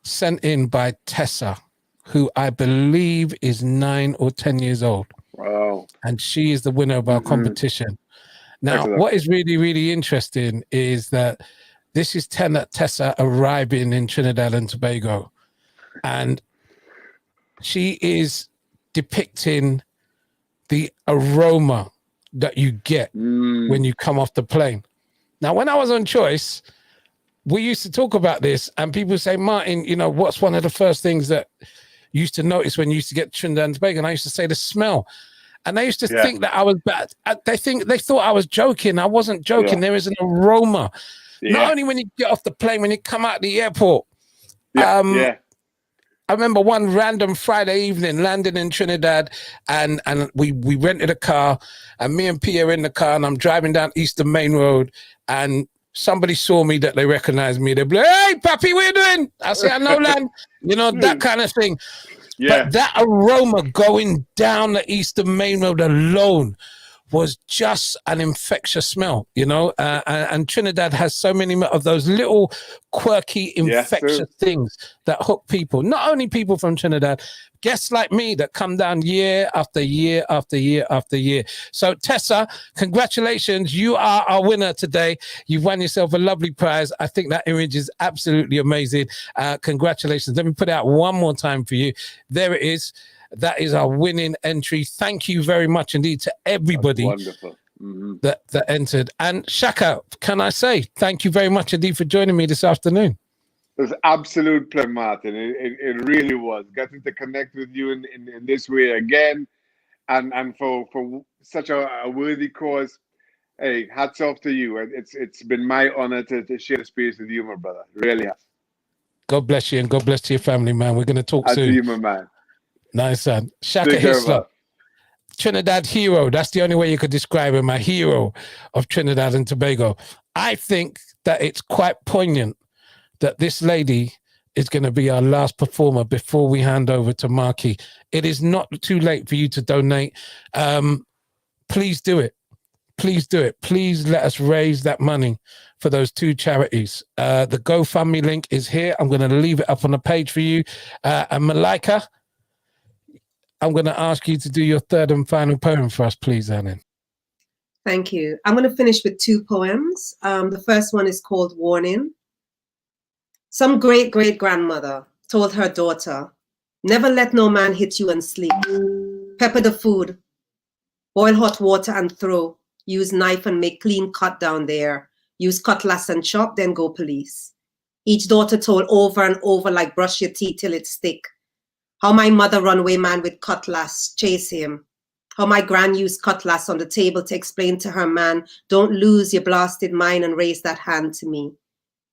sent in by Tessa, who I believe is 9 or 10 years old. Wow. And she is the winner of our competition. Now, what is really, really interesting is that this is Tessa arriving in Trinidad and Tobago. And she is depicting the aroma that you get when you come off the plane. Now, when I was on Choice, we used to talk about this, and people say, Martin, you know, what's one of the first things that you used to notice when you used to get Trinidad and Tobago? And I used to say the smell. And they used to think that I was bad. They thought I was joking. I wasn't joking. Yeah. There is an aroma. Yeah. Not only when you get off the plane, when you come out the airport. Yeah. I remember one random Friday evening landing in Trinidad, and we rented a car, and me and Pia are in the car, and I'm driving down Eastern Main Road, and somebody saw me that they recognized me. They're like, "Hey, Papi, what you doing?" I say, "I know, land." You know, that kind of thing. Yeah. But that aroma going down the Eastern Main Road alone was just an infectious smell, you know, and Trinidad has so many of those little quirky, infectious things that hook people, not only people from Trinidad, guests like me that come down year after year after year after year. So Tessa, congratulations. You are our winner today. You've won yourself a lovely prize. I think that image is absolutely amazing. Congratulations. Let me put it out one more time for you. There it is. That is our winning entry. Thank you very much indeed to everybody that entered. And Shaka, can I say thank you very much indeed for joining me this afternoon. It was absolute pleasure, Martin. It really was. Getting to connect with you in this way again, and for such a worthy cause. Hey, hats off to you. It's been my honor to share the space with you, my brother. It really has. God bless you, and God bless to your family, man. We're going to talk soon. To you, my man. Nice, son. Shaka Hislop, Trinidad hero. That's the only way you could describe him, a hero of Trinidad and Tobago. I think that it's quite poignant that this lady is going to be our last performer before we hand over to Marky. It is not too late for you to donate. Please do it. Please do it. Please let us raise that money for those two charities. The GoFundMe link is here. I'm going to leave it up on the page for you. And Malika, I'm going to ask you to do your third and final poem for us, please, Anna. Thank you. I'm going to finish with two poems. The first one is called Warning. Some great-great-grandmother told her daughter, never let no man hit you and sleep. Pepper the food, boil hot water and throw. Use knife and make clean cut down there. Use cutlass and chop, then go police. Each daughter told over and over like brush your teeth till it stick. How my mother run away man with cutlass, chase him. How my gran used cutlass on the table to explain to her man, don't lose your blasted mind and raise that hand to me.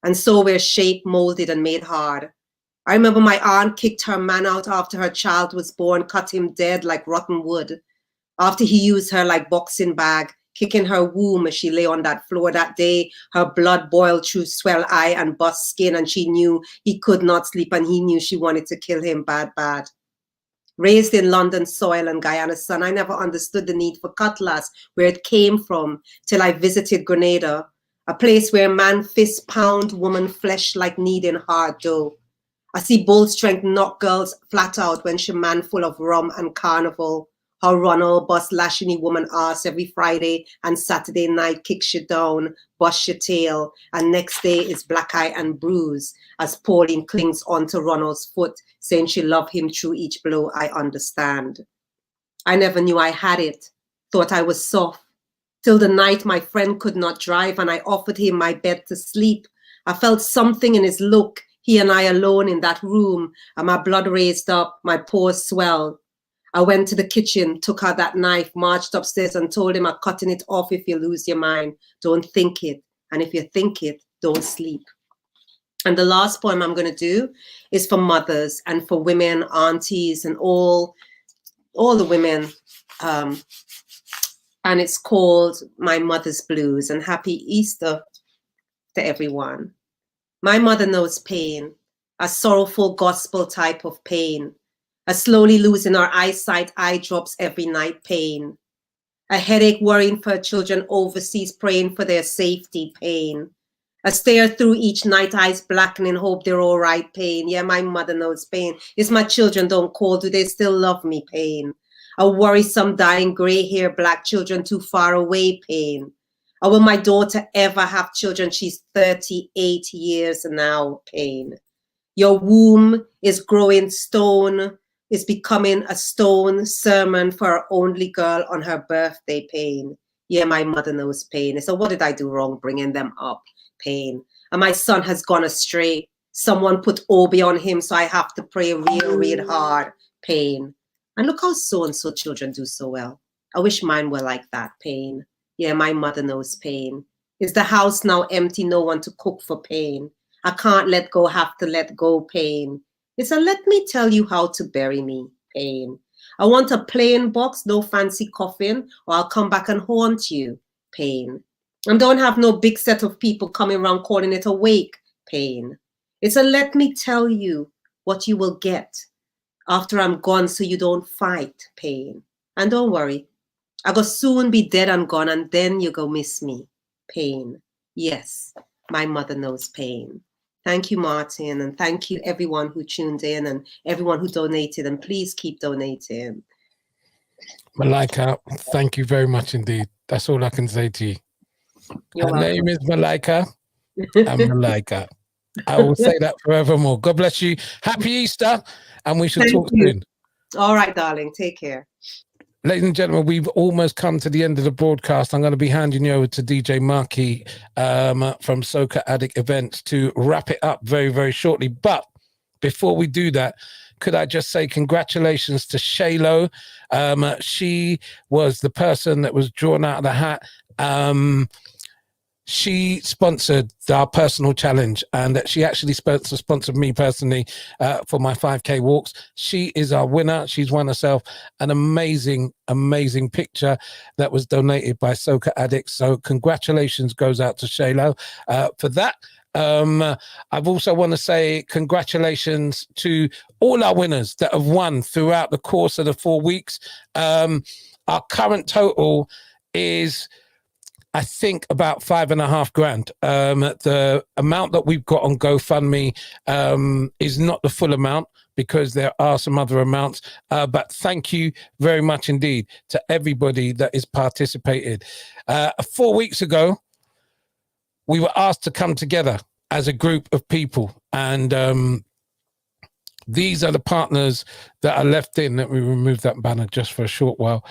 And so we're shaped, molded, and made hard. I remember my aunt kicked her man out after her child was born, cut him dead like rotten wood. After he used her like boxing bag, kicking her womb as she lay on that floor that day, her blood boiled through swell eye and bust skin, and she knew he could not sleep, and he knew she wanted to kill him bad. Raised in London soil and Guyana sun, I never understood the need for cutlass, where it came from, till I visited Grenada, a place where man fist pound woman flesh like kneading hard dough. I see bold strength knock girls flat out when she man full of rum and carnival. How Ronald bust lashing woman ass every Friday and Saturday night, kicks you down, bust your tail, and next day is black eye and bruise as Pauline clings onto Ronald's foot, saying she loved him through each blow. I understand. I never knew I had it, thought I was soft, till the night my friend could not drive and I offered him my bed to sleep. I felt something in his look, he and I alone in that room, and my blood raised up, my pores swelled. I went to the kitchen, took out that knife, marched upstairs and told him I'm cutting it off if you lose your mind. Don't think it. And if you think it, don't sleep. And the last poem I'm going to do is for mothers and for women, aunties, and all the women. And it's called My Mother's Blues. And happy Easter to everyone. My mother knows pain, a sorrowful gospel type of pain. A slowly losing our eyesight, eye drops every night pain. A headache worrying for her children overseas, praying for their safety pain. A stare through each night, eyes blackening, hope they're all right pain. Yeah, my mother knows pain. It's my children don't call, do they still love me pain? A worrisome dying gray hair, black children too far away pain. Or will my daughter ever have children? She's 38 years now pain. Your womb is growing stone. is becoming a stone sermon for her only girl on her birthday, pain. Yeah, my mother knows pain. So what did I do wrong bringing them up? Pain. And my son has gone astray. Someone put Obi on him, so I have to pray real hard. Pain. And look how so-and-so children do so well. I wish mine were like that. Pain. Yeah, my mother knows pain. Is the house now empty? No one to cook for pain. I can't let go, have to let go, pain. It's a let me tell you how to bury me, pain. I want a plain box, no fancy coffin, or I'll come back and haunt you, pain. And don't have no big set of people coming around calling it a wake, pain. It's a let me tell you what you will get after I'm gone so you don't fight, pain. And don't worry, I go soon be dead and gone, and then you go miss me, pain. Yes, my mother knows pain. Thank you, Martin, and thank you everyone who tuned in and everyone who donated, and please keep donating. Malika, thank you very much indeed. That's all I can say to you. You're Her welcome. name is Malika. I'm Malika. I will say that forevermore. God bless you. Happy Easter, and we shall Thank talk you. soon. All right, darling. Take care. Ladies and gentlemen, we've almost come to the end of the broadcast. I'm going to be handing you over to DJ Marky from Soca Addict Events to wrap it up very, very shortly. But before we do that, could I just say congratulations to Shaylo. She was the person that was drawn out of the hat. She sponsored our personal challenge, and she actually sponsored me personally for my 5K walks. She is our winner. She's won herself an amazing, amazing picture that was donated by Soca Addicts. So congratulations goes out to Shaylo for that. I've also want to say congratulations to all our winners that have won throughout the course of the 4 weeks. Our current total is, I think, about $5,500. The amount that we've got on GoFundMe is not the full amount because there are some other amounts. But thank you very much indeed to everybody that has participated. 4 weeks ago, we were asked to come together as a group of people. And these are the partners that are left in. Let me remove that banner just for a short while.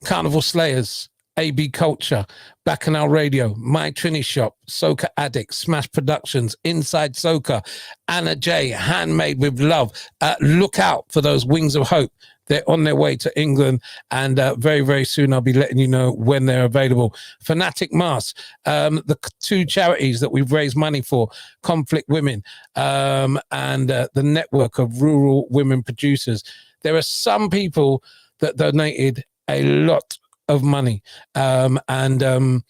Carnival Slayers, AB Culture, Bacchanal Radio, My Trini Shop, Soca Addicts, Smash Productions, Inside Soca, Anna J, Handmade with Love. Look out for those Wings of Hope. They're on their way to England, and very, very soon I'll be letting you know when they're available. Fanatic Mass, the two charities that we've raised money for, Conflict Women, and the network of rural women producers. There are some people that donated a lot of money, and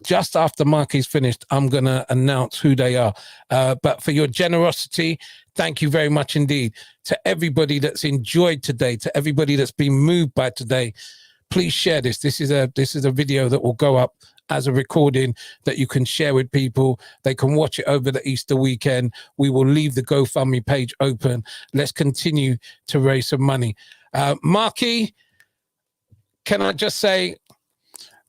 just after Marky's finished, I'm going to announce who they are. But for your generosity, thank you very much indeed. To everybody that's enjoyed today, to everybody that's been moved by today, please share this. This is a video that will go up as a recording that you can share with people. They can watch it over the Easter weekend. We will leave the GoFundMe page open. Let's continue to raise some money. Marky, can I just say,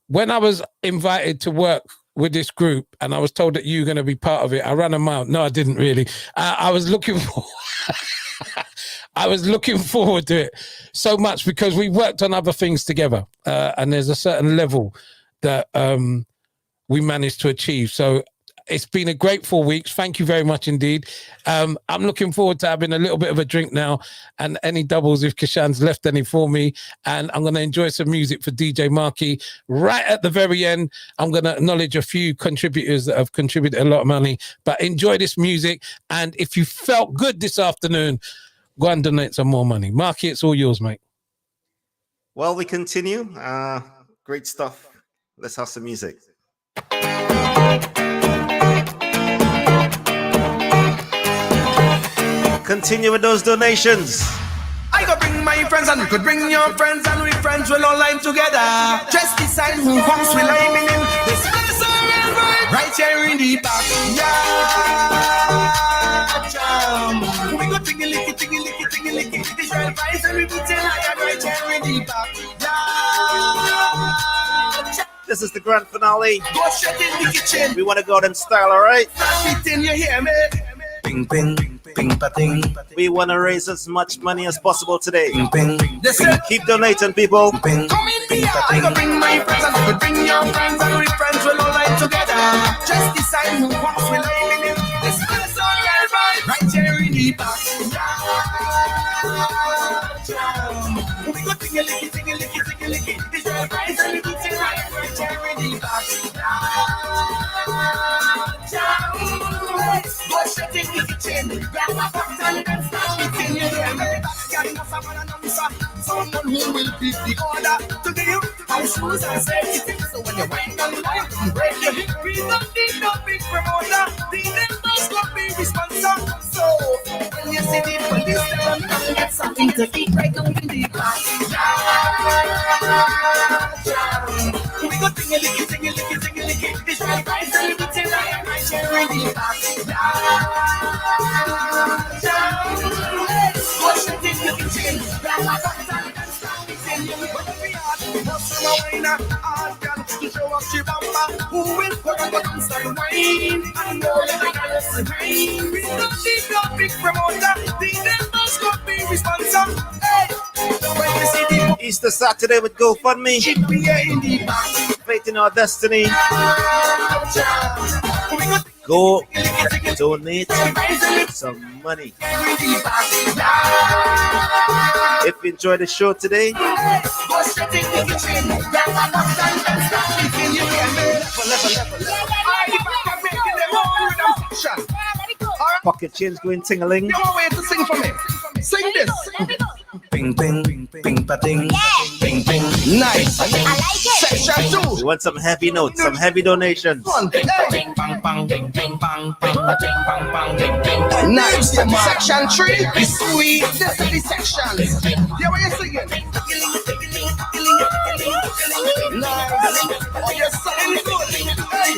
when I was invited to work with this group and I was told that you were going to be part of it, I ran a mile. No, I didn't really. I was looking for I was looking forward to it so much because we worked on other things together, and there's a certain level that we managed to achieve. So it's been a great 4 weeks. Thank you very much indeed. I'm looking forward to having a little bit of a drink now and any doubles if Kishan's left any for me. And I'm going to enjoy some music for DJ Marky. Right at the very end, I'm going to acknowledge a few contributors that have contributed a lot of money. But enjoy this music. And if you felt good this afternoon, go and donate some more money. Marky, it's all yours, mate. Well, we continue. Great stuff. Let's have some music. Continue with those donations. I could bring my friends and you could bring your friends, and we friends will all line together. Just decide who comes with liming in this right here in the back. Yeah, jam. We go tingy licky, tingy licky, tingy licky. This right vibes and we put it right here in the back. Yeah. This is the grand finale. Go shut in the kitchen. We want to go out in style, all right? Start beating, you hear me? Bing, bing. We want to raise as much money as possible today. Keep donating, people. Come in here, I go bring my friends and I will bring your friends and we friends will all lie together. Just decide who wants will live in this place on your right here in the back. We go ting-a-licky, ting-a-licky, ting-a-licky. This your price and we do it right here in the back. Go straight in the kitchen, grab a cocktail and start eating your family. Someone who will give the order to the youth and shoes and safety things. So when you wind and line, you break your hip. We don't need no big promoter. The members will be responsible. So when you see the police, tell them come get something to eat right now in the back. We go ting-a-licky, ting-a-licky, ting-a-licky. This my price and we take right here in the back. Go straight in the kitchen, grab a cocktail and start eating your family. What's my winner? All girl to show up she bumper. Who will put on the dance and wine? And know that I got us to rain. We don't need no big promoter. The members could be responsible. Hey, when you see the Easter Saturday with GoFundMe. Faith in our destiny. Go donate some money. If you enjoyed the show today, pocket change going ting-a-ling. You want way to sing for me? Sing this. Ping, ping, ping, pa-ting. Ping, ping. Nice. I like it. Section 2. We want some heavy notes, some heavy donations. Ping, pang, pang, ping, ping, pang, ping, ping, pang, pang, ping, ping. Nice. Section 3 is sweet. This is the section. Yeah, what you singing? Nice. Oh, you're sounding good. Hey.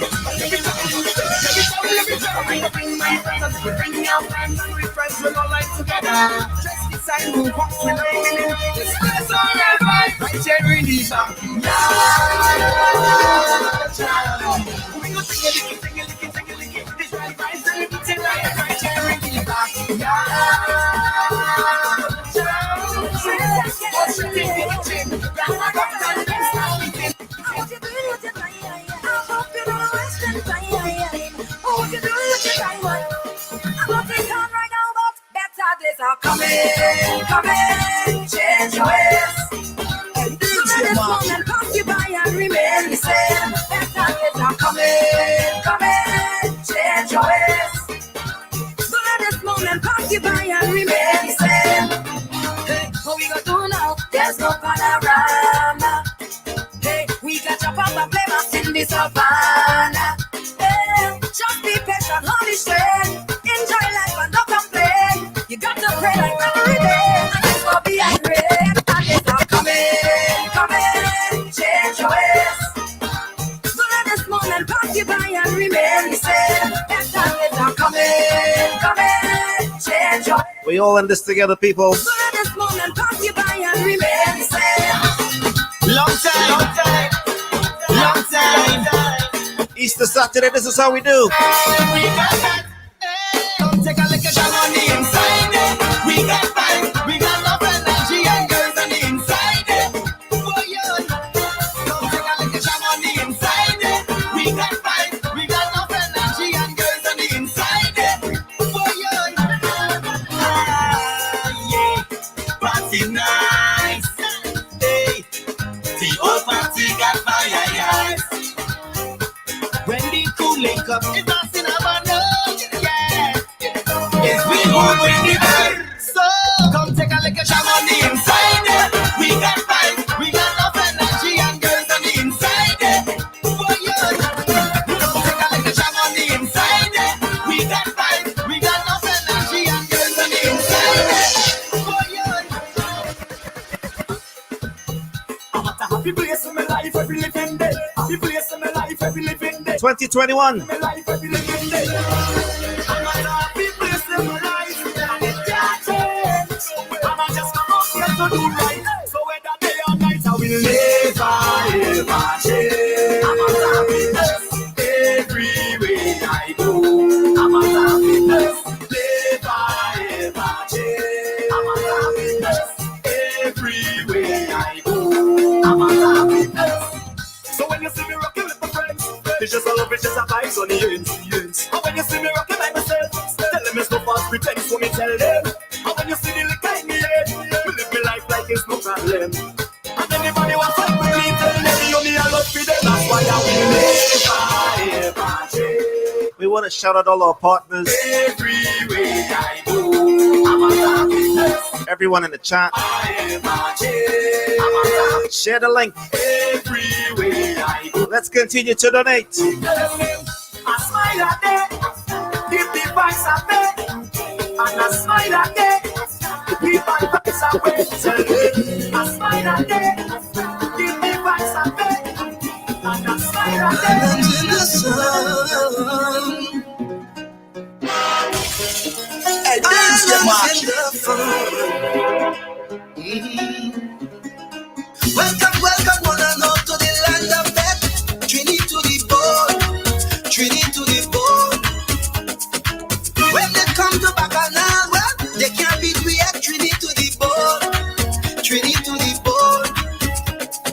Bring my friends, we bring your friends, and we friends will all lie together. Just decide who wants to live in this place on your life. Right here in the back. We go ting-a-licky, ting-a-licky, ting-a-licky. This right price and we take right here in the back. Go straight in the kitchen, grab a cocktail and start eating. What you doing with your time? I hope you don't waste your time. What you doing with your time? I'm not taking on right now, but better days are coming, coming. Change your ways. And this moment pass you by and remain the same. Better days are coming, coming. Change your ways. So let this moment pass you by and remain the same. Hey, what we gonna do now? There's no panorama. Hey, we got your papa play us in the savannah. Hey, just be patient, hold the strength. Enjoy life and don't complain. You got to pray like every day. And it's gonna be a great. And it's all coming, coming. Change your ways. So let this moment pass you by and remain the same. Better days are coming, coming. Change your ways. We all in this together, people. So let this moment pass you by and remain the same. Long time, long time, long time. Easter Saturday, this is how we do. Come take a look at Sean on the inside. We got fun, we got love energy and girls on the inside. Boy, come take a look at Sean on the inside. We got fun, we got love energy and girls on the inside. Boy, yeah, party nice. Hey, the old party got fire, yes. When the cool link up, it's us in a bundle, yeah. It's we who bring the vibe. So come take a look at Sham on the inside. We got vibes, we got love energy and girls on the inside. Boy, come take a look at Sham on the inside. We got vibes, we got love energy and girls on the inside. Boy, I'm at a happy place in my life every living day. Happy place in my life every living day. 2021. My life every living day. I'm at a happy place in my life and it can't change. I'ma just come up here to do right. So whether day or night I will never change. I'm at a happiness every way I go. I'm at a happiness never me tell them. And when you see the liquor in me head, me live me life like it's no problem. And anybody want fight with me, tell them you me a love for them. That's why I will never ever change. We want to shout out all our partners. Everywhere I go, I'm a happiness. Everyone in the chat. Share the link. Everywhere I go. Let's continue to donate. I smile at them, give the vibes away. And I smile at them, give the vibes away. I smile at them, give the vibes away. And I smile at them. In the sun. Welcome, welcome, one and all to the land of death. Trini to the bone, Trini to the bone. When they come to Bacchanal, well, they can't beat we at Trini to the bone, Trini to the bone.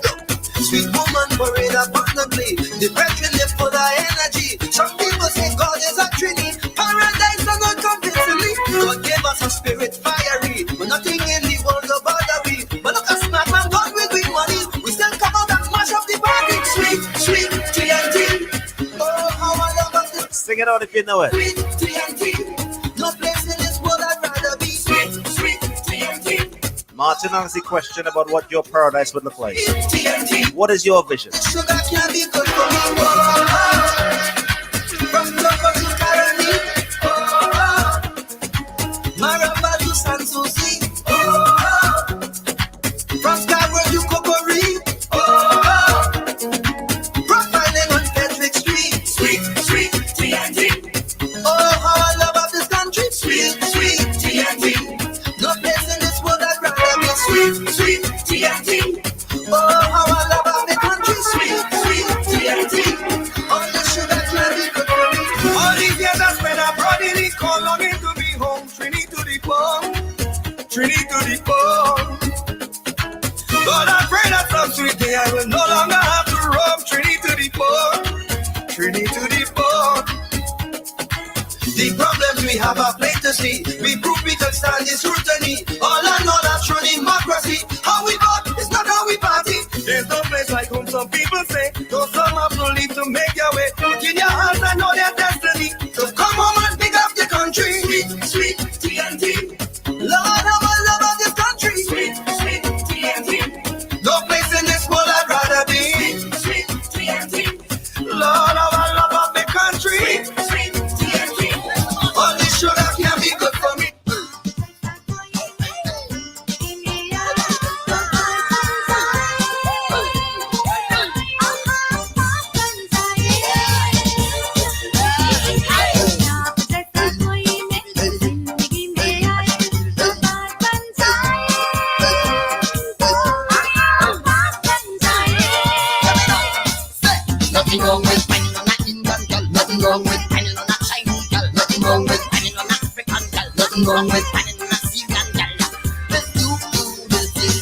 Look, sweet woman buried abundantly. The brethren live for the energy. Some people say God is a Trini. Paradise does not come easily. God gave us a spirit fiery, but nothing in the world will bother we. But look at smart man, God will bring money. We still come out and mash up the party. Sweet, sweet TNT. Oh, how I love us. Sing it out if you know it. Sweet TNT. No place in this world I'd rather be. Sweet, sweet TNT. Martin asked the question about what your paradise would look like. TNT. What is your vision? Sugar can't be good for me. Oh, from Loco to Caroni. Oh, Maraba to San Souci. Oh, from Scarborough to Kokori. Oh, profiling on Frederick Street. Sweet, sweet TNT. Oh, how I love of this country. Sweet, sweet TNT. no place in this world I'd rather be. Sweet, sweet TNT. Oh, how I love of the country. Sweet, sweet TNT. all the sugar can't be good for me. All these years I spent abroad in it, call longing to be home. Trini to the bone, Trini to the bone. Lord, I pray that some sweet day I will no longer have to roam. Trini to the bone, Trini to the bone. The problems we have are plain to see. We prove we can stand this scrutiny. All I know that's true democracy. How we vote is not how we party. There's no place like home, some people say. Though some have no leave to make your way. Look in your hands and know their destiny. So come home and pick up the country. Sweet, sweet TNT. Lord, how I love of this country. Sweet, sweet TNT. No place in this world I'd rather be. Sweet, sweet TNT. Lord, how I love of the country. Sweet, sweet TNT. All this sugar can't be good for me. Nothing wrong with finding on that Indian girl. Nothing wrong with finding on that Chinese girl. Nothing wrong with finding on that African girl. Nothing wrong with finding on that Syrian girl. Let's do this thing.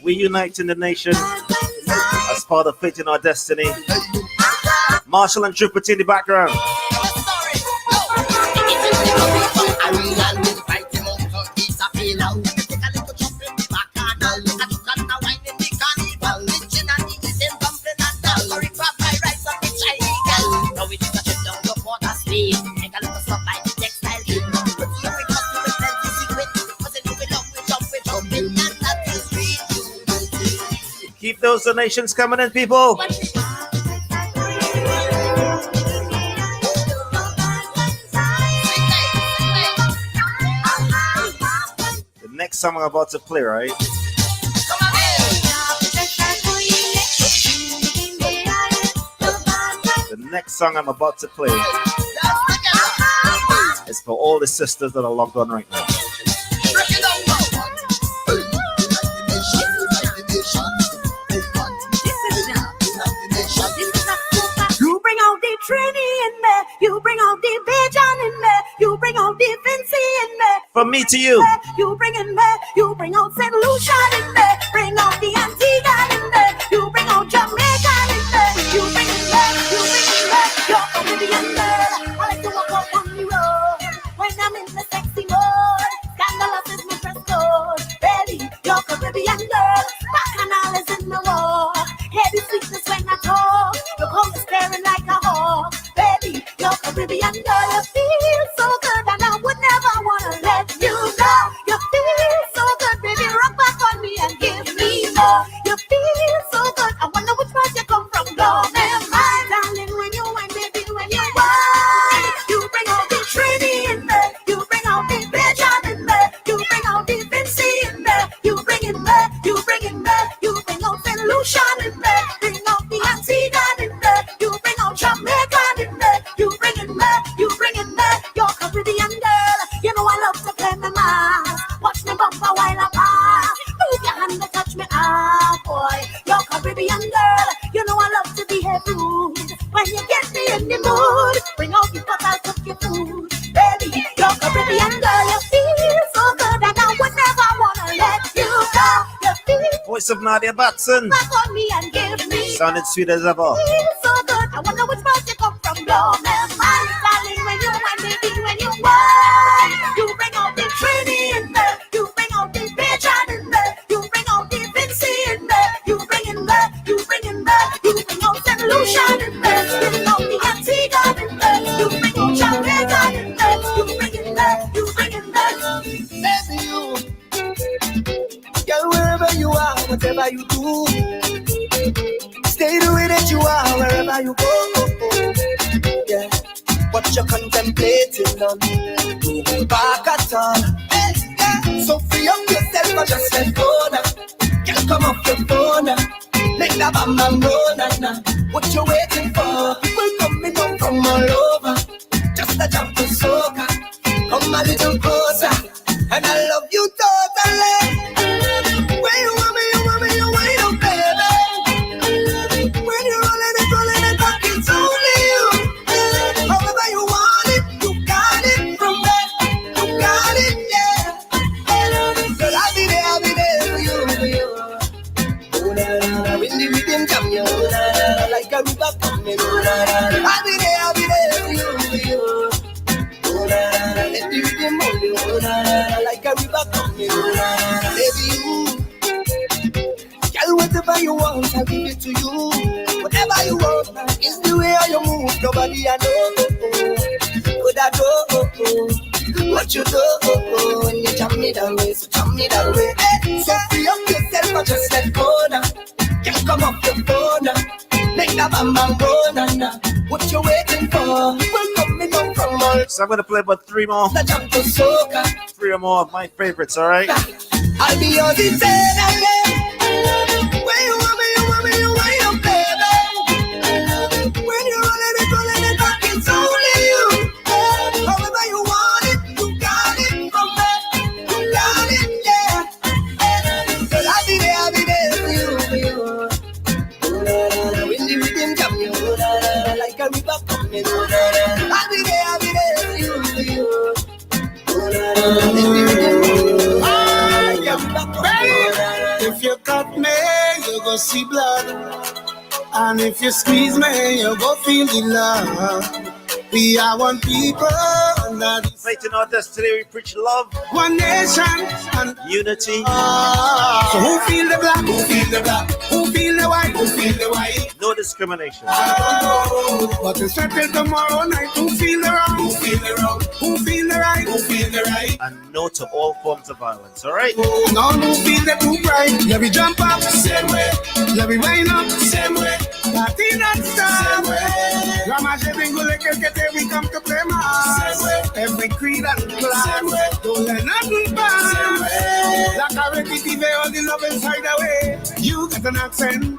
We unite in the nation as part of Fate in Our Destiny. Marshall and Jupiter in the background. Keep those donations coming in, people. The next song I'm about to play, right? The next song I'm about to play is for all the sisters that are logged on right now. You bring out the Trini in there, you bring out the Bajan in there, From me to you. You bring in there, you bring out St. Lucia in there, bring out the Antigua in there, you bring out Jamaica in there, you bring in there, you're Caribbean girl. I like to walk up on the road when I'm in the sexy mode. Scandalous is my dress code, baby, you're Caribbean girl. Bacchanal is in my walk, heavy sweetness when I talk. Look how you're staring like a hawk, baby, you're Caribbean girl. You feel so good and I would never wanna let you go. You feel so good, baby, rock back on me and give me more. You feel so good, I wonder which part you come from, don't am I, darling, when you whine, baby, when you whine. You bring out the Trini in there, you bring out the Bejan in there, you bring out the Vinci in there, you bring in there, you bring in there, you bring out St. Lucian in there, bring out the Antigua in there, you bring out Jamaica in there, you bring in there, you bring in there, you're Caribbean girl. You know I love to play my mask, watch me bumper while I pass, move your hand to touch me up, boy, you're Caribbean girl. You know I love to be rude, when you get me in the mood, bring out the pot, I'll cook your food, baby, you're Caribbean girl. You feel so good and I would never wanna let you go. You feel Voice of Nadia Batson. back on me and give me Sounded sweet as ever. feel so good. I wonder which part you come from, don't am I, darling, when you whine, baby, when you whine. You bring out the Trini in there, you bring out the Bejan in there, you bring out the Vinci in there, you bring in there, you bring in there, you bring out St. Lucian in there, you bring out the Antigua in there, you bring out Jamaica in there, you bring in there, you bring in there. Baby, you, girl, wherever you are, whatever you do, stay the way that you are, wherever you go. Yeah, what you're contemplating on, don't go back at all. Hey, yeah. So free up yourself and just let go now. Girl, come off your phone now. Make that bam bam roll now. What you waiting for? People coming down from all over. Just a jump to soca. Come a little closer, and I love you totally. When you want me, you want me, you wind up, baby. When you're rolling it back, it's only you. However you want it, you got it from there. You got it, yeah. Girl, I'll be there for you. Oh, na, na, na, when the rhythm jam you, oh, na, na, like a river coming, oh, na, na, na. I'll be there for you. Oh, na, na, na, let the rhythm hold you, oh, na, na, na, like a river coming, oh, na, na, na. Baby, you. Girl, whatever you want, I'll give it to you. Whatever you want, it's the way you move. Nobody I know. Could I do what you do when you jam me that way? So jam me that way. Hey, so free up yourself and just let go now. Just come off your phone now. Make that bam bam roll now. What you waiting for? People coming down from all. So I'm gonna play about three more. The jump to soca. Three or more of my favorites, alright? I'll be yours eternally. When you want me, you want me, you wind up, baby. When you're rolling it back, it's only you. However you want it, you got it from there. You got it, yeah. Girl, I'll be there for you. Oh, na, na, na, when the rhythm jam you, oh, na, na, na, like a river coming, oh, na, na, na. I'll be there for you. Oh, na, na, na, when the rhythm jam you, like a river coming. If you cut me, you go see blood. And if you squeeze me, you go feel the love. We are one people under the Fighting our destiny, we preach love, one nation and unity. so who feel the black? Who feel the black? Who feel the white? Who feel the white? No discrimination. But it's not till tomorrow night. Who feel the wrong? Who feel the wrong? Who feel the right? Who feel the right? And no to all forms of violence, alright? No, who feel the too bright? Yeah, we jump up same way. Yeah, we wind up same way. Party not stop. Same way. Grandma bingo like we come to play my every creed and class. Don't let nothing pass. Like a repetitive, all the love inside away. You got an accent,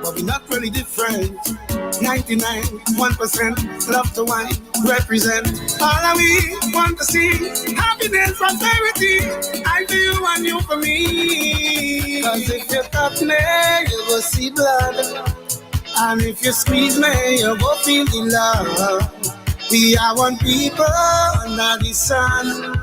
but we're not really different. 99.1% love to wine represent. All of we want to see happiness, prosperity. I do you and you for me. Cause if you touch me, you go see blood. And if you squeeze me, you go feel the love. We are one people under the sun.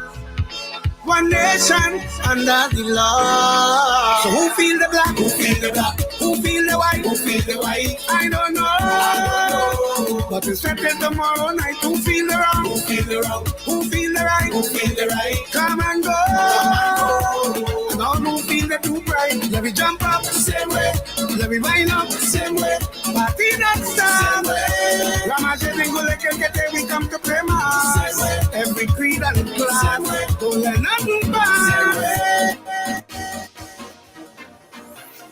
one nation under the law. So who feel the black? Who feel the black? Who feel the white? Who feel the white? I don't know. But it's settled tomorrow night. Who feel the wrong? Who feel the wrong? Who feel the right? Who feel the right? Come and go. And all who feel the too bright. Let me jump up the same way. Let me wind up the same way. Party that same way. Ramaje Bingo Lekekete, we come to play mass. Every creed and class. Don't let nothing pass.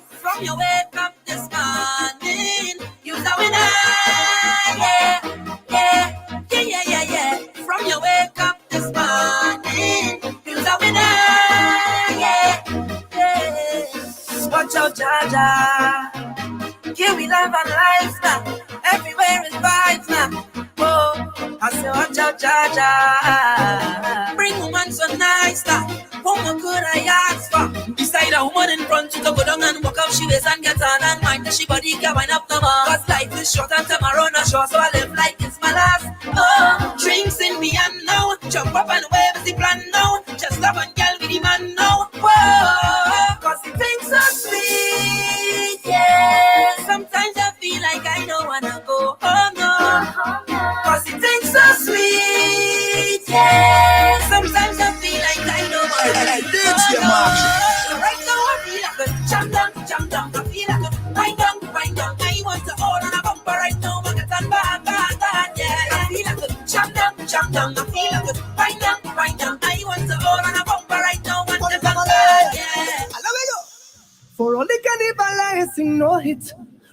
From your wake up this morning, you're the winner. Yeah, yeah, yeah, yeah, yeah, yeah. From your wake up this morning, you're the winner. Yeah, yeah. Watch out, Jaja. Here we live and life now. Everywhere is vibes now. Oh, I say watch out, Jaja. Bring woman so nice now. Woman good I ask for. Beside a woman in front, you can go down and walk up she waist and get on and mind that she body can wind up no more. Cause life is short and tomorrow not sure, so I live like it's my last. Oh, drinks in me and now. Jump up and wave is the plan now. Just love and girl with the man now. Whoa, cause it tastes so sweet, yeah. Sometimes I feel like I don't wanna go home, no. Cause it tastes so sweet, yeah. Sometimes I feel like I don't wanna go home, no. Right now I feel like a jump down, I feel like a wind down. I want to hold on a bumper right now, I get on bad, yeah. I feel like a jump down, I feel like a wind down. I want to hold on a bumper right now, I get on bad, yeah. For all the cannibalizing, no hit.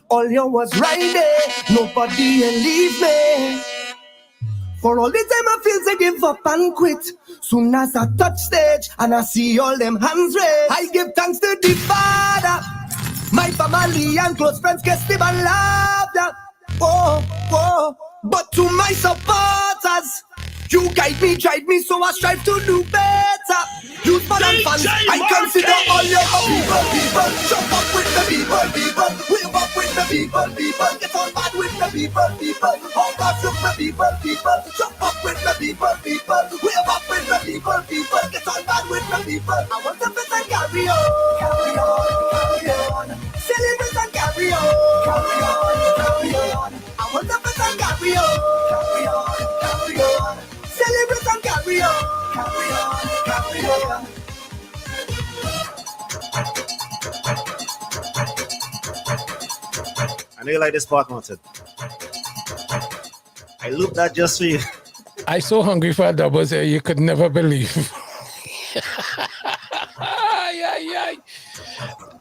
All you was right there. Nobody and leave me. For all the time I feel to give up and quit. Soon as I touch stage and I see all them hands raised, I give thanks to the Father. My family and close friends get still and laughter. Oh, but to my supporters, you guide me, guide me, so I strive to do better. You fun and fans, I consider all your people. Jump up with the people. Wave up with the people. Get on bad with the people. Hold up with the people. Jump up with the people. Wave up with the people. Get on bad with the people. I want to fit and carry on. Celebrate and carry on. I want to fit and carry on. Celebrate and carry on. I know you like this part, Martin. I looped that just for you. I saw Hungry for Doubles here, you could never believe.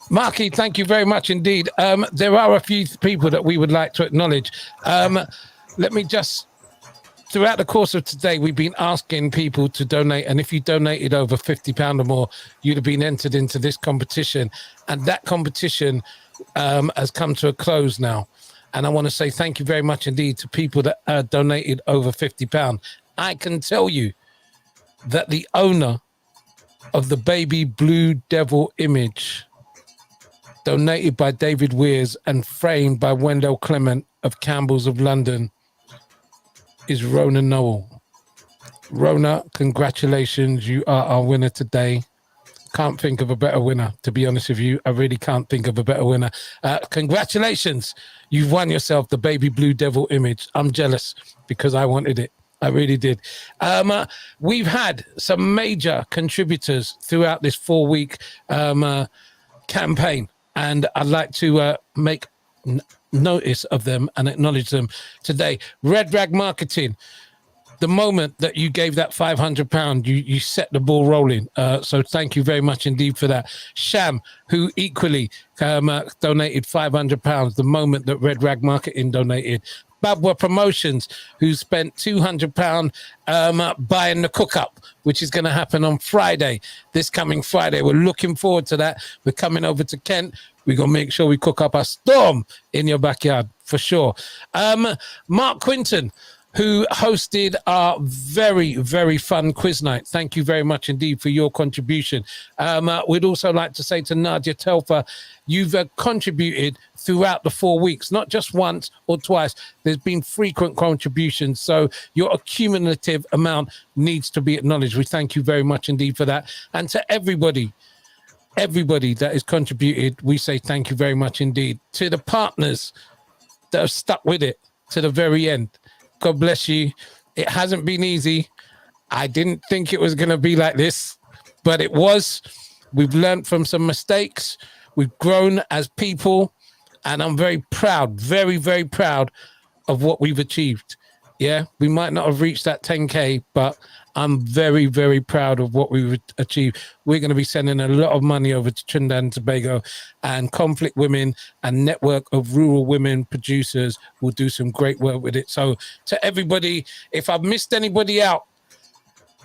Marky, thank you very much indeed. There are a few people that we would like to acknowledge. Let me just... Throughout the course of today, we've been asking people to donate, and if you donated over £50 or more, you'd have been entered into this competition. And that competition has come to a close now. And I want to say thank you very much indeed to people that donated over £50. I can tell you that the owner of the baby blue devil image, donated by David Weirs and framed by Wendell Clement of Campbell's of London, is Rona Noel. Rona, congratulations. You are our winner today. Can't think of a better winner, to be honest with you. I really can't think of a better winner. Congratulations. You've won yourself the baby blue devil image. I'm jealous because I wanted it. I really did. We've had some major contributors throughout this 4-week campaign, and I'd like to make notice of them and acknowledge them today. Red Rag Marketing, the moment that you gave that £500, you set the ball rolling. So thank you very much indeed for that. Sham, who equally donated £500 the moment that Red Rag Marketing donated. Babwa Promotions, who spent £200 buying the cook-up, which is going to happen on Friday, this coming Friday. We're looking forward to that. We're coming over to Kent. We're going to make sure we cook up a storm in your backyard, for sure. Mark Quinton, who hosted our very, very fun quiz night. Thank you very much indeed for your contribution. We'd also like to say to Nadia Telfer, you've contributed throughout the 4 weeks, not just once or twice. There's been frequent contributions, so your accumulative amount needs to be acknowledged. We thank you very much indeed for that. And to everybody that has contributed, we say thank you very much indeed. To the partners that have stuck with it to the very end, God bless you. It hasn't been easy. I didn't think it was going to be like this, but it was. We've learned from some mistakes. We've grown as people, and I'm very proud, very, very proud of what we've achieved. Yeah, we might not have reached that 10K, but I'm very, very proud of what we've achieved. We're going to be sending a lot of money over to Trinidad and Tobago, and Conflict Women and Network of Rural Women Producers will do some great work with it. So to everybody, if I've missed anybody out,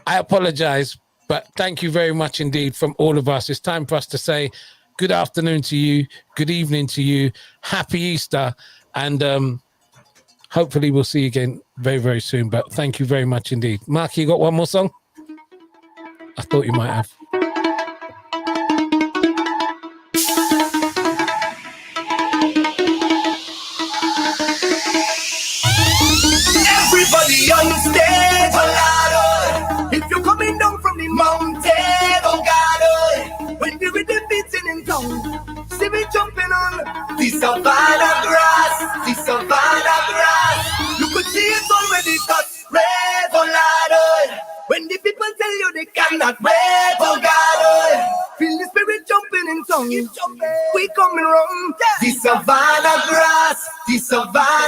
I apologize, but thank you very much indeed from all of us. It's time for us to say good afternoon to you, good evening to you, happy Easter, and hopefully we'll see you again very, very soon. But thank you very much indeed. Mark, you got one more song? I thought you might have. Everybody on stage, oh Lord, oh. If you're coming down from the mountain, oh God, oh. When the rhythm beating in town, see me jumping on the savannah grass, the savannah grass. You could see it's already got red, oh Lord, oh. When the people tell you they cannot wait, oh God, oh. Feel the spirit jumping in tongue. We coming round the savannah grass, the savannah